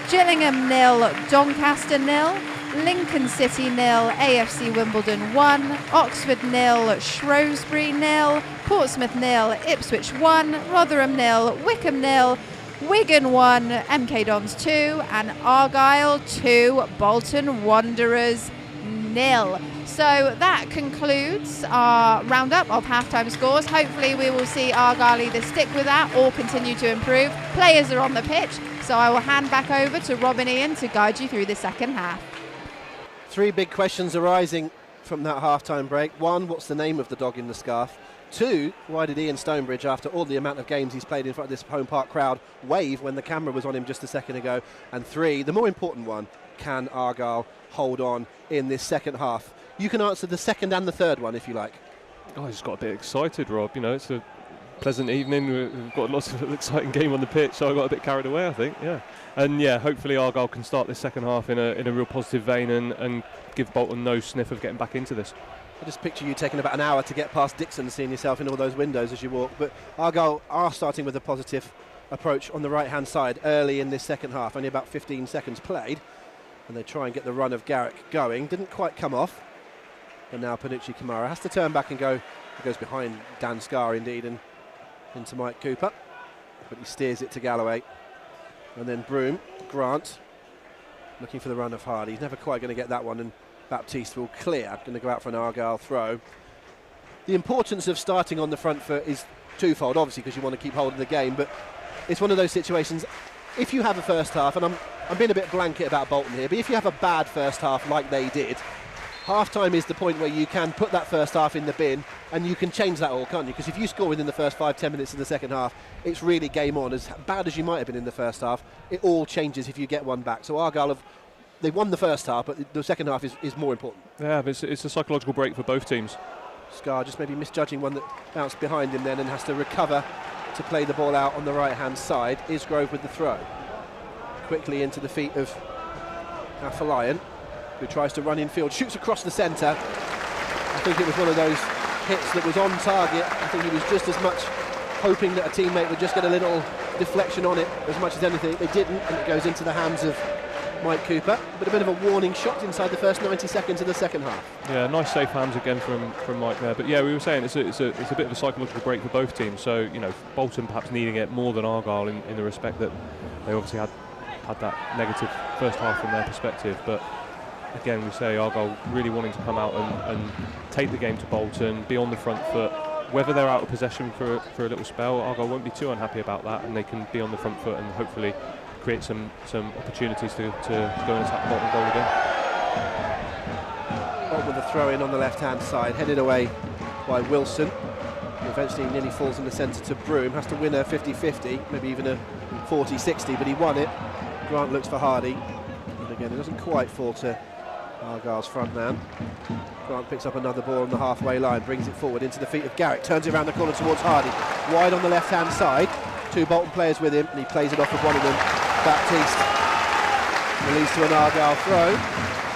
Gillingham 0, Doncaster 0, Lincoln City 0, AFC Wimbledon 1, Oxford 0, Shrewsbury 0, Portsmouth 0, Ipswich 1, Rotherham 0, Wickham 0, Wigan 1, MK Dons 2, and Argyle 2, Bolton Wanderers 0. So that concludes our roundup of halftime scores. Hopefully we will see Argyle either stick with that or continue to improve. Players are on the pitch, so I will hand back over to Rob and Ian to guide you through the second half. Three big questions arising from that halftime break. One, what's the name of the dog in the scarf? Two, why did Ian Stonebridge, after all the amount of games he's played in front of this Home Park crowd, wave when the camera was on him just a second ago? And three, the more important one, can Argyle hold on in this second half? You can answer the second and the third one if you like. I just got a bit excited, Rob. You know, it's a pleasant evening. We've got lots of exciting game on the pitch, so I got a bit carried away, I think. Yeah, and yeah, hopefully Argyle can start this second half in a real positive vein and give Bolton no sniff of getting back into this. I just picture you taking about an hour to get past Dixon, seeing yourself in all those windows as you walk. But Argyle are starting with a positive approach on the right-hand side early in this second half. Only about 15 seconds played, and they try and get the run of Garrick going. Didn't quite come off. And now Panucci Kamara has to turn back and go. He goes behind Dan Scarr indeed and into Mike Cooper. But he steers it to Galloway. And then Broom, Grant, looking for the run of Hardy. He's never quite going to get that one, and Baptiste will clear. Going to go out for an Argyle throw. The importance of starting on the front foot is twofold, obviously, because you want to keep hold of the game, but it's one of those situations. If you have a first half, and I'm being a bit blanket about Bolton here, but if you have a bad first half like they did, half-time is the point where you can put that first half in the bin and you can change that all, can't you? Because if you score within the first 5-10 minutes of the second half, it's really game on. As bad as you might have been in the first half, it all changes if you get one back. So Argyle they won the first half, but the second half is more important. Yeah, but it's a psychological break for both teams. Scarr just maybe misjudging one that bounced behind him then and has to recover to play the ball out on the right-hand side. Isgrove with the throw. Quickly into the feet of Afolayan, who tries to run in field, shoots across the centre. I think it was one of those hits that was on target. I think he was just as much hoping that a teammate would just get a little deflection on it as much as anything. They didn't, and it goes into the hands of Mike Cooper, but a bit of a warning shot inside the first 90 seconds of the second half. Yeah, nice safe hands again from Mike there. But yeah, we were saying it's a bit of a psychological break for both teams. So you know, Bolton perhaps needing it more than Argyle in the respect that they obviously had that negative first half from their perspective. But again, we say Argyle really wanting to come out and take the game to Bolton, be on the front foot. Whether they're out of possession for a little spell, Argyle won't be too unhappy about that, and they can be on the front foot and hopefully create some opportunities to go and attack the Bolton goal again. Bolton with a throw in on the left-hand side, headed away by Wilson. Eventually nearly falls in the centre to Broom, has to win a 50-50, maybe even a 40-60, but he won it. Grant looks for Hardy, and again it doesn't quite fall to Argyle's front man. Grant picks up another ball on the halfway line, brings it forward into the feet of Garrick, turns it around the corner towards Hardy, wide on the left-hand side, 2 Bolton players with him, and he plays it off of one of them, Baptiste. Released to an Argyle throw.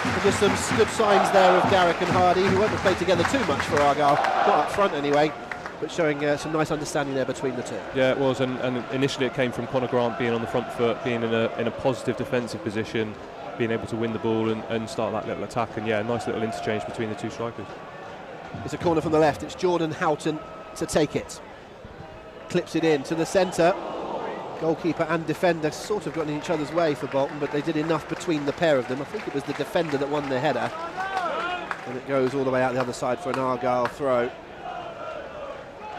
And just some good signs there of Garrick and Hardy, who won't have played together too much for Argyle, not up front anyway, but showing some nice understanding there between the two. Yeah, it was, and initially it came from Conor Grant being on the front foot, being in a positive defensive position, being able to win the ball and start that little attack, and yeah, a nice little interchange between the two strikers. It's a corner from the left, it's Jordan Houghton to take it. Clips it in to the centre. Goalkeeper and defender sort of got in each other's way for Bolton, but they did enough between the pair of them. I think it was the defender that won the header, and it goes all the way out the other side for an Argyle throw.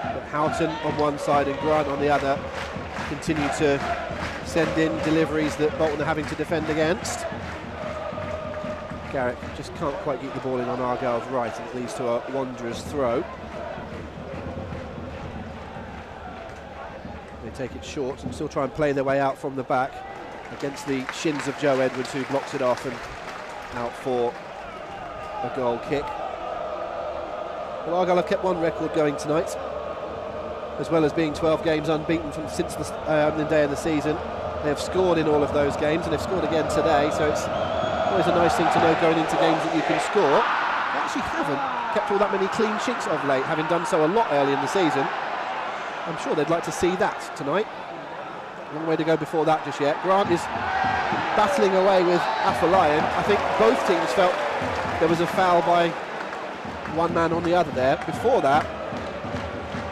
But Houghton on one side and Grant on the other continue to send in deliveries that Bolton are having to defend against. Garrick just can't quite get the ball in on Argyle's right, and it leads to a Wanderers throw. They take it short and still try and play their way out from the back against the shins of Joe Edwards, who blocks it off and out for a goal kick. Well, Argyle have kept one record going tonight, as well as being 12 games unbeaten since the day of the season. They have scored in all of those games, and they've scored again today, so it's always a nice thing to know going into games that you can score. They actually haven't kept all that many clean sheets of late, having done so a lot early in the season. I'm sure they'd like to see that tonight. Long way to go before that just yet. Grant is battling away with Afolayan. I think both teams felt there was a foul by one man on the other there. Before that,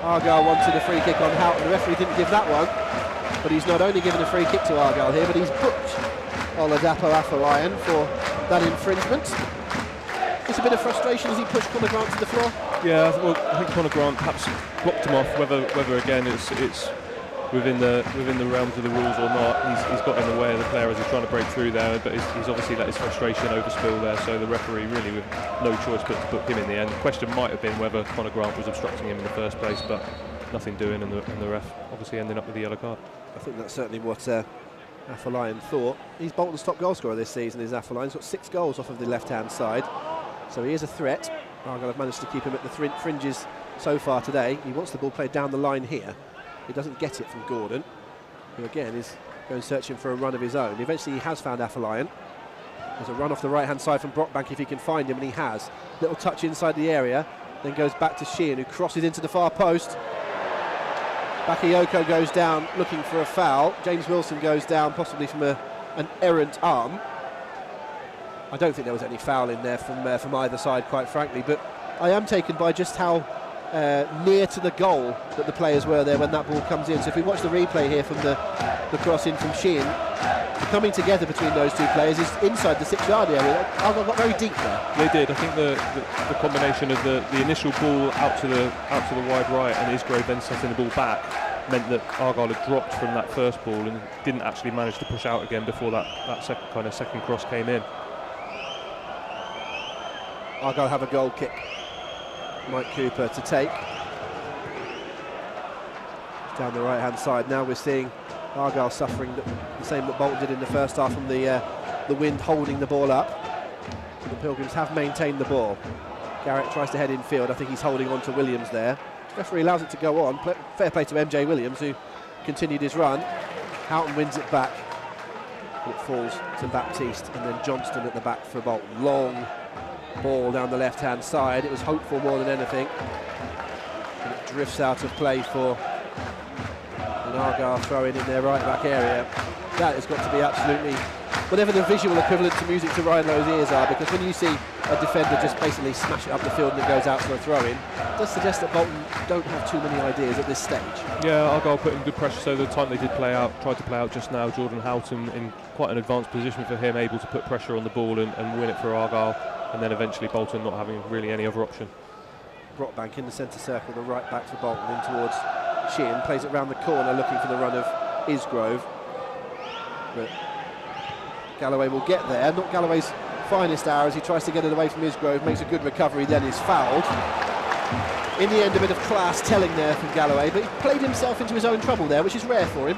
Argyle wanted a free kick on Houghton. The referee didn't give that one, but he's not only given a free kick to Argyle here, but he's booked Oladapo Afolayan for that infringement. Just a bit of frustration as he pushed Conor Grant to the floor. Yeah, well, I think Conor Grant perhaps blocked him off. Whether again it's within the realms of the rules or not, he's got in the way of the player as he's trying to break through there. But he's obviously let his frustration overspill there. So the referee really with no choice but to book him in the end. The question might have been whether Conor Grant was obstructing him in the first place, but nothing doing, and the ref obviously ending up with the yellow card. I think that's certainly what Afolayan thought. He's Bolton's top goal scorer this season, is Afolayan. He's got 6 goals off of the left-hand side, so he is a threat. Argyle have managed to keep him at the fringes so far today. He wants the ball played down the line here. He doesn't get it from Gordon, who again is going searching for a run of his own. Eventually he has found Afolayan. There's a run off the right-hand side from Brockbank if he can find him, and he has. Little touch inside the area, then goes back to Sheehan, who crosses into the far post. Bakayoko goes down looking for a foul. James Wilson goes down possibly from an errant arm. I don't think there was any foul in there from either side, quite frankly, but I am taken by just how near to the goal that the players were there when that ball comes in. So if we watch the replay here from the cross in from Sheehan, the coming together between those two players is inside the 6-yard area. Argyle got very deep there. They did. I think the combination of the initial ball out to the wide right and Isgrove then setting the ball back meant that Argyle had dropped from that first ball and didn't actually manage to push out again before that second cross came in. Argyle have a goal kick. Mike Cooper to take. Down the right-hand side. Now we're seeing Argyle suffering the same that Bolton did in the first half from the wind holding the ball up. The Pilgrims have maintained the ball. Garrett tries to head in field. I think he's holding on to Williams there. The referee allows it to go on. Fair play to MJ Williams, who continued his run. Houghton wins it back. It falls to Baptiste, and then Johnston at the back for Bolton. Long ball down the left-hand side. It was hopeful more than anything, and it drifts out of play for an Argyle throw in their right-back area. That has got to be absolutely whatever the visual equivalent to music to Ryan Lowe's ears are, because when you see a defender just basically smash it up the field and it goes out for a throw-in, it does suggest that Bolton don't have too many ideas at this stage. Yeah, Argyle put in good pressure, so the time they did tried to play out just now, Jordan Houghton in quite an advanced position for him, able to put pressure on the ball and win it for Argyle, and then eventually Bolton not having really any other option. Brockbank in the centre circle, the right back for Bolton, in towards Sheehan, plays it round the corner looking for the run of Isgrove, but Galloway will get there. Not Galloway's finest hour as he tries to get it away from Isgrove, makes a good recovery, then is fouled. In the end, a bit of class telling there from Galloway, but he played himself into his own trouble there, which is rare for him.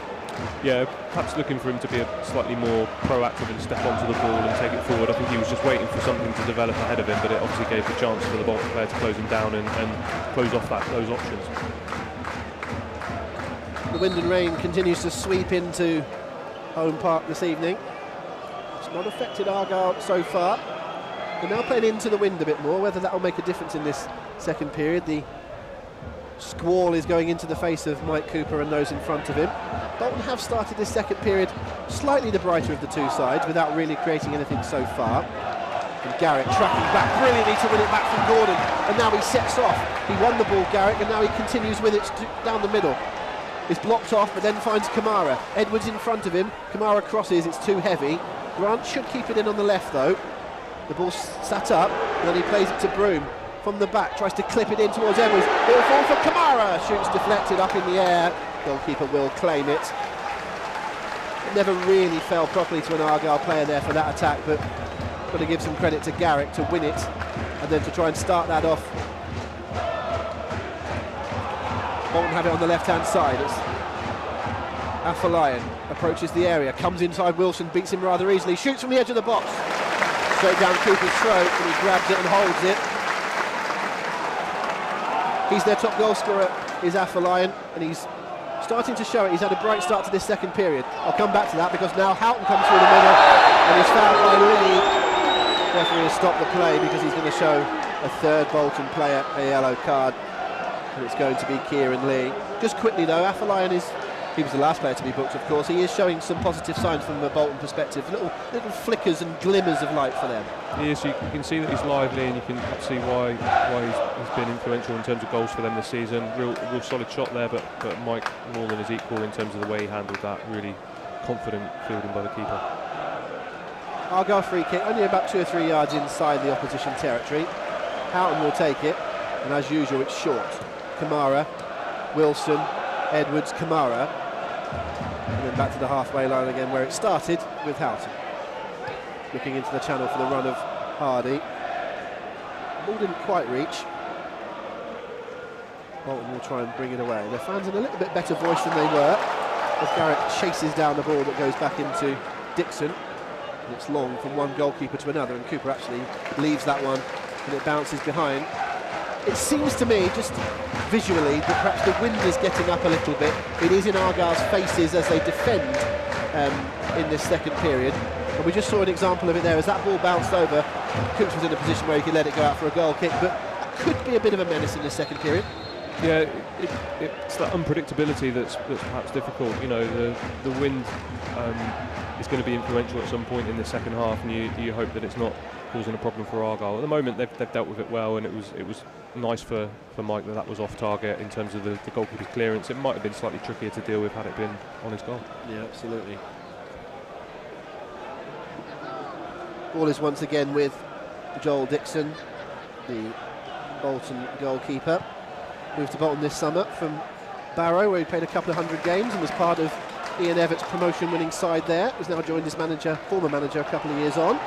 Yeah, perhaps looking for him to be slightly more proactive and step onto the ball and take it forward. I think he was just waiting for something to develop ahead of him, but it obviously gave the chance for the Bolton player to close him down and close off those options. The wind and rain continues to sweep into home park this evening. It's not affected Argyle so far. They're now playing into the wind a bit more, whether that will make a difference in this second period. The squall is going into the face of Mike Cooper and those in front of him. Bolton have started this second period slightly the brighter of the two sides without really creating anything so far. And Garrick tracking back brilliantly to win it back from Gordon, and now he sets off. He won the ball, Garrick, and now he continues with it down the middle. It's blocked off, but then finds Kamara. Edwards in front of him. Kamara crosses, it's too heavy. Grant should keep it in on the left though. The ball's sat up, and then he plays it to Broom. From the back, tries to clip it in towards Edwards. It will fall for Kamara. Shoots deflected up in the air. Goalkeeper will claim it. It never really fell properly to an Argyle player there for that attack, but got to give some credit to Garrick to win it and then to try and start that off. Bolton have it on the left-hand side. It's Afolayan approaches the area, comes inside Wilson, beats him rather easily, shoots from the edge of the box. Straight down Cooper's throat, and he grabs it and holds it. He's their top goal scorer, is Afolayan, and he's starting to show it. He's had a bright start to this second period. I'll come back to that because now Houghton comes through the middle and is fouled by Lee. Referee has stopped the play because he's going to show a third Bolton player a yellow card, and it's going to be Kieran Lee. Just quickly though, Afolayan he was the last player to be booked, of course. He is showing some positive signs from a Bolton perspective, little flickers and glimmers of light for them. He is. You can see that he's lively, and you can see why he's been influential in terms of goals for them this season. Real solid shot there, but Mike more than his equal in terms of the way he handled that. Really confident fielding by the keeper. Argyle free kick, only about 2 or 3 yards inside the opposition territory. Houghton will take it, and as usual it's short. Kamara, Wilson, Edwards, Kamara, and then back to the halfway line again where it started with Houghton. Looking into the channel for the run of Hardy. The ball didn't quite reach. Bolton will try and bring it away. Their fans in a little bit better voice than they were as Garrick chases down the ball that goes back into Dixon. And it's long from one goalkeeper to another, and Cooper actually leaves that one and it bounces behind. It seems to me, just visually, that perhaps the wind is getting up a little bit. It is in Argyle's faces as they defend in this second period. And we just saw an example of it there as that ball bounced over. Coops was in a position where he could let it go out for a goal kick, but that could be a bit of a menace in this second period. Yeah, it's that unpredictability that's perhaps difficult. You know, the wind is going to be influential at some point in the second half, and you hope that it's not causing a problem for Argyle. At the moment, they've dealt with it well, and it was nice for Mike that was off target in terms of the goalkeeper's clearance. It might have been slightly trickier to deal with had it been on his goal. Yeah, absolutely. Ball is once again with Joel Dixon, the Bolton goalkeeper. Moved to Bolton this summer from Barrow, where he played a couple of 100 games and was part of Ian Everett's promotion-winning side there. He's now joined his former manager, a couple of years on.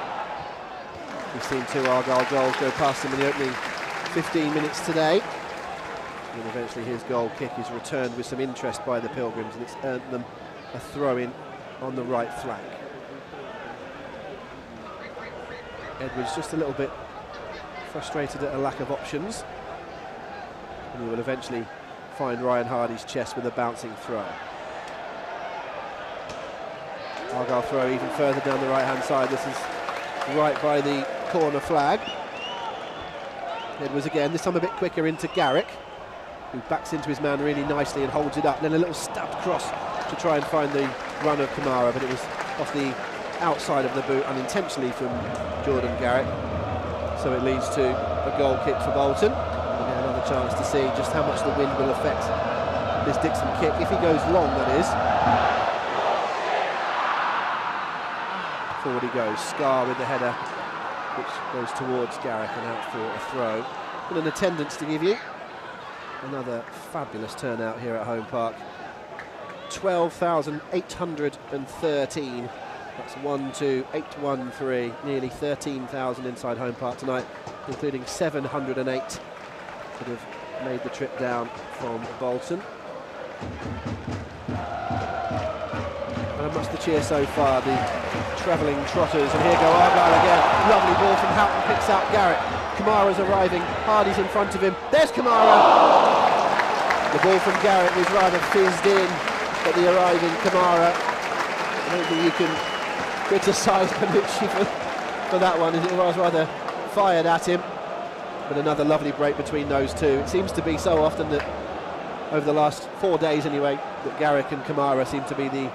We've seen 2 Argyle goals go past him in the opening 15 minutes today. And eventually his goal kick is returned with some interest by the Pilgrims, and it's earned them a throw-in on the right flank. Edwards just a little bit frustrated at a lack of options, and he will eventually find Ryan Hardy's chest with a bouncing throw. Argyle throw even further down the right-hand side. This is right by the corner flag. Edwards again, this time a bit quicker into Garrick, who backs into his man really nicely and holds it up. Then a little stabbed cross to try and find the run of Kamara, but it was off the outside of the boot unintentionally from Jordan Garrick. So it leads to a goal kick for Bolton. And then another chance to see just how much the wind will affect this Dixon kick, if he goes long, that is. Forward he goes, Scar with the header, which goes towards Garrick and out for a throw. And an attendance to give you. Another fabulous turnout here at Home Park. 12,813. That's 12813, nearly 13,000 inside Home Park tonight, including 708 that have made the trip down from Bolton. And amongst the cheer so far, the travelling trotters, and here go Argyle again. Lovely ball from Houghton, picks out Garrett. Kamara's arriving, Hardy's in front of him. There's Kamara! The ball from Garrett was rather fizzed in, but the arriving Kamara, I don't think you can criticise Panucci for that one, as it was rather fired at him. But another lovely break between those two. It seems to be so often that, over the last 4 days anyway, that Garrick and Kamara seem to be the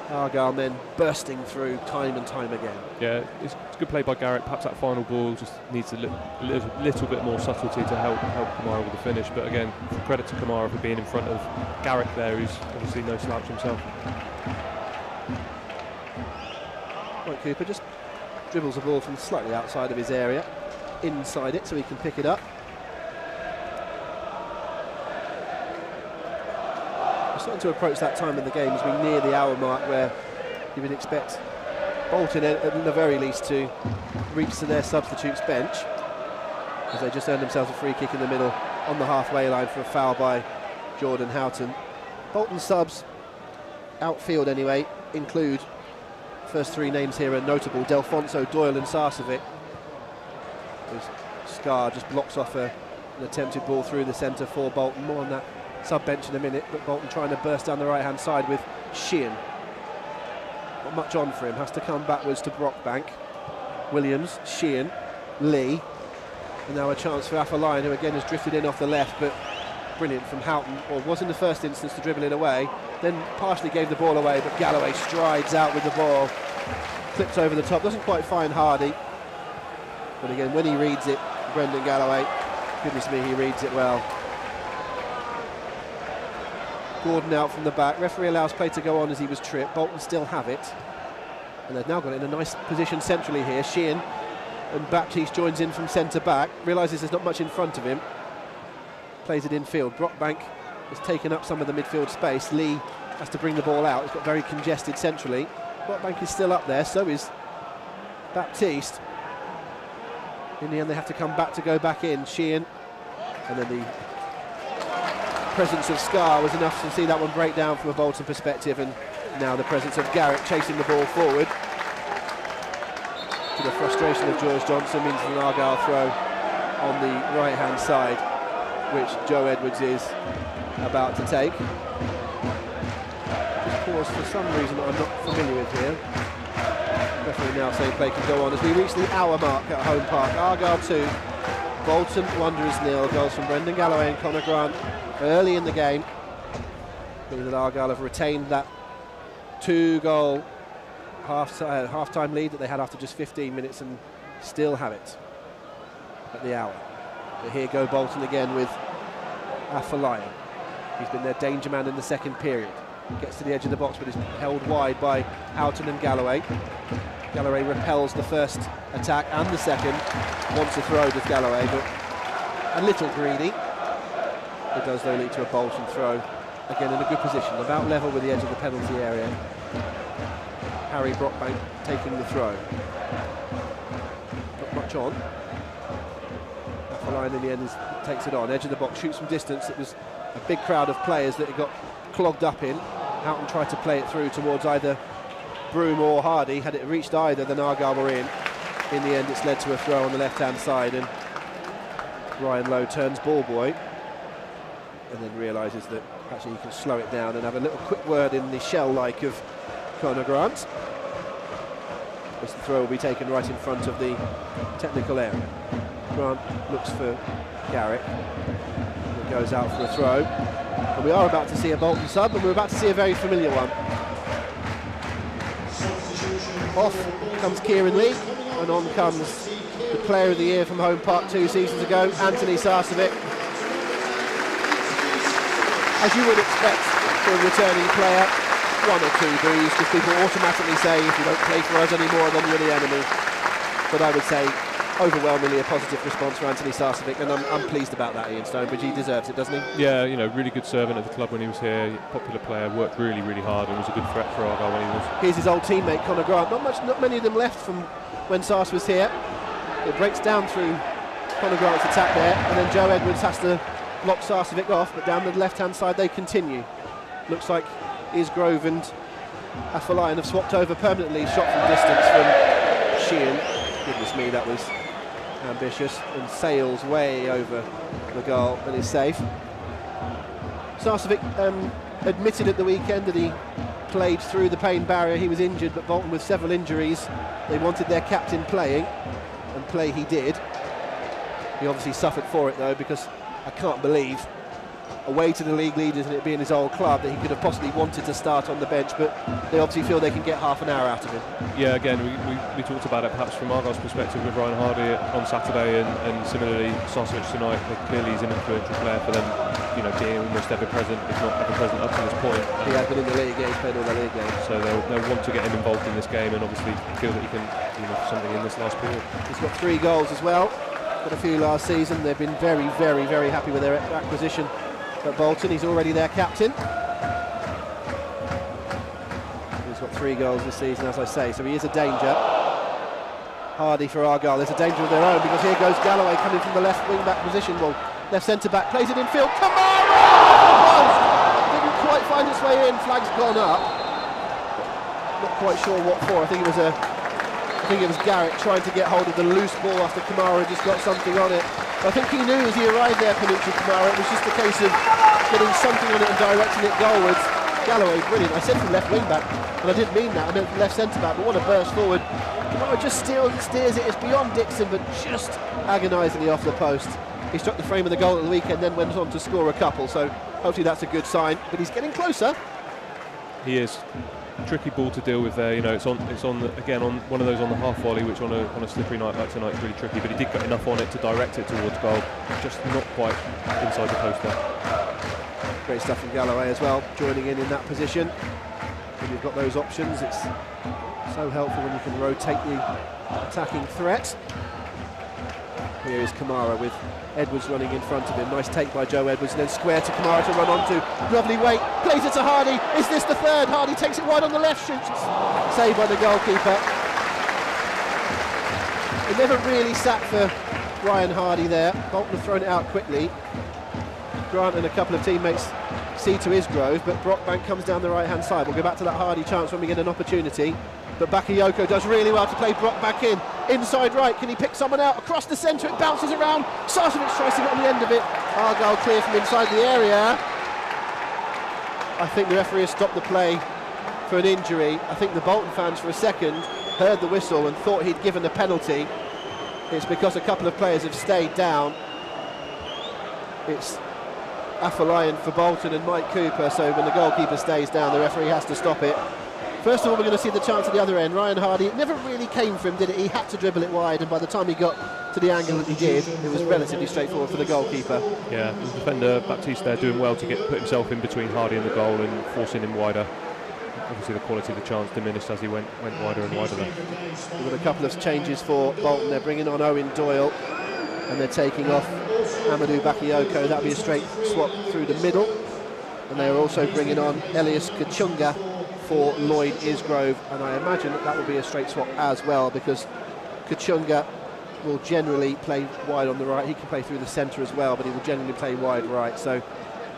Argyle men bursting through time and time again. Yeah, it's good play by Garrick. Perhaps that final ball just needs a little bit more subtlety to help Kamara with the finish. But again, credit to Kamara for being in front of Garrick there, who's obviously no slouch himself. Mike Cooper just dribbles the ball from slightly outside of his area, inside it so he can pick it up. We're starting to approach that time of the game as we near the hour mark where you would expect Bolton at the very least to reach to their substitutes bench, as they just earned themselves a free kick in the middle on the halfway line for a foul by Jordan Houghton. Bolton subs, outfield anyway, include, first three names here are notable, Delfonso, Doyle and Sarcevic. Scar just blocks off an attempted ball through the centre for Bolton. More on that sub-bench in a minute, but Bolton trying to burst down the right-hand side with Sheehan. Not much on for him, has to come backwards to Brockbank. Williams, Sheehan, Lee, and now a chance for Afolayan, who again has drifted in off the left, but brilliant from Houghton, or was in the first instance to dribble it away, then partially gave the ball away, but Galloway strides out with the ball, clips over the top, doesn't quite find Hardy, but again when he reads it, Brendan Galloway, goodness me, he reads it well. Gordon out from the back, referee allows play to go on as he was tripped. Bolton still have it, and they've now got it in a nice position centrally here. Sheehan and Baptiste joins in from centre back, realises there's not much in front of him, plays it infield. Brockbank has taken up some of the midfield space. Lee has to bring the ball out, it's got very congested centrally. Brockbank is still up there, so is Baptiste. In the end they have to come back to go back in. Sheehan, and then the presence of Scar was enough to see that one break down from a Bolton perspective, and now the presence of Garrick chasing the ball forward. To the frustration of George Johnson means an Argyle throw on the right hand side, which Joe Edwards is about to take. Just pause for some reason that I'm not familiar with here. Referee now saying play can go on as we reach the hour mark at Home Park. Argyle 2, Bolton Wanderers 0. Goals from Brendan Galloway and Conor Grant early in the game, meaning that Argyle have retained that 2-goal half-time lead that they had after just 15 minutes and still have it at the hour. But here go Bolton again with Afolayan. He's been their danger man in the second period. Gets to the edge of the box but is held wide by Houghton and Galloway. Galloway repels the first attack and the second. Wants a throw with Galloway, but a little greedy. It does though lead to a Bolton throw. Again in a good position, about level with the edge of the penalty area. Harry Brockbank taking the throw. Not much on. Afolayan in the end takes it on. Edge of the box, shoots from distance. It was a big crowd of players that it got clogged up in. Houghton tried to play it through towards either Broom or Hardy. Had it reached either, then Argyle were in. In the end, it's led to a throw on the left-hand side, and Ryan Lowe turns ball boy, and then realises that actually he can slow it down and have a little quick word in the shell-like of Conor Grant. As the throw will be taken right in front of the technical area. Grant looks for Garrick, and it goes out for a throw. And we are about to see a Bolton sub, and we're about to see a very familiar one. Substitutions. Off comes Kieran Lee, and on comes the Player of the Year from Home Park 2 seasons ago, Anthony Sarcevic. As you would expect for a returning player, 1 or 2 boos, because people automatically say if you don't play for us anymore then you're the enemy. But I would say overwhelmingly a positive response for Anthony Sarcevic, and I'm pleased about that, Ian Stonebridge. He deserves it, doesn't he? Yeah, really good servant at the club when he was here, popular player, worked really, really hard and was a good threat for Argyle when he was. Here's his old teammate Conor Grant. Not many of them left from when Sarce was here. It breaks down through Conor Grant's attack there, and then Joe Edwards has to block Sarcevic off, but down the left-hand side they continue. Looks like Isgrove and Afolayan have swapped over permanently, shot from distance from Sheehan. Goodness me, that was ambitious, and sails way over the goal and is safe. Sarcevic admitted at the weekend that he played through the pain barrier. He was injured, but Bolton with several injuries, they wanted their captain playing, and play he did. He obviously suffered for it though, because I can't believe, away to the league leaders and it being his old club, that he could have possibly wanted to start on the bench, but they obviously feel they can get half an hour out of him. Yeah, again, we talked about it perhaps from Argyle's perspective with Ryan Hardy on Saturday, and similarly Sarcevic tonight. Clearly he's an influential player for them, being almost ever present, if not ever present up to this point. He has been in the league, he's played all the league games. So they'll want to get him involved in this game, and obviously feel that he can do something in this last period. He's got 3 goals as well, got a few last season. They've been very, very, very happy with their acquisition at Bolton. He's already their captain. He's got 3 goals this season, as I say, so he is a danger. Hardy for Argyle, there's a danger of their own, because here goes Galloway coming from the left wing-back position. Well, left centre-back, plays it in field. Kamara! Didn't quite find its way in, flag's gone up. Not quite sure what for. I think it was Garrett trying to get hold of the loose ball after Kamara just got something on it. I think he knew as he arrived there, Peninsula Kamara, it was just a case of getting something on it and directing it goalwards. Galloway, brilliant. I said from left wing back, and I didn't mean that. I meant from left centre back, but what a burst forward. Kamara just steers it. It's beyond Dixon, but just agonisingly off the post. He struck the frame of the goal at the weekend, then went on to score a couple, so hopefully that's a good sign. But he's getting closer. He is. Tricky ball to deal with there. It's on again on one of those on the half volley, which on a slippery night like tonight is really tricky. But he did get enough on it to direct it towards goal, just not quite inside the post there. Great stuff from Galloway as well, joining in that position. When you've got those options, it's so helpful when you can rotate the attacking threat. Here is Kamara with Edwards running in front of him. Nice take by Joe Edwards, and then square to Kamara to run onto. Lovely weight, plays it to Hardy. Is this the third? Hardy takes it wide on the left, shoots. Saved by the goalkeeper. It never really sat for Ryan Hardy there. Bolton have thrown it out quickly. Grant and a couple of teammates see to Isgrove, but Brockbank comes down the right-hand side. We'll go back to that Hardy chance when we get an opportunity. But Bakayoko does really well to play Brockbank in. Inside right, can he pick someone out? Across the centre, it bounces around. Sarcevic tries to get on the end of it. Argyle clear from inside the area. I think the referee has stopped the play for an injury. I think the Bolton fans for a second heard the whistle and thought he'd given a penalty. It's because a couple of players have stayed down. It's Afolayan for Bolton and Mike Cooper, so when the goalkeeper stays down, the referee has to stop it. First of all, we're going to see the chance at the other end. Ryan Hardy, it never really came for him, did it? He had to dribble it wide, and by the time he got to the angle that he did, it was relatively straightforward for the goalkeeper. Yeah, the defender Baptiste there doing well to put himself in between Hardy and the goal and forcing him wider. Obviously the quality of the chance diminished as he went wider and wider there. We've got a couple of changes for Bolton. They're bringing on Owen Doyle, and they're taking off Amadou Bakayoko. That'll be a straight swap through the middle. And they are also bringing on Elias Kachunga for Lloyd Isgrove, and I imagine that will be a straight swap as well, because Kachunga will generally play wide on the right. He can play through the centre as well, but he will generally play wide right, so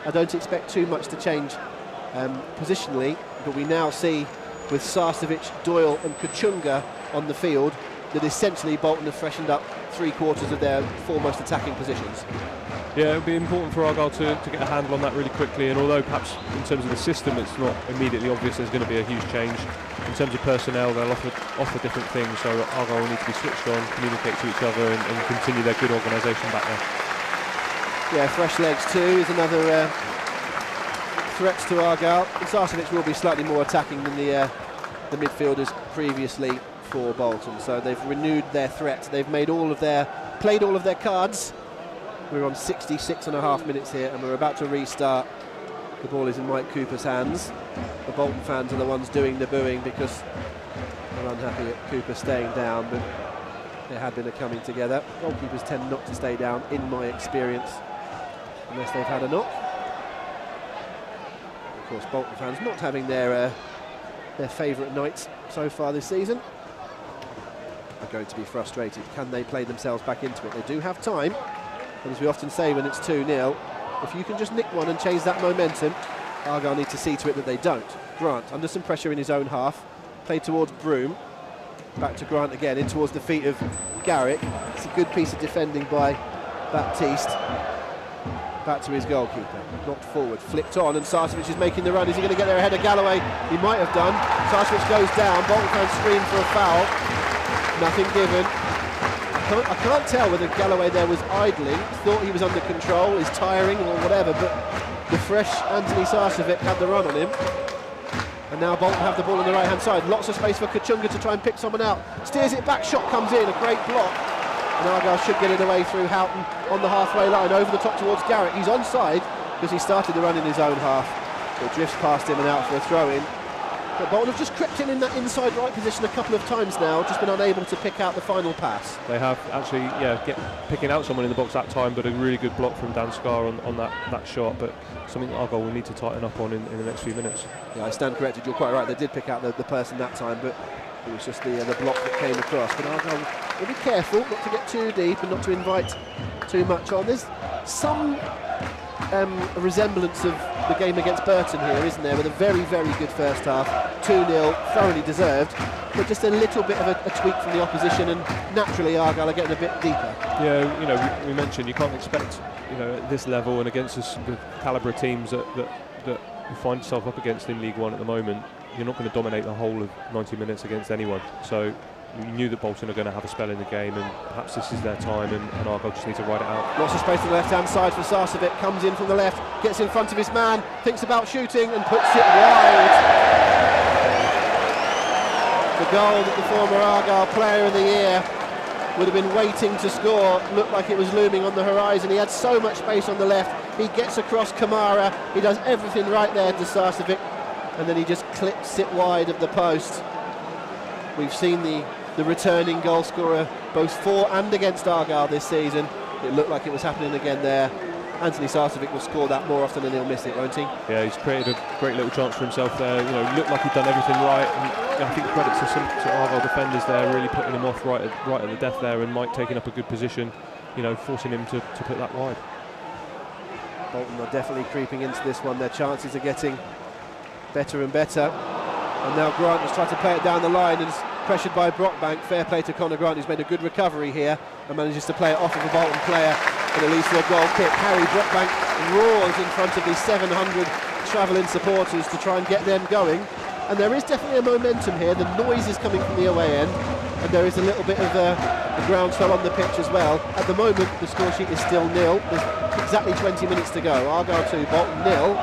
I don't expect too much to change positionally. But we now see with Sarcevic, Doyle and Kachunga on the field that essentially Bolton have freshened up 3/4 of their foremost attacking positions. Yeah, it'll be important for Argyle to get a handle on that really quickly, and although perhaps in terms of the system it's not immediately obvious there's going to be a huge change, in terms of personnel they'll offer different things, so Argyle will need to be switched on, communicate to each other and continue their good organisation back there. Yeah, fresh legs too is another threat to Argyle. Sarcevic will be slightly more attacking than the the midfielders previously for Bolton, so they've renewed their threat. They've played all of their cards. We're on 66 and a half minutes here, and we're about to restart. The ball is in Mike Cooper's hands. The Bolton fans are the ones doing the booing because they're unhappy at Cooper staying down, but there had been a coming together. Goalkeepers tend not to stay down, in my experience, unless they've had a knock. Of course, Bolton fans not having their favourite nights so far this season are going to be frustrated. Can they play themselves back into it? They do have time, and as we often say when it's 2-0, if you can just nick one and change that momentum, Argyle need to see to it that they don't. Grant under some pressure in his own half, played towards Broom, back to Grant again, in towards the feet of Garrick. It's a good piece of defending by Baptiste. Back to his goalkeeper, knocked forward, flicked on, and Sarcevic is making the run. Is he going to get there ahead of Galloway? He might have done. Sarcevic goes down, Bolton fans scream for a foul. Nothing given. I can't tell whether Galloway there was idling, thought he was under control, is tiring or whatever, but the fresh Anthony Sarcevic had the run on him. And now Bolton have the ball on the right hand side. Lots of space for Kachunga to try and pick someone out. Steers it back, shot comes in, a great block. And Argyle should get it away through Houghton on the halfway line, over the top towards Garrett. He's onside because he started the run in his own half. It drifts past him and out for a throw in. But Bolton have just crept in that inside right position a couple of times now, just been unable to pick out the final pass. They have actually, picking out someone in the box that time, but a really good block from Dan Scarr on that shot, but something that Argyle will need to tighten up on in the next few minutes. Yeah, I stand corrected, you're quite right, they did pick out the person that time, but it was just the block that came across. But Argyle will be careful not to get too deep and not to invite too much on. There's some resemblance of the game against Burton here, isn't there, with a very, very good first half, 2-0, thoroughly deserved, but just a little bit of a tweak from the opposition, and naturally Argyle are getting a bit deeper. Yeah, we mentioned you can't expect, at this level and against the calibre of teams that you find yourself up against in League One at the moment, you're not going to dominate the whole of 90 minutes against anyone. So you knew that Bolton are going to have a spell in the game, and perhaps this is their time, and Argyle just need to ride it out. Lots of space on the left-hand side for Sarcevic, comes in from the left, gets in front of his man, thinks about shooting and puts it wide. The goal that the former Argyle Player of the Year would have been waiting to score looked like it was looming on the horizon. He had so much space on the left, he gets across Kamara, he does everything right there to Sarcevic, and then he just clips it wide of the post. We've seen the returning goal scorer both for and against Argyle this season. It looked like it was happening again there. Anthony Sarcevic will score that more often than he'll miss it, won't he? Yeah, he's created a great little chance for himself there. Looked like he'd done everything right. And I think credit to some Argyle defenders there, really putting him off right at the death there, and Mike taking up a good position, forcing him to put that wide. Bolton are definitely creeping into this one. Their chances are getting better and better. And now Grant has tried to play it down the line and is pressured by Brockbank. Fair play to Conor Grant, who's made a good recovery here and manages to play it off of a Bolton player, and it leads to a goal kick. Harry Brockbank roars in front of these 700 travelling supporters to try and get them going. And there is definitely a momentum here. The noise is coming from the away end, and there is a little bit of a groundswell on the pitch as well. At the moment, the score sheet is still 0. There's exactly 20 minutes to go. Argyle 2, Bolton 0.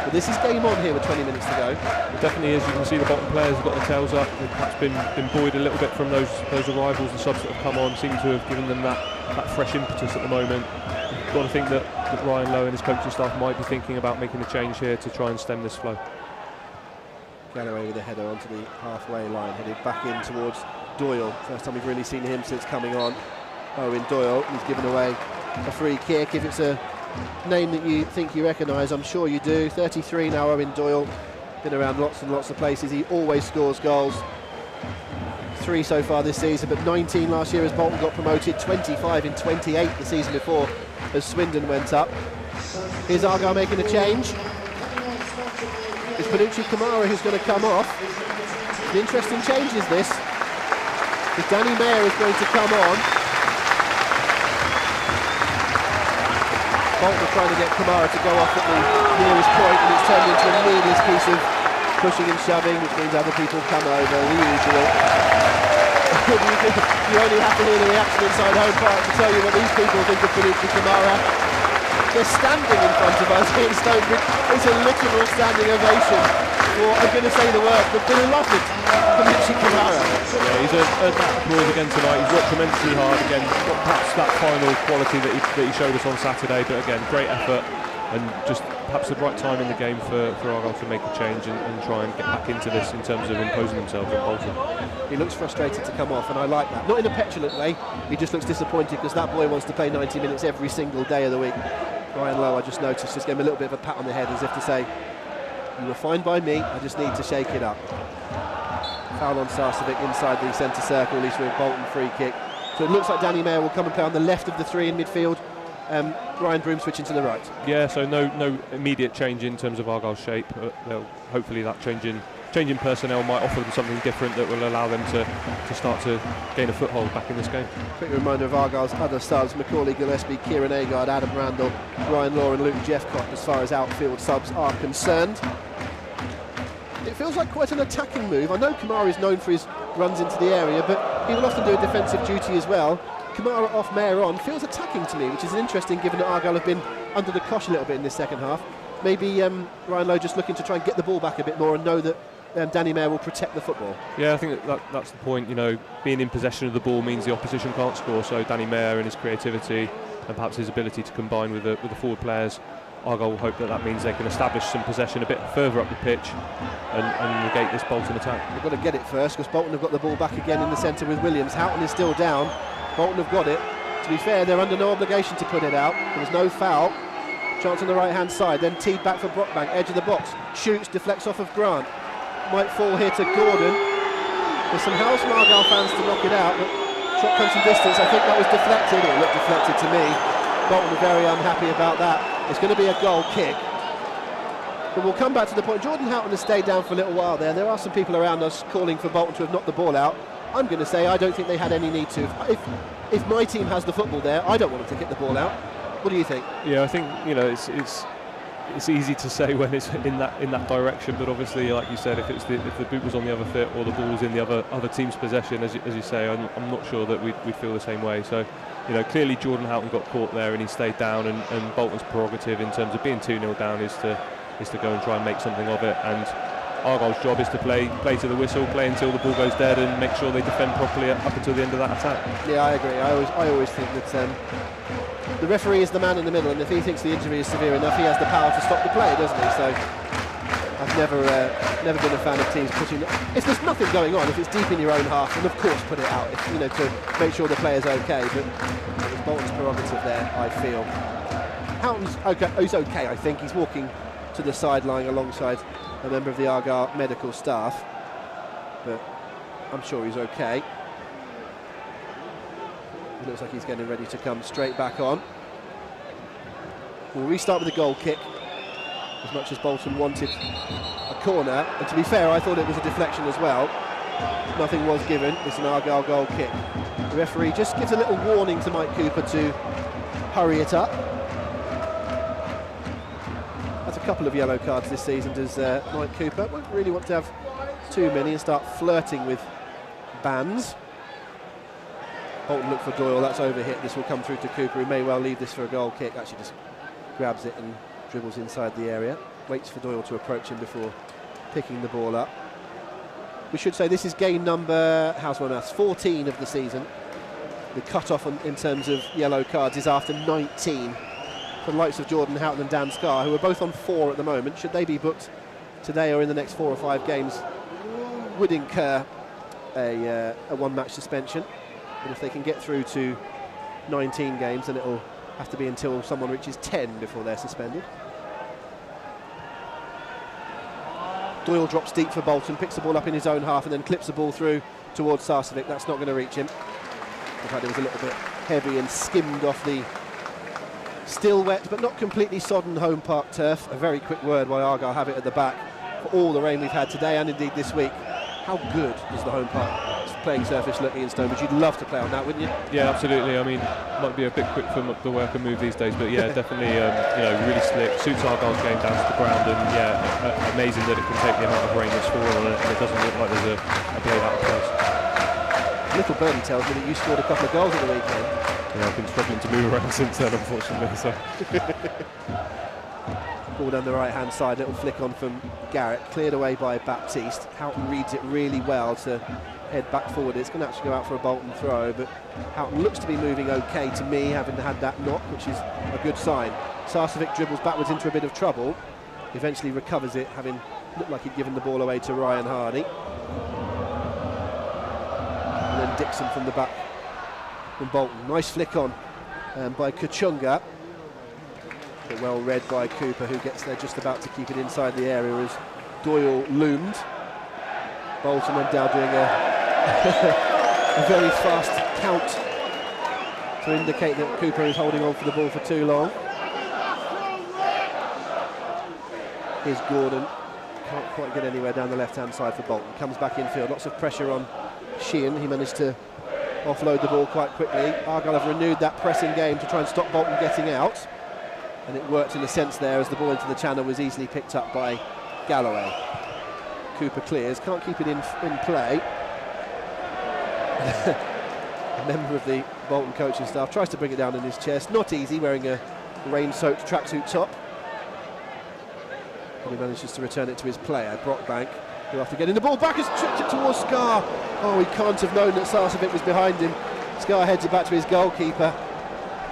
But this is game on here with 20 minutes to go. It definitely is. You can see the Bolton players have got their tails up. They've perhaps been buoyed a little bit from those arrivals. The subs that have come on seem to have given them that fresh impetus at the moment. You've got to think that Ryan Lowe and his coaching staff might be thinking about making a change here to try and stem this flow. Galloway with a header onto the halfway line, headed back in towards Doyle. First time we've really seen him since coming on. Owen Doyle, he's given away a free kick. If it's a name that you think you recognise, I'm sure you do. 33 now, Owen Doyle. Been around lots and lots of places. He always scores goals. 3 so far this season, but 19 last year as Bolton got promoted. 25 in 28 the season before as Swindon went up. Here's Argyle making a change. It's Panucci Kamara who's going to come off. An interesting change is this, because Danny Mayer is going to come on. Bolton are trying to get Kamara to go off at the nearest point, and it's turned into a needless piece of pushing and shoving, which means other people come over, the usual. You only have to hear the reaction inside Home Park to tell you what these people think of Panucci Kamara. They're standing in front of us here in Stonebridge. It's a literal standing ovation before, I'm going to say the word, but beloved Kamichi Kamara. Yeah, he's earned that applause again tonight. He's worked tremendously hard. Again, got perhaps that final quality that he showed us on Saturday, but again, great effort and just perhaps the right time in the game for Argyle to make a change and try and get back into this in terms of imposing themselves on Bolton. He looks frustrated to come off, and I like that. Not in a petulant way, he just looks disappointed because that boy wants to play 90 minutes every single day of the week. Ryan Lowe, I just noticed, just gave him a little bit of a pat on the head as if to say, you were fine by me, I just need to shake it up. Foul on Sarcevic inside the centre circle, leads to a Bolton free kick. So it looks like Danny Mayer will come and play on the left of the three in midfield. Ryan Broom switching to the right. Yeah, so no immediate change in terms of Argyle's shape. Hopefully that change in personnel might offer them something different that will allow them to start to gain a foothold back in this game. Quick reminder of Argyle's other subs: Macaulay Gillespie, Kieran Agard, Adam Randall, Ryan Law and Luke Jeffcott as far as outfield subs are concerned. It feels like quite an attacking move. I know Kamara is known for his runs into the area, but he will often do a defensive duty as well. Kamara off, Mayer on, feels attacking to me, which is interesting given that Argyle have been under the cosh a little bit in this second half. Maybe Ryan Lowe just looking to try and get the ball back a bit more and know that Danny Mayer will protect the football. Yeah, I think that's the point. You know, being in possession of the ball means the opposition can't score, so Danny Mayer and his creativity and perhaps his ability to combine with the forward players, Argyle will hope that means they can establish some possession a bit further up the pitch and negate this Bolton attack. They've got to get it first because Bolton have got the ball back again in the centre with Williams. Houghton is still down. Bolton have got it. To be fair, they're under no obligation to put it out. There was no foul. Chance on the right-hand side, then teed back for Brockbank, edge of the box. Shoots, deflects off of Grant. Might fall here to Gordon. There's some house from Argyle fans to knock it out, but shot comes from distance. I think that was deflected. It looked deflected to me. Bolton are very unhappy about that. It's going to be a goal kick. But we'll come back to the point. Jordan Houghton has stayed down for a little while there. There are some people around us calling for Bolton to have knocked the ball out. I'm going to say I don't think they had any need to. If my team has the football there, I don't want them to kick the ball out. What do you think? Yeah, I think it's easy to say when it's in that direction, but obviously, like you said, if the boot was on the other foot or the ball was in the other team's possession, as you say, I'm not sure that we'd feel the same way. So, you know, clearly Jordan Houghton got caught there and he stayed down, and Bolton's prerogative in terms of being 2-0 down is to go and try and make something of it. And Argyle's job is to play to the whistle, play until the ball goes dead, and make sure they defend properly up until the end of that attack. Yeah, I agree. I always think that the referee is the man in the middle, and if he thinks the injury is severe enough, he has the power to stop the play, doesn't he? So I've never been a fan of teams putting. If there's nothing going on, if it's deep in your own half, then of course put it out. To make sure the player's okay. But it's Bolton's prerogative there, I feel. Houghton's okay. He's okay. I think he's walking to the sideline alongside a member of the Argyle medical staff, but I'm sure he's okay. It looks like he's getting ready to come straight back on. We'll restart with a goal kick, as much as Bolton wanted a corner, and to be fair, I thought it was a deflection as well. Nothing was given. It's an Argyle goal kick. The referee just gives a little warning to Mike Cooper to hurry it up. That's a couple of yellow cards this season, does Mike Cooper. Won't really want to have too many and start flirting with bans. Bolton look for Doyle, that's overhit. This will come through to Cooper, who may well leave this for a goal kick. Actually just grabs it and dribbles inside the area. Waits for Doyle to approach him before picking the ball up. We should say this is game number, how's my maths, 14 of the season. The cut-off in terms of yellow cards is after 19. For the likes of Jordan Houghton and Dan Scarr, who are both on 4 at the moment, should they be booked today or in the next 4 or 5 games, would incur a one-match suspension. But if they can get through to 19 games, then it'll have to be until someone reaches 10 before they're suspended. Doyle drops deep for Bolton, picks the ball up in his own half and then clips the ball through towards Sarcevic. That's not going to reach him. In fact, it was a little bit heavy and skimmed off the still wet but not completely sodden home park turf. A very quick word why Argyle have it at the back for all the rain we've had today and indeed this week. How good does the home park playing surface look, Ian Stonebridge? You'd love to play on that, wouldn't you? Yeah, absolutely. I mean, might be a bit quick for the work and move these days, but yeah, definitely, really slick. Suits Argyle's game down to the ground, and yeah, amazing that it can take the amount of rain that's fallen on it, and it doesn't look like there's a blade out of place. Little birdie tells me that you scored a couple of goals at the weekend. Yeah, I've been struggling to move around since then, unfortunately. So. Ball down the right-hand side, little flick on from Garrett, cleared away by Baptiste. Houghton reads it really well to head back forward. It's going to actually go out for a Bolton throw, but Houghton looks to be moving okay to me, having had that knock, which is a good sign. Sarcevic dribbles backwards into a bit of trouble, eventually recovers it, having looked like he'd given the ball away to Ryan Hardy. And then Dixon from the back from Bolton. Nice flick on by Kachunga. But well read by Cooper, who gets there just about to keep it inside the area as Doyle loomed. Bolton and Dow doing a very fast count to indicate that Cooper is holding on for the ball for too long. Here's Gordon, can't quite get anywhere down the left-hand side for Bolton. Comes back infield, lots of pressure on Sheehan. He managed to offload the ball quite quickly. Argyle have renewed that pressing game to try and stop Bolton getting out. And it worked in a sense there as the ball into the channel was easily picked up by Galloway. Cooper clears, can't keep it in play. A member of the Bolton coaching staff tries to bring it down in his chest. Not easy, wearing a rain-soaked tracksuit top. And he manages to return it to his player, Brockbank, who after getting the ball back has tripped it towards Scar. Oh, he can't have known that Sarcevic was behind him. Scar heads it back to his goalkeeper.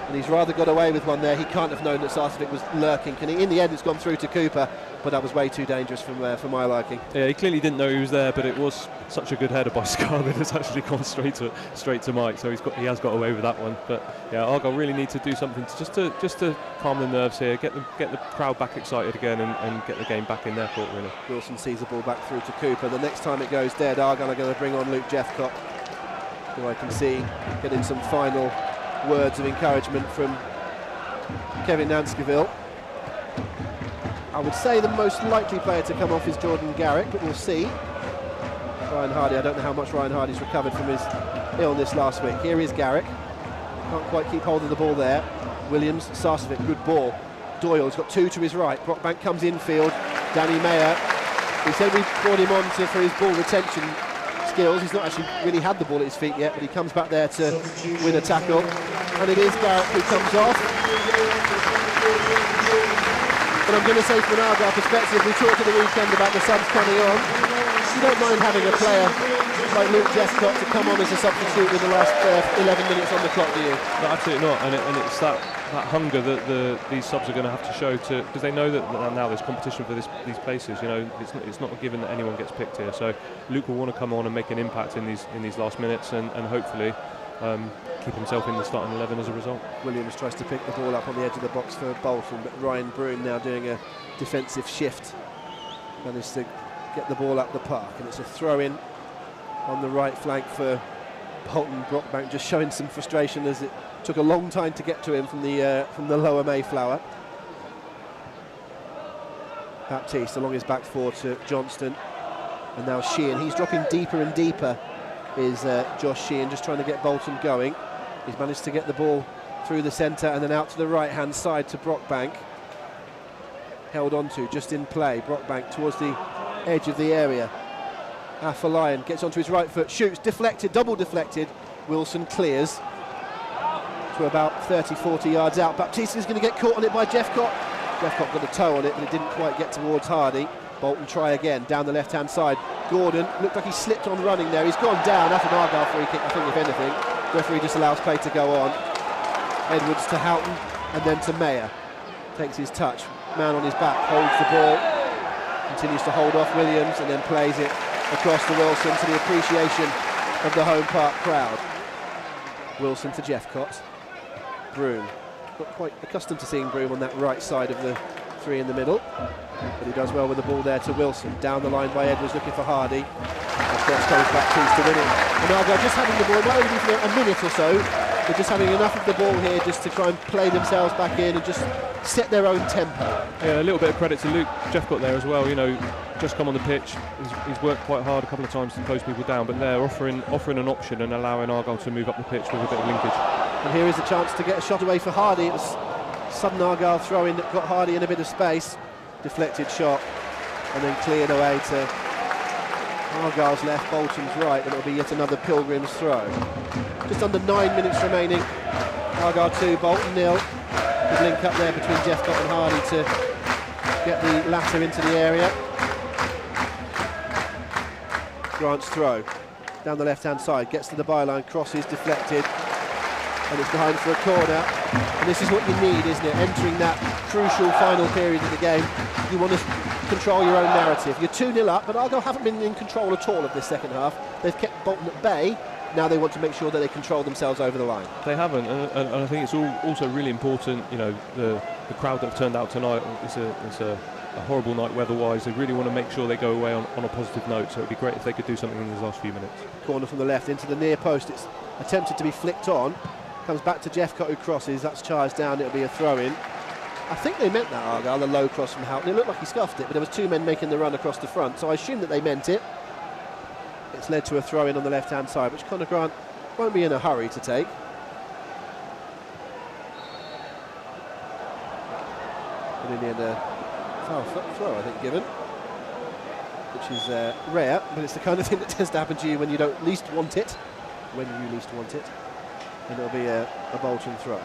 And he's rather got away with one there. He can't have known that Sarcevic was lurking. In the end, it's gone through to Cooper, but that was way too dangerous for my liking. Yeah, he clearly didn't know he was there, but it was such a good header by Scar that it's actually gone straight to Mike. So he has got away with that one. But yeah, Argyle really need to do something just to calm the nerves here, get the crowd back excited again, and get the game back in their court really. Wilson sees the ball back through to Cooper. The next time it goes dead, Argyle are going to bring on Luke Jeffcott, who I can see getting some final words of encouragement from Kevin Nanscoville. I would say the most likely player to come off is Jordan Garrick, but we'll see. Ryan Hardy, I don't know how much Ryan Hardy's recovered from his illness last week. Here is Garrick, can't quite keep hold of the ball there. Williams, Sarcevic, good ball. Doyle's got two to his right. Brockbank comes infield. Danny Mayer, he said we brought him on for his ball retention skills. He's not actually really had the ball at his feet yet, but he comes back there to win a tackle. And it is Garrett who comes off. But I'm going to say from an Argyle perspective, we talked at the weekend about the subs coming on. You don't mind having a player like Luke Jeffcott to come on as a substitute with the last 11 minutes on the clock, do you? No, absolutely not. And it's that hunger that these subs are going to have to show, because they know that now there's competition for these places. You know, it's not a given that anyone gets picked here. So Luke will want to come on and make an impact in these last minutes, and hopefully keep himself in the starting 11 as a result. Williams tries to pick the ball up on the edge of the box for Bolton, but Ryan Broom now doing a defensive shift, managed to get the ball up the park, and it's a throw-in on the right flank for Bolton. Brockbank just showing some frustration as it took a long time to get to him from the lower Mayflower. Baptiste along his back four to Johnston, and now Sheehan. He's dropping deeper and deeper, is Josh Sheehan, just trying to get Bolton going. He's managed to get the ball through the centre and then out to the right-hand side to Brockbank. Held on to, just in play. Brockbank towards the edge of the area. Afolayan gets onto his right foot, shoots, deflected, double deflected. Wilson clears to about 30-40 yards out. Baptiste is going to get caught on it by Jeffcott. Jeffcott got a toe on it, but it didn't quite get towards Hardy. Bolton try again, down the left-hand side. Gordon, looked like he slipped on running there. He's gone down. That's an Argyle free kick, I think, if anything. Referee just allows play to go on. Edwards to Houghton, and then to Mayer. Takes his touch. Man on his back, holds the ball. Continues to hold off Williams, and then plays it across to Wilson to the appreciation of the home park crowd. Wilson to Jeffcott. Broom. Not quite accustomed to seeing Broom on that right side of the three in the middle, but he does well with the ball there to Wilson. Down the line by Edwards, looking for Hardy. Across goes Baptiste to win it. And Argyle just having the ball, it might only be for a minute or so, but just having enough of the ball here just to try and play themselves back in and just set their own tempo. Yeah, a little bit of credit to Luke Jeffcott there as well. You know, just come on the pitch. He's worked quite hard a couple of times to close people down, but they're offering an option and allowing Argyle to move up the pitch with a bit of linkage. And here is a chance to get a shot away for Hardy. It was sudden Argyle throw-in that got Hardy in a bit of space. Deflected shot and then cleared away to Argyle's left, Bolton's right, and it'll be yet another Pilgrim's throw. Just under 9 minutes remaining. Argyle 2, Bolton 0. Good link up there between Jeffcott and Hardy to get the latter into the area. Grant's throw down the left-hand side, gets to the byline, crosses, deflected, and it's behind for a corner. And this is what you need, isn't it? Entering that crucial final period of the game, you want to control your own narrative. You're 2-0 up, but Argyle haven't been in control at all of this second half. They've kept Bolton at bay. Now they want to make sure that they control themselves over the line. They haven't, and I think it's also really important. You know, the crowd that have turned out tonight. It's a horrible night weather-wise. They really want to make sure they go away on a positive note. So it'd be great if they could do something in these last few minutes. Corner from the left into the near post. It's attempted to be flicked on. Comes back to Jeffcott, who crosses. That's charged down. It'll be a throw-in. I think they meant that, Argyle, the low cross from Houghton. It looked like he scuffed it, but there was two men making the run across the front. So I assume that they meant it. It's led to a throw-in on the left-hand side, which Conor Grant won't be in a hurry to take. And in the end, a foul throw, I think, given, which is rare, but it's the kind of thing that tends to happen to you when you don't least want it. When you least want it. And it'll be a Bolton throw.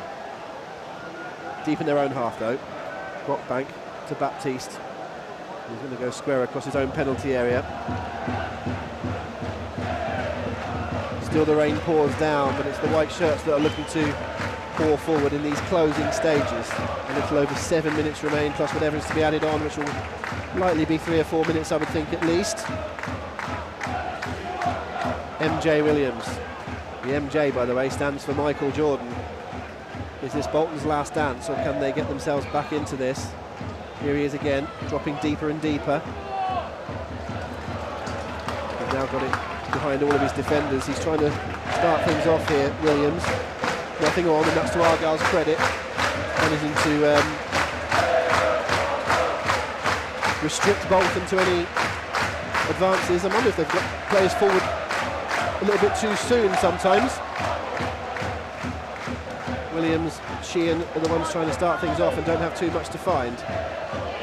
Deep in their own half, though. Brockbank to Baptiste. He's going to go square across his own penalty area. Still the rain pours down, but it's the white shirts that are looking to pour forward in these closing stages. A little over 7 minutes remain, plus whatever is to be added on, which will likely be 3 or 4 minutes, I would think, at least. MJ Williams. The MJ, by the way, stands for Michael Jordan. Is this Bolton's last dance, or can they get themselves back into this? Here he is again, dropping deeper and deeper. He's now got it behind all of his defenders. He's trying to start things off here, Williams. Nothing on, and that's to Argyle's credit. Managing to restrict Bolton to any advances. I wonder if they've got players forward a little bit too soon sometimes. Williams, Sheehan are the ones trying to start things off and don't have too much to find.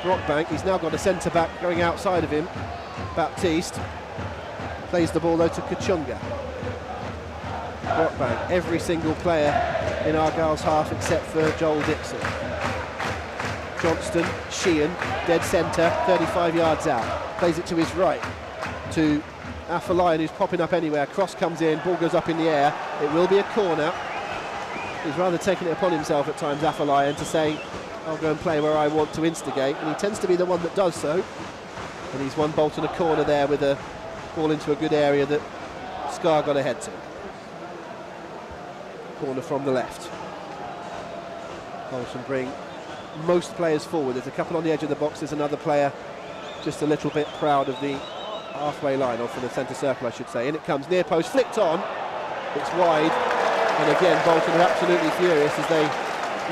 Brockbank, he's now got a centre-back going outside of him. Baptiste plays the ball though to Kachunga. Brockbank, every single player in Argyle's half except for Joel Dixon. Johnston, Sheehan, dead centre, 35 yards out. Plays it to his right to Afolayan, who's popping up anywhere. Cross comes in, ball goes up in the air. It will be a corner. He's rather taking it upon himself at times, Afolayan, to say, I'll go and play where I want to instigate, and he tends to be the one that does so. And he's won Bolton a corner there with a ball into a good area that Scar got ahead to. Corner from the left. Bolton bring most players forward. There's a couple on the edge of the box. There's another player just a little bit proud of the halfway line, or for the centre circle, I should say. In it comes, near post, flicked on. It's wide. And again, Bolton are absolutely furious as they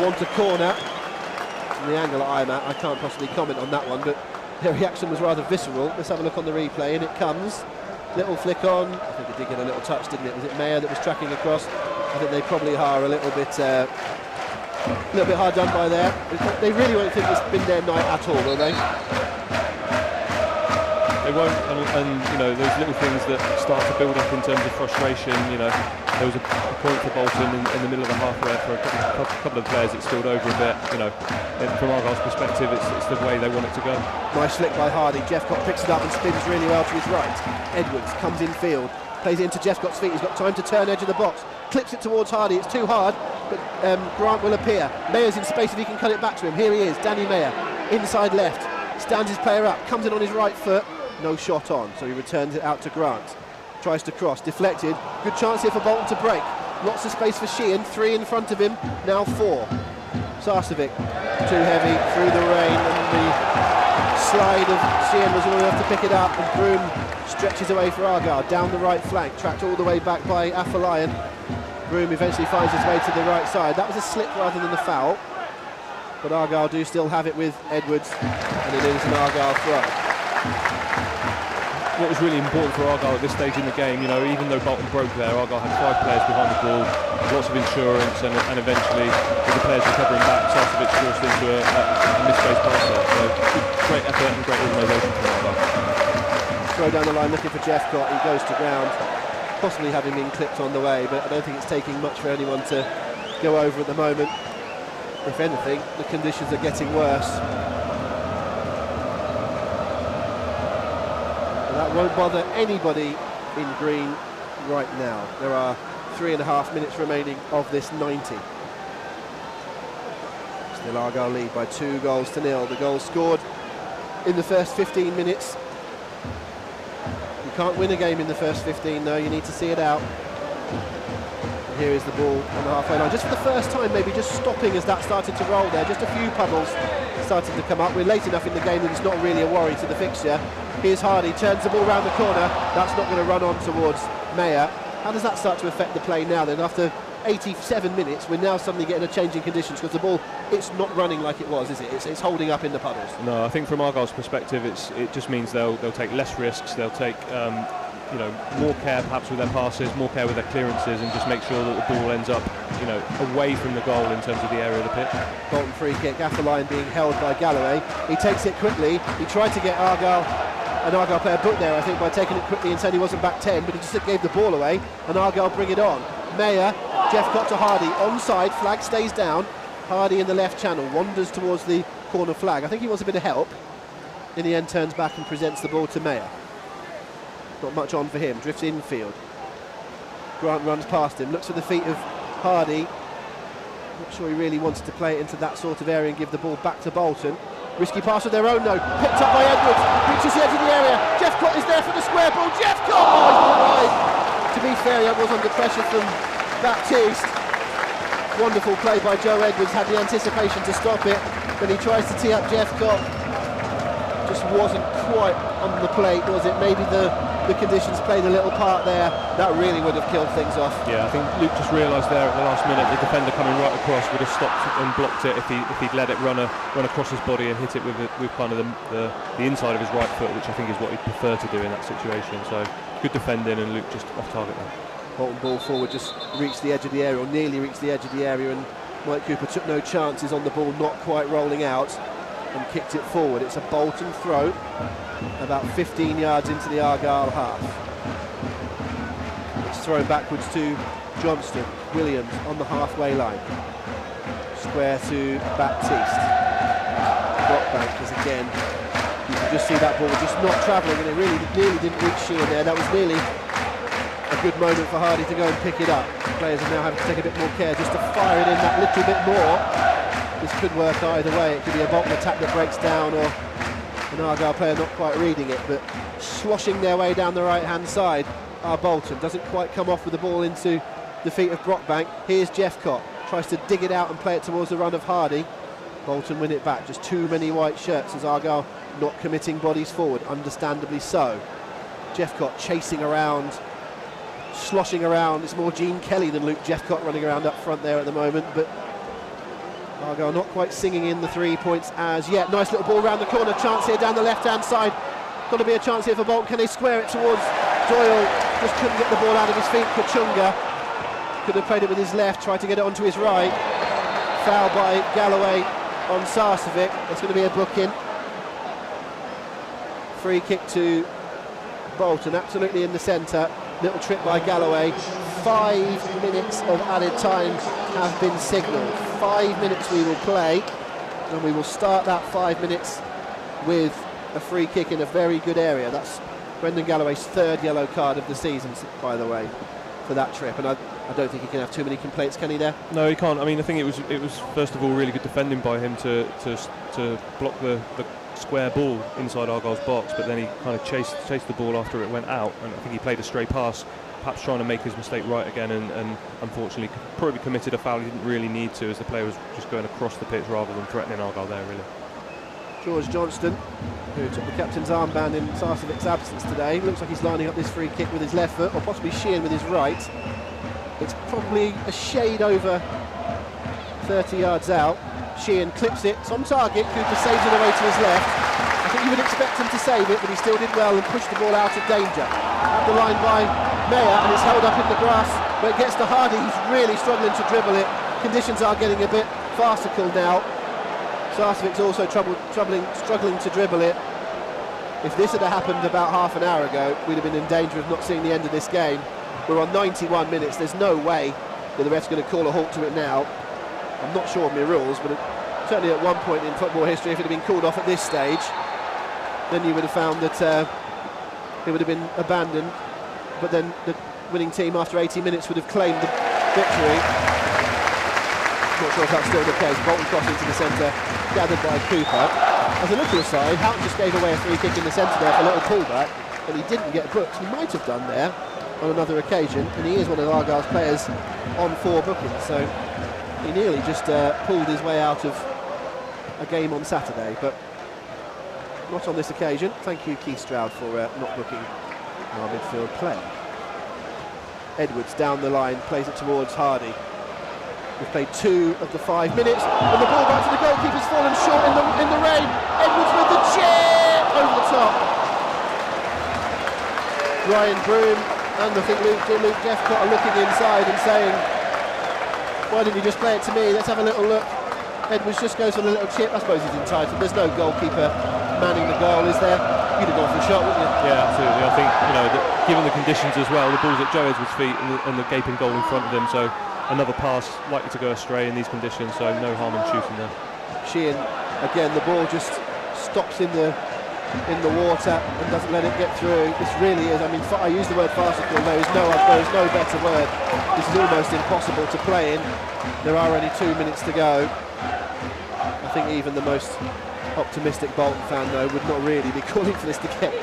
want a corner. From the angle that I'm at, I can't possibly comment on that one, but their reaction was rather visceral. Let's have a look on the replay. In it comes. Little flick on. I think it did get a little touch, didn't it? Was it Mayer that was tracking across? I think they probably are a little bit hard done by there. They really won't think it's been their night at all, will they? They won't, and you know, those little things that start to build up in terms of frustration. You know, there was a point for Bolton in the middle of the half where for a couple of players it spilled over a bit. You know, from Argyle's perspective, it's the way they want it to go. Nice flick by Hardy. Jeffcott picks it up and spins really well to his right. Edwards comes in field, plays it into Jeffcott's feet. He's got time to turn edge of the box, clips it towards Hardy. It's too hard, but Grant will appear. Mayer's in space if he can cut it back to him. Here he is, Danny Mayer, inside left, stands his player up, comes in on his right foot. No shot on, so he returns it out to Grant. Tries to cross, deflected. Good chance here for Bolton to break. Lots of space for Sheehan, 3 in front of him, now 4. Sarcevic, too heavy, through the rain, and the slide of Sheehan was all enough to pick it up, and Broom stretches away for Argyle, down the right flank, tracked all the way back by Afolayan. Broom eventually finds his way to the right side. That was a slip rather than a foul, but Argyle do still have it with Edwards, and it is an Argyle throw. What was really important for Argyle at this stage in the game, you know, even though Bolton broke there, Argyle had 5 players behind the ball, lots of insurance, and eventually, with the players recovering back, Sarcevic forced into a misplaced pass there. So great effort and great organisation from Argyle. Throw down the line, looking for Jeffcott. He goes to ground, possibly having been clipped on the way, but I don't think it's taking much for anyone to go over at the moment. If anything, the conditions are getting worse. But that won't bother anybody in green right now. There are 3.5 minutes remaining of this 90. Still Argyle lead by 2-0. The goal scored in the first 15 minutes. You can't win a game in the first 15 though, you need to see it out. And here is the ball on the halfway line, just for the first time maybe just stopping as that started to roll there. Just a few puddles started to come up. We're late enough in the game that it's not really a worry to the fixture. Here's Hardy, turns the ball round the corner. That's not going to run on towards Mayer. How does that start to affect the play now then? After 87 minutes, we're now suddenly getting a change in conditions because the ball, it's not running like it was, is it? It's holding up in the puddles. No, I think from Argyle's perspective, it just means they'll take less risks. They'll take more care perhaps with their passes, more care with their clearances, and just make sure that the ball ends up away from the goal in terms of the area of the pitch. Bolton free kick, after line being held by Galloway. He takes it quickly. He tried to get an Argyle player booked there, I think, by taking it quickly and said he wasn't back 10, but he just gave the ball away, and Argyle bring it on. Mayer, Jeff to Hardy, onside, flag stays down. Hardy in the left channel, wanders towards the corner flag. I think he wants a bit of help. In the end, turns back and presents the ball to Mayer. Not much on for him, drifts infield. Grant runs past him, looks for the feet of Hardy. Not sure he really wanted to play it into that sort of area and give the ball back to Bolton. Risky pass of their own though, picked up by Edwards, reaches the edge of the area. Jeffcott is there for the square ball. Jeffcott! Oh, he's not wide. To be fair, that was under pressure from Baptiste. Wonderful play by Joe Edwards, had the anticipation to stop it, but he tries to tee up Jeffcott. Just wasn't quite on the plate, was it? Maybe the conditions played a little part there. That really would have killed things off. Yeah, I think Luke just realised there at the last minute the defender coming right across would have stopped and blocked it if he'd let it run across his body and hit it with kind of the inside of his right foot, which I think is what he'd prefer to do in that situation. So good defending, and Luke just off target there. Bolton ball forward just reached the edge of the area, or nearly reached the edge of the area, and Mike Cooper took no chances on the ball not quite rolling out and kicked it forward. It's a Bolton throw about 15 yards into the Argyle half. It's thrown backwards to Johnston. Williams on the halfway line, square to Baptiste. Brockbank is again, you can just see that ball just not travelling, and it really nearly didn't reach Sheehan there. That was nearly a good moment for Hardy to go and pick it up. Players are now having to take a bit more care just to fire it in that little bit more. This could work either way. It could be a Bolton attack that breaks down, or an Argyle player not quite reading it, but sloshing their way down the right hand side are Bolton. Doesn't quite come off with the ball into the feet of Brockbank. Here's Jeffcott, tries to dig it out and play it towards the run of Hardy. Bolton win it back. Just too many white shirts as Argyle not committing bodies forward, understandably so. Jeffcott chasing around, sloshing around. It's more Gene Kelly than Luke Jeffcott running around up front there at the moment, but Argyle not quite singing in the 3 points as yet. Nice little ball round the corner, chance here down the left hand side. Got to be a chance here for Bolton. Can they square it towards Doyle? Just couldn't get the ball out of his feet. Kachunga could have played it with his left, tried to get it onto his right. Foul by Galloway on Sarcevic. There's going to be a booking. Free kick to Bolton, absolutely in the centre. Little trip by Galloway. 5 minutes of added time have been signalled. 5 minutes we will play, and we will start that 5 minutes with a free kick in a very good area. That's Brendan Galloway's third yellow card of the season, by the way, for that trip, and I don't think he can have too many complaints, can he there? No, he can't. I mean, I think it was first of all really good defending by him to block the square ball inside Argyle's box, but then he kind of chased the ball after it went out, and I think he played a stray pass, perhaps trying to make his mistake right again, and unfortunately probably committed a foul he didn't really need to, as the player was just going across the pitch rather than threatening Argyle there, really. George Johnston, who took the captain's armband in Sarcevic's absence today, looks like he's lining up this free kick with his left foot, or possibly Sheehan with his right. It's probably a shade over 30 yards out. Sheehan clips it, it's on target. Cooper saves it away to his left. I think you would expect him to save it, but he still did well and pushed the ball out of danger. Up the line by Mayer, and it's held up in the grass, but it gets to Hardy, who's really struggling to dribble it. Conditions are getting a bit farcical now. Sarcevic's also struggling to dribble it. If this had happened about half an hour ago, we'd have been in danger of not seeing the end of this game. We're on 91 minutes. There's no way that the ref's going to call a halt to it now. I'm not sure of my rules, but certainly at one point in football history, if it had been called off at this stage, then you would have found that it would have been abandoned, but then the winning team after 80 minutes would have claimed the victory. Not sure if that's still the case. Bolton cross into the centre, gathered by Cooper. As a little aside, Houghton just gave away a free kick in the centre there for a little pullback, but he didn't get booked. He might have done there on another occasion, and he is one of Argyle's players on 4 bookings, so he nearly just pulled his way out of a game on Saturday, but not on this occasion. Thank you, Keith Stroud, for not booking our midfield player. Edwards down the line, plays it towards Hardy. We've played 2 of the 5 minutes, and the ball back to the goalkeeper's fallen short in the rain. Edwards with the chip over the top. Ryan Broom and I think Luke Jeffcott are looking inside and saying, why didn't you just play it to me? Let's have a little look. Edwards just goes for the little chip. I suppose he's entitled. There's no goalkeeper manning the goal, is there? You'd have gone for the shot, wouldn't you? Yeah, absolutely. I think, given the conditions as well, the ball's at Joe Edwards' feet and the gaping goal in front of him, so another pass likely to go astray in these conditions, so no harm in shooting there. Sheehan, again, the ball just stops in the water and doesn't let it get through. This really is, I use the word farcical, there is no better word. This is almost impossible to play in. There are only 2 minutes to go. I think even the most optimistic Bolton fan, though, would not really be calling for this to get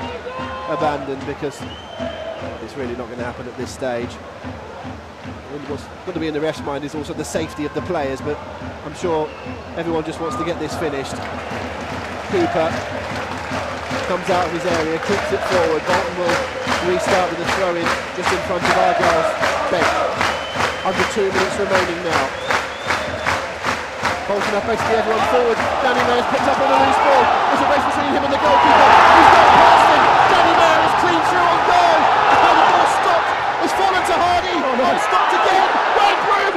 abandoned, because it's really not going to happen at this stage. And what's got to be in the ref's mind is also the safety of the players, but I'm sure everyone just wants to get this finished. Cooper comes out of his area, kicks it forward. Bolton will restart with a throw-in just in front of Argyle's bench. Under 2 minutes remaining now. Bolton have basically everyone forward. Danny Mayer's picked up on a loose ball. There's a race between him and the goalkeeper. He's got past him. Danny Mayer is clean through on goal. And the ball stopped. It's fallen to Hardy. Oh, no. Stopped again. Right, Broom.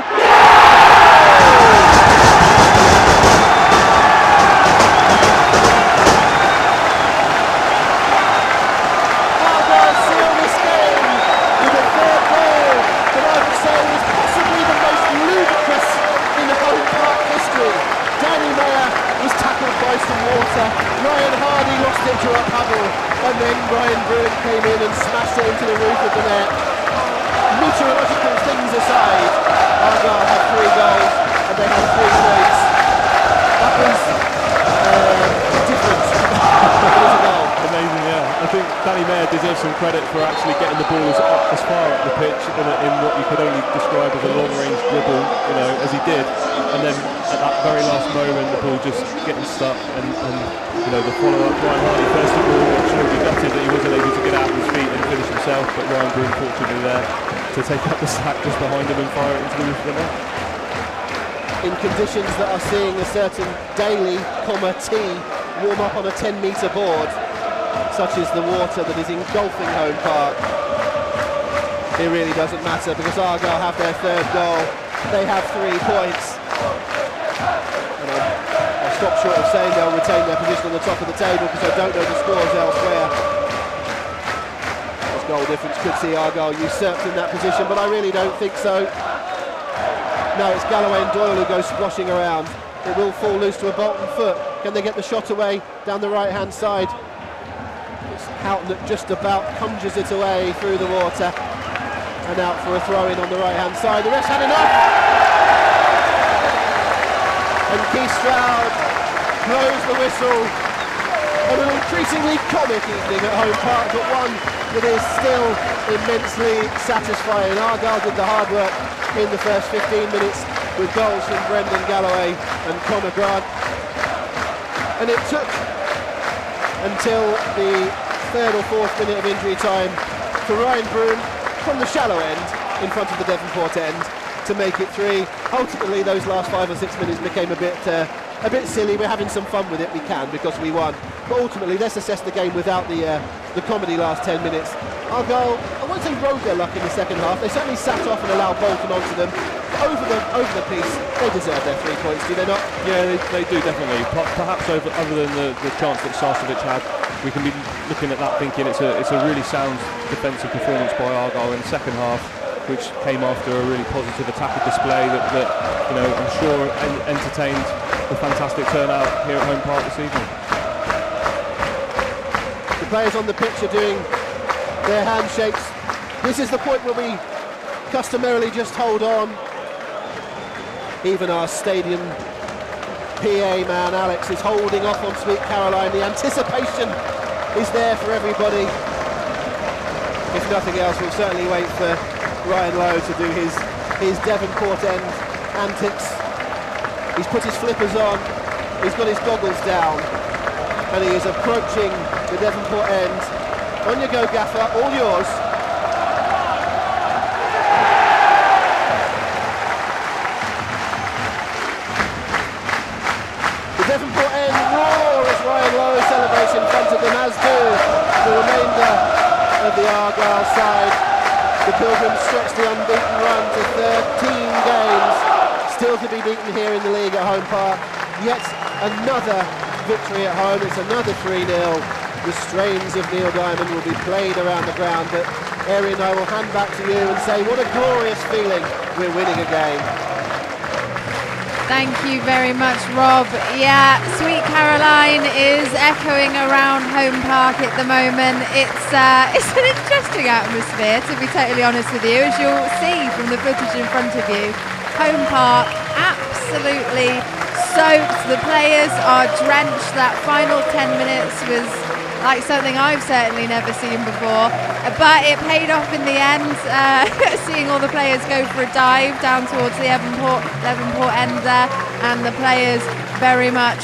Argyle sealed this game with a 3rd goal that I would say was possibly the most ludicrous in the home park history. Danny Mayer was tackled by some water. Ryan Hardy lost it to a puddle, and then Ryan Broom came in and smashed it into the roof of the net. Meteorological things aside, Argyle had 3 goals and they had 3 points. That was different. It was a goal. Amazing, yeah. I think Danny Mayer deserves some credit for actually getting the ball as far up the pitch in what you could only describe as a long-range dribble, as he did. And then at that very last moment, the ball just getting stuck, and the follow-up. Ryan Hardy, first of all, I'm sure he'll be gutted that he wasn't able to get out of his feet and finish himself, but Ryan Broom fortunately there to take up the sack just behind him and fire it into the roof of the net. In conditions that are seeing a certain Daly, T warm up on a 10-metre board, such as the water that is engulfing Home Park, it really doesn't matter, because Argyle have their 3rd goal. They have 3 points. And I'll stop short of saying they'll retain their position on the top of the table, because I don't know the scores elsewhere. This goal difference could see Argyle usurped in that position, but I really don't think so. No, it's Galloway and Doyle who go splashing around. It will fall loose to a Bolton foot. Can they get the shot away down the right-hand side? It's Houghton that just about conjures it away through the water and out for a throw-in on the right-hand side. The ref's had enough! And Keith Stroud blows the whistle on an increasingly comic evening at Home Park, but one that is still immensely satisfying. Argyle did the hard work in the first 15 minutes with goals from Brendan Galloway and Conor Grant, and it took until the 3rd or 4th minute of injury time for Ryan Broom from the shallow end in front of the Devonport end to make it 3. Ultimately those last 5 or 6 minutes became a bit silly. We're having some fun with it, we can, because we won, but ultimately let's assess the game without the comedy last 10 minutes. Argyle, I won't say rode their luck in the second half. They certainly sat off and allowed Bolton onto them. Over the piece, they deserve their 3 points, do they not? Yeah, they do, definitely. Perhaps other than the chance that Sarcevic had, we can be looking at that thinking it's a really sound defensive performance by Argyle in the second half, which came after a really positive attacking display that I'm sure entertained the fantastic turnout here at Home Park this evening. The players on the pitch are doing their handshakes. This is the point where we customarily just hold on. Even our stadium PA man Alex is holding off on Sweet Caroline. The anticipation is there for everybody. If nothing else, we'll certainly wait for Ryan Lowe to do his Devonport end antics. He's put his flippers on, he's got his goggles down, and he is approaching the Devonport end. On you go, Gaffer, all yours. The Devonport end roar as Ryan Lowe celebrates in front of them, as do the remainder of the Argyle side. The Pilgrims stretch the unbeaten run to 13 games, still to be beaten here in the league at Home Park. Yet another victory at home. It's another 3-0. The strains of Neil Diamond will be played around the ground, but Arian, I will hand back to you and say what a glorious feeling. We're winning a game. Thank you very much, Rob. Yeah, Sweet Caroline is echoing around Home Park at the moment. It's an interesting atmosphere, to be totally honest with you, as you'll see from the footage in front of you. Home Park absolutely soaked. The players are drenched. That final 10 minutes was like something I've certainly never seen before, but it paid off in the end. Seeing all the players go for a dive down towards the Devonport end there, and the players very much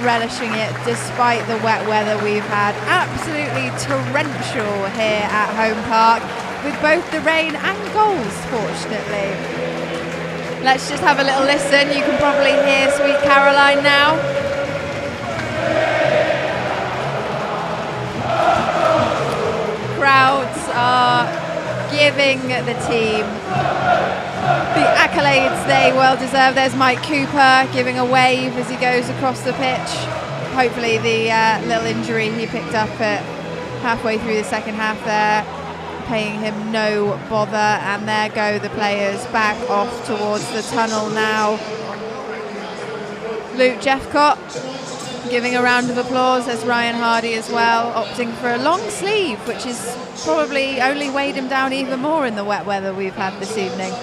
relishing it despite the wet weather we've had. Absolutely torrential here at Home Park, with both the rain and goals, fortunately. Let's just have a little listen. You can probably hear Sweet Caroline now. Crowds are giving the team the accolades they well deserve. There's Mike Cooper giving a wave as he goes across the pitch. Hopefully the little injury he picked up at halfway through the second half there, paying him no bother. And there go the players back off towards the tunnel now. Luke Jeffcott giving a round of applause, as Ryan Hardy as well, opting for a long sleeve, which is probably only weighed him down even more in the wet weather we've had this evening.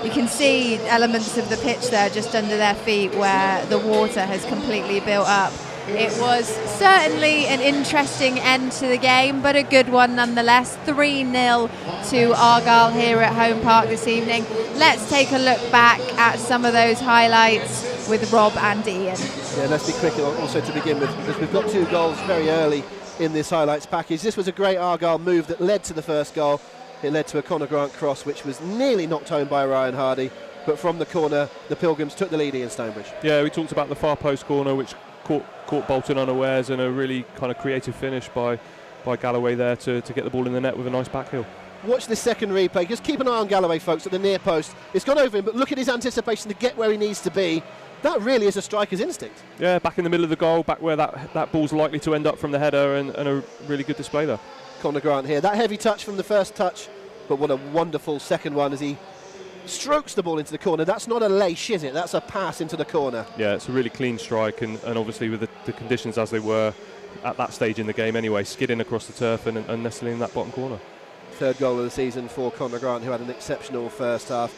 You can see elements of the pitch there just under their feet where the water has completely built up. It was certainly an interesting end to the game, but a good one nonetheless. 3-0 to Argyle here at Home Park this evening. Let's take a look back at some of those highlights with Rob and Ian. Yeah, let's be quick also to begin with, because we've got 2 goals very early in this highlights package. This was a great Argyle move that led to the first goal. It led to a Conor Grant cross, which was nearly knocked home by Ryan Hardy, but from the corner, the Pilgrims took the lead in Stonebridge. Yeah, we talked about the far post corner, which caught Bolton unawares, and a really kind of creative finish by Galloway there to get the ball in the net with a nice back heel. Watch this second replay. Just keep an eye on Galloway, folks, at the near post. It's gone over him, but look at his anticipation to get where he needs to be. That really is a striker's instinct. Yeah, back in the middle of the goal, back where that ball's likely to end up from the header, and a really good display there. Conor Grant here. That heavy touch from the first touch, but what a wonderful second one as he strokes the ball into the corner. That's not a lace, is it? That's a pass into the corner. Yeah, it's a really clean strike, and obviously with the conditions as they were at that stage in the game anyway, skidding across the turf and nestling in that bottom corner. Third goal of the season for Conor Grant, who had an exceptional first half.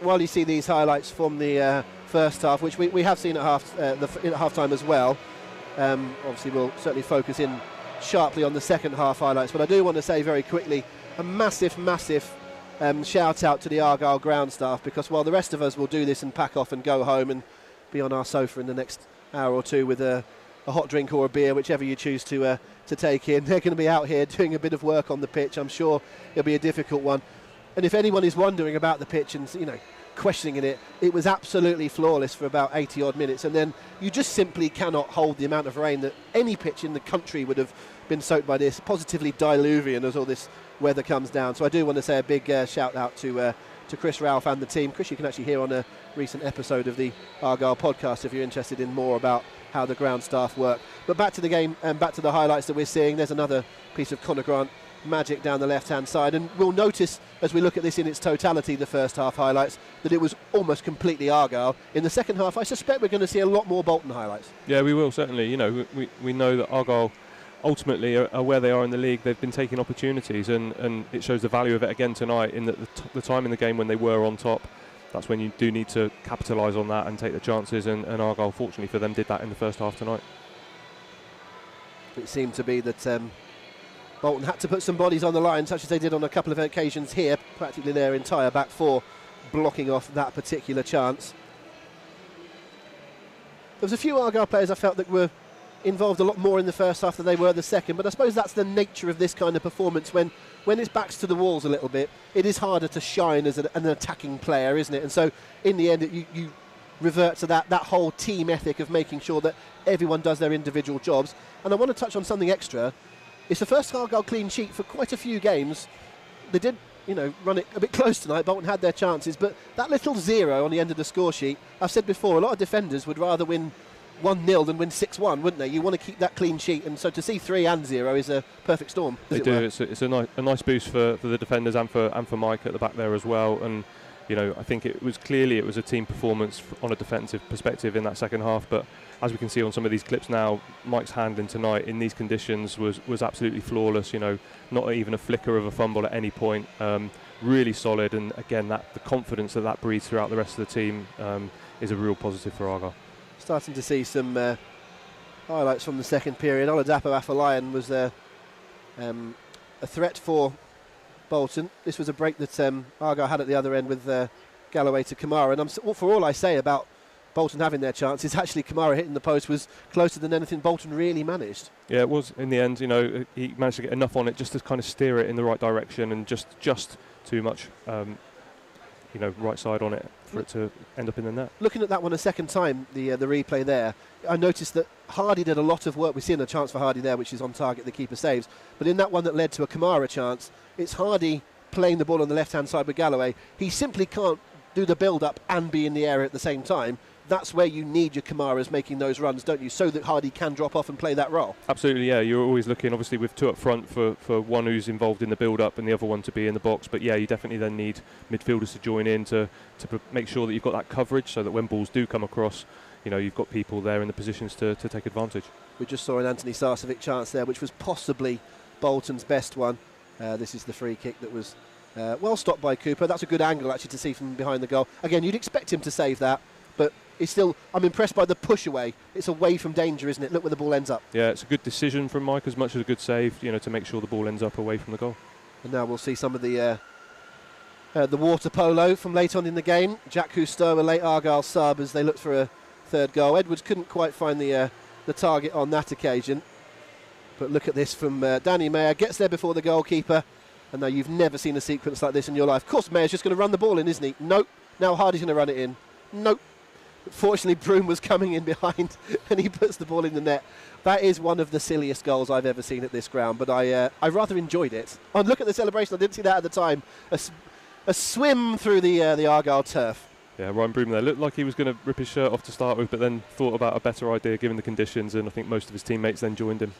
While you see these highlights from the first half, which we have seen at half-time as well, obviously we'll certainly focus in sharply on the second half highlights, but I do want to say very quickly a massive shout out to the Argyle ground staff, because while the rest of us will do this and pack off and go home and be on our sofa in the next hour or two with a hot drink or a beer, whichever you choose to take in, they're going to be out here doing a bit of work on the pitch. I'm sure it'll be a difficult one. And if anyone is wondering about the pitch and questioning it, it was absolutely flawless for about 80 odd minutes, and then you just simply cannot hold the amount of rain that any pitch in the country would have been soaked by this. Positively diluvian as all this weather comes down. So I do want to say a big shout out to Chris Ralph and the team. Chris, you can actually hear on a recent episode of the Argyle podcast if you're interested in more about how the ground staff work. But back to the game and back to the highlights that we're seeing. There's another piece of Conor Grant magic down the left-hand side, and we'll notice as we look at this in its totality, the first half highlights, that it was almost completely Argyle. In the second half, I suspect we're going to see a lot more Bolton highlights. Yeah, we will certainly. We know that Argyle ultimately are where they are in the league. They've been taking opportunities, and it shows the value of it again tonight, in that the time in the game when they were on top, that's when you do need to capitalise on that and take the chances, and Argyle, fortunately for them, did that in the first half tonight. It seemed to be that Bolton had to put some bodies on the line, such as they did on a couple of occasions here, practically their entire back four blocking off that particular chance. There was a few Argyle players I felt that were involved a lot more in the first half than they were the second, but I suppose that's the nature of this kind of performance. When it's backs to the walls a little bit, it is harder to shine as an attacking player, isn't it? And so in the end you revert to that whole team ethic of making sure that everyone does their individual jobs. And I want to touch on something extra. It's the first Argyle clean sheet for quite a few games. They did, run it a bit close tonight. Bolton had their chances, but that little 0 on the end of the score sheet, I've said before, a lot of defenders would rather win 1-0 than win 6-1, wouldn't they? You want to keep that clean sheet, and so to see 3 and 0 is a perfect storm. They do. It's a nice boost for the defenders and for Mike at the back there as well. And I think it was a team performance on a defensive perspective in that second half. But as we can see on some of these clips now, Mike's handling tonight in these conditions was absolutely flawless. Not even a flicker of a fumble at any point. Really solid, and again, the confidence that breathes throughout the rest of the team is a real positive for Argyle. Starting to see some highlights from the second period. Oladapo Afolayan was a threat for Bolton. This was a break that Argyle had at the other end with Galloway to Kamara. And for all I say about Bolton having their chances, actually Kamara hitting the post was closer than anything Bolton really managed. Yeah, it was in the end. He managed to get enough on it just to kind of steer it in the right direction, and just too much right side on it for it to end up in the net. Looking at that one a second time, the replay there, I noticed that Hardy did a lot of work. We've seen a chance for Hardy there, which is on target, the keeper saves. But in that one that led to a Kamara chance, it's Hardy playing the ball on the left-hand side with Galloway. He simply can't do the build-up and be in the area at the same time. That's where you need your Kamaras making those runs, don't you, so that Hardy can drop off and play that role. Absolutely, yeah. You're always looking, obviously, with 2 up front for one who's involved in the build-up and the other one to be in the box. But yeah, you definitely then need midfielders to join in to make sure that you've got that coverage, so that when balls do come across, you've got people there in the positions to take advantage. We just saw an Anthony Sarcevic chance there, which was possibly Bolton's best one. This is the free kick that was well stopped by Cooper. That's a good angle, actually, to see from behind the goal. Again, you'd expect him to save that, but I'm impressed by the push away. It's away from danger, isn't it? Look where the ball ends up. Yeah, it's a good decision from Mike as much as a good save, to make sure the ball ends up away from the goal. And now we'll see some of the water polo from late on in the game. Jack Cousteau, a late Argyle sub, as they looked for a third goal. Edwards couldn't quite find the target on that occasion. But look at this from Danny Mayer. Gets there before the goalkeeper. And now you've never seen a sequence like this in your life. Of course, Mayer's just going to run the ball in, isn't he? Nope. Now Hardy's going to run it in. Nope. Fortunately, Broom was coming in behind and he puts the ball in the net. That is one of the silliest goals I've ever seen at this ground, but I rather enjoyed it. And look at the celebration. I didn't see that at the time. A swim through the Argyle turf. Yeah, Ryan Broom there looked like he was going to rip his shirt off to start with, but then thought about a better idea given the conditions, and I think most of his teammates then joined him.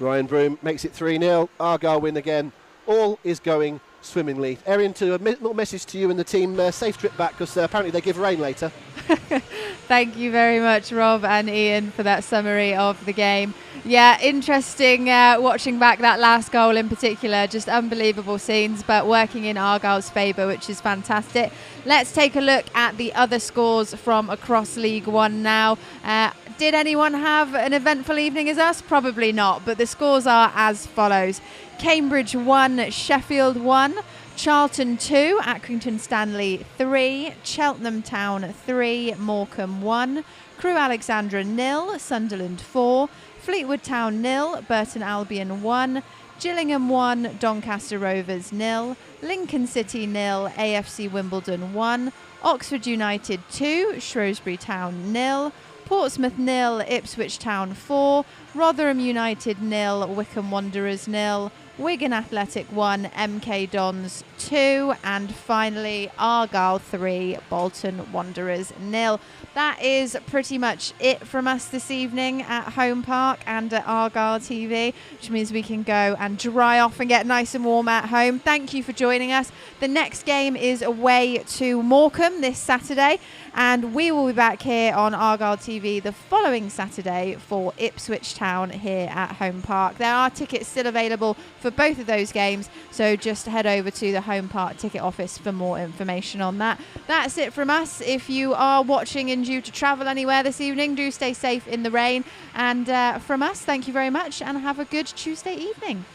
Ryan Broom makes it 3-0. Argyle win again. All is going swimmingly. Erin, to a little message to you and the team, safe trip back, because apparently they give rain later. Thank you very much, Rob and Ian, for that summary of the game. Yeah, interesting watching back that last goal in particular. Just unbelievable scenes, but working in Argyle's favour, which is fantastic. Let's take a look at the other scores from across League One now. Did anyone have an eventful evening as us? Probably not, but the scores are as follows. Cambridge 1, Sheffield 1. Charlton 2, Accrington Stanley 3, Cheltenham Town 3, Morecambe 1, Crewe Alexandra 0, Sunderland 4, Fleetwood Town 0, Burton Albion 1, Gillingham 1, Doncaster Rovers 0, Lincoln City 0, AFC Wimbledon 1, Oxford United 2, Shrewsbury Town 0, Portsmouth 0, Ipswich Town 4, Rotherham United 0, Wycombe Wanderers 0, Wigan Athletic 1, MK Dons 2, and finally Argyle 3, Bolton Wanderers 0. That is pretty much it from us this evening at Home Park and at Argyle TV, which means we can go and dry off and get nice and warm at home. Thank you for joining us. The next game is away to Morecambe this Saturday, And we will be back here on Argyle TV the following Saturday for Ipswich Town here at Home Park. There are tickets still available for both of those games, so just head over to the Home Park ticket office for more information on that. That's it from us. If you are watching and due to travel anywhere this evening, do stay safe in the rain. And from us, thank you very much and have a good Tuesday evening.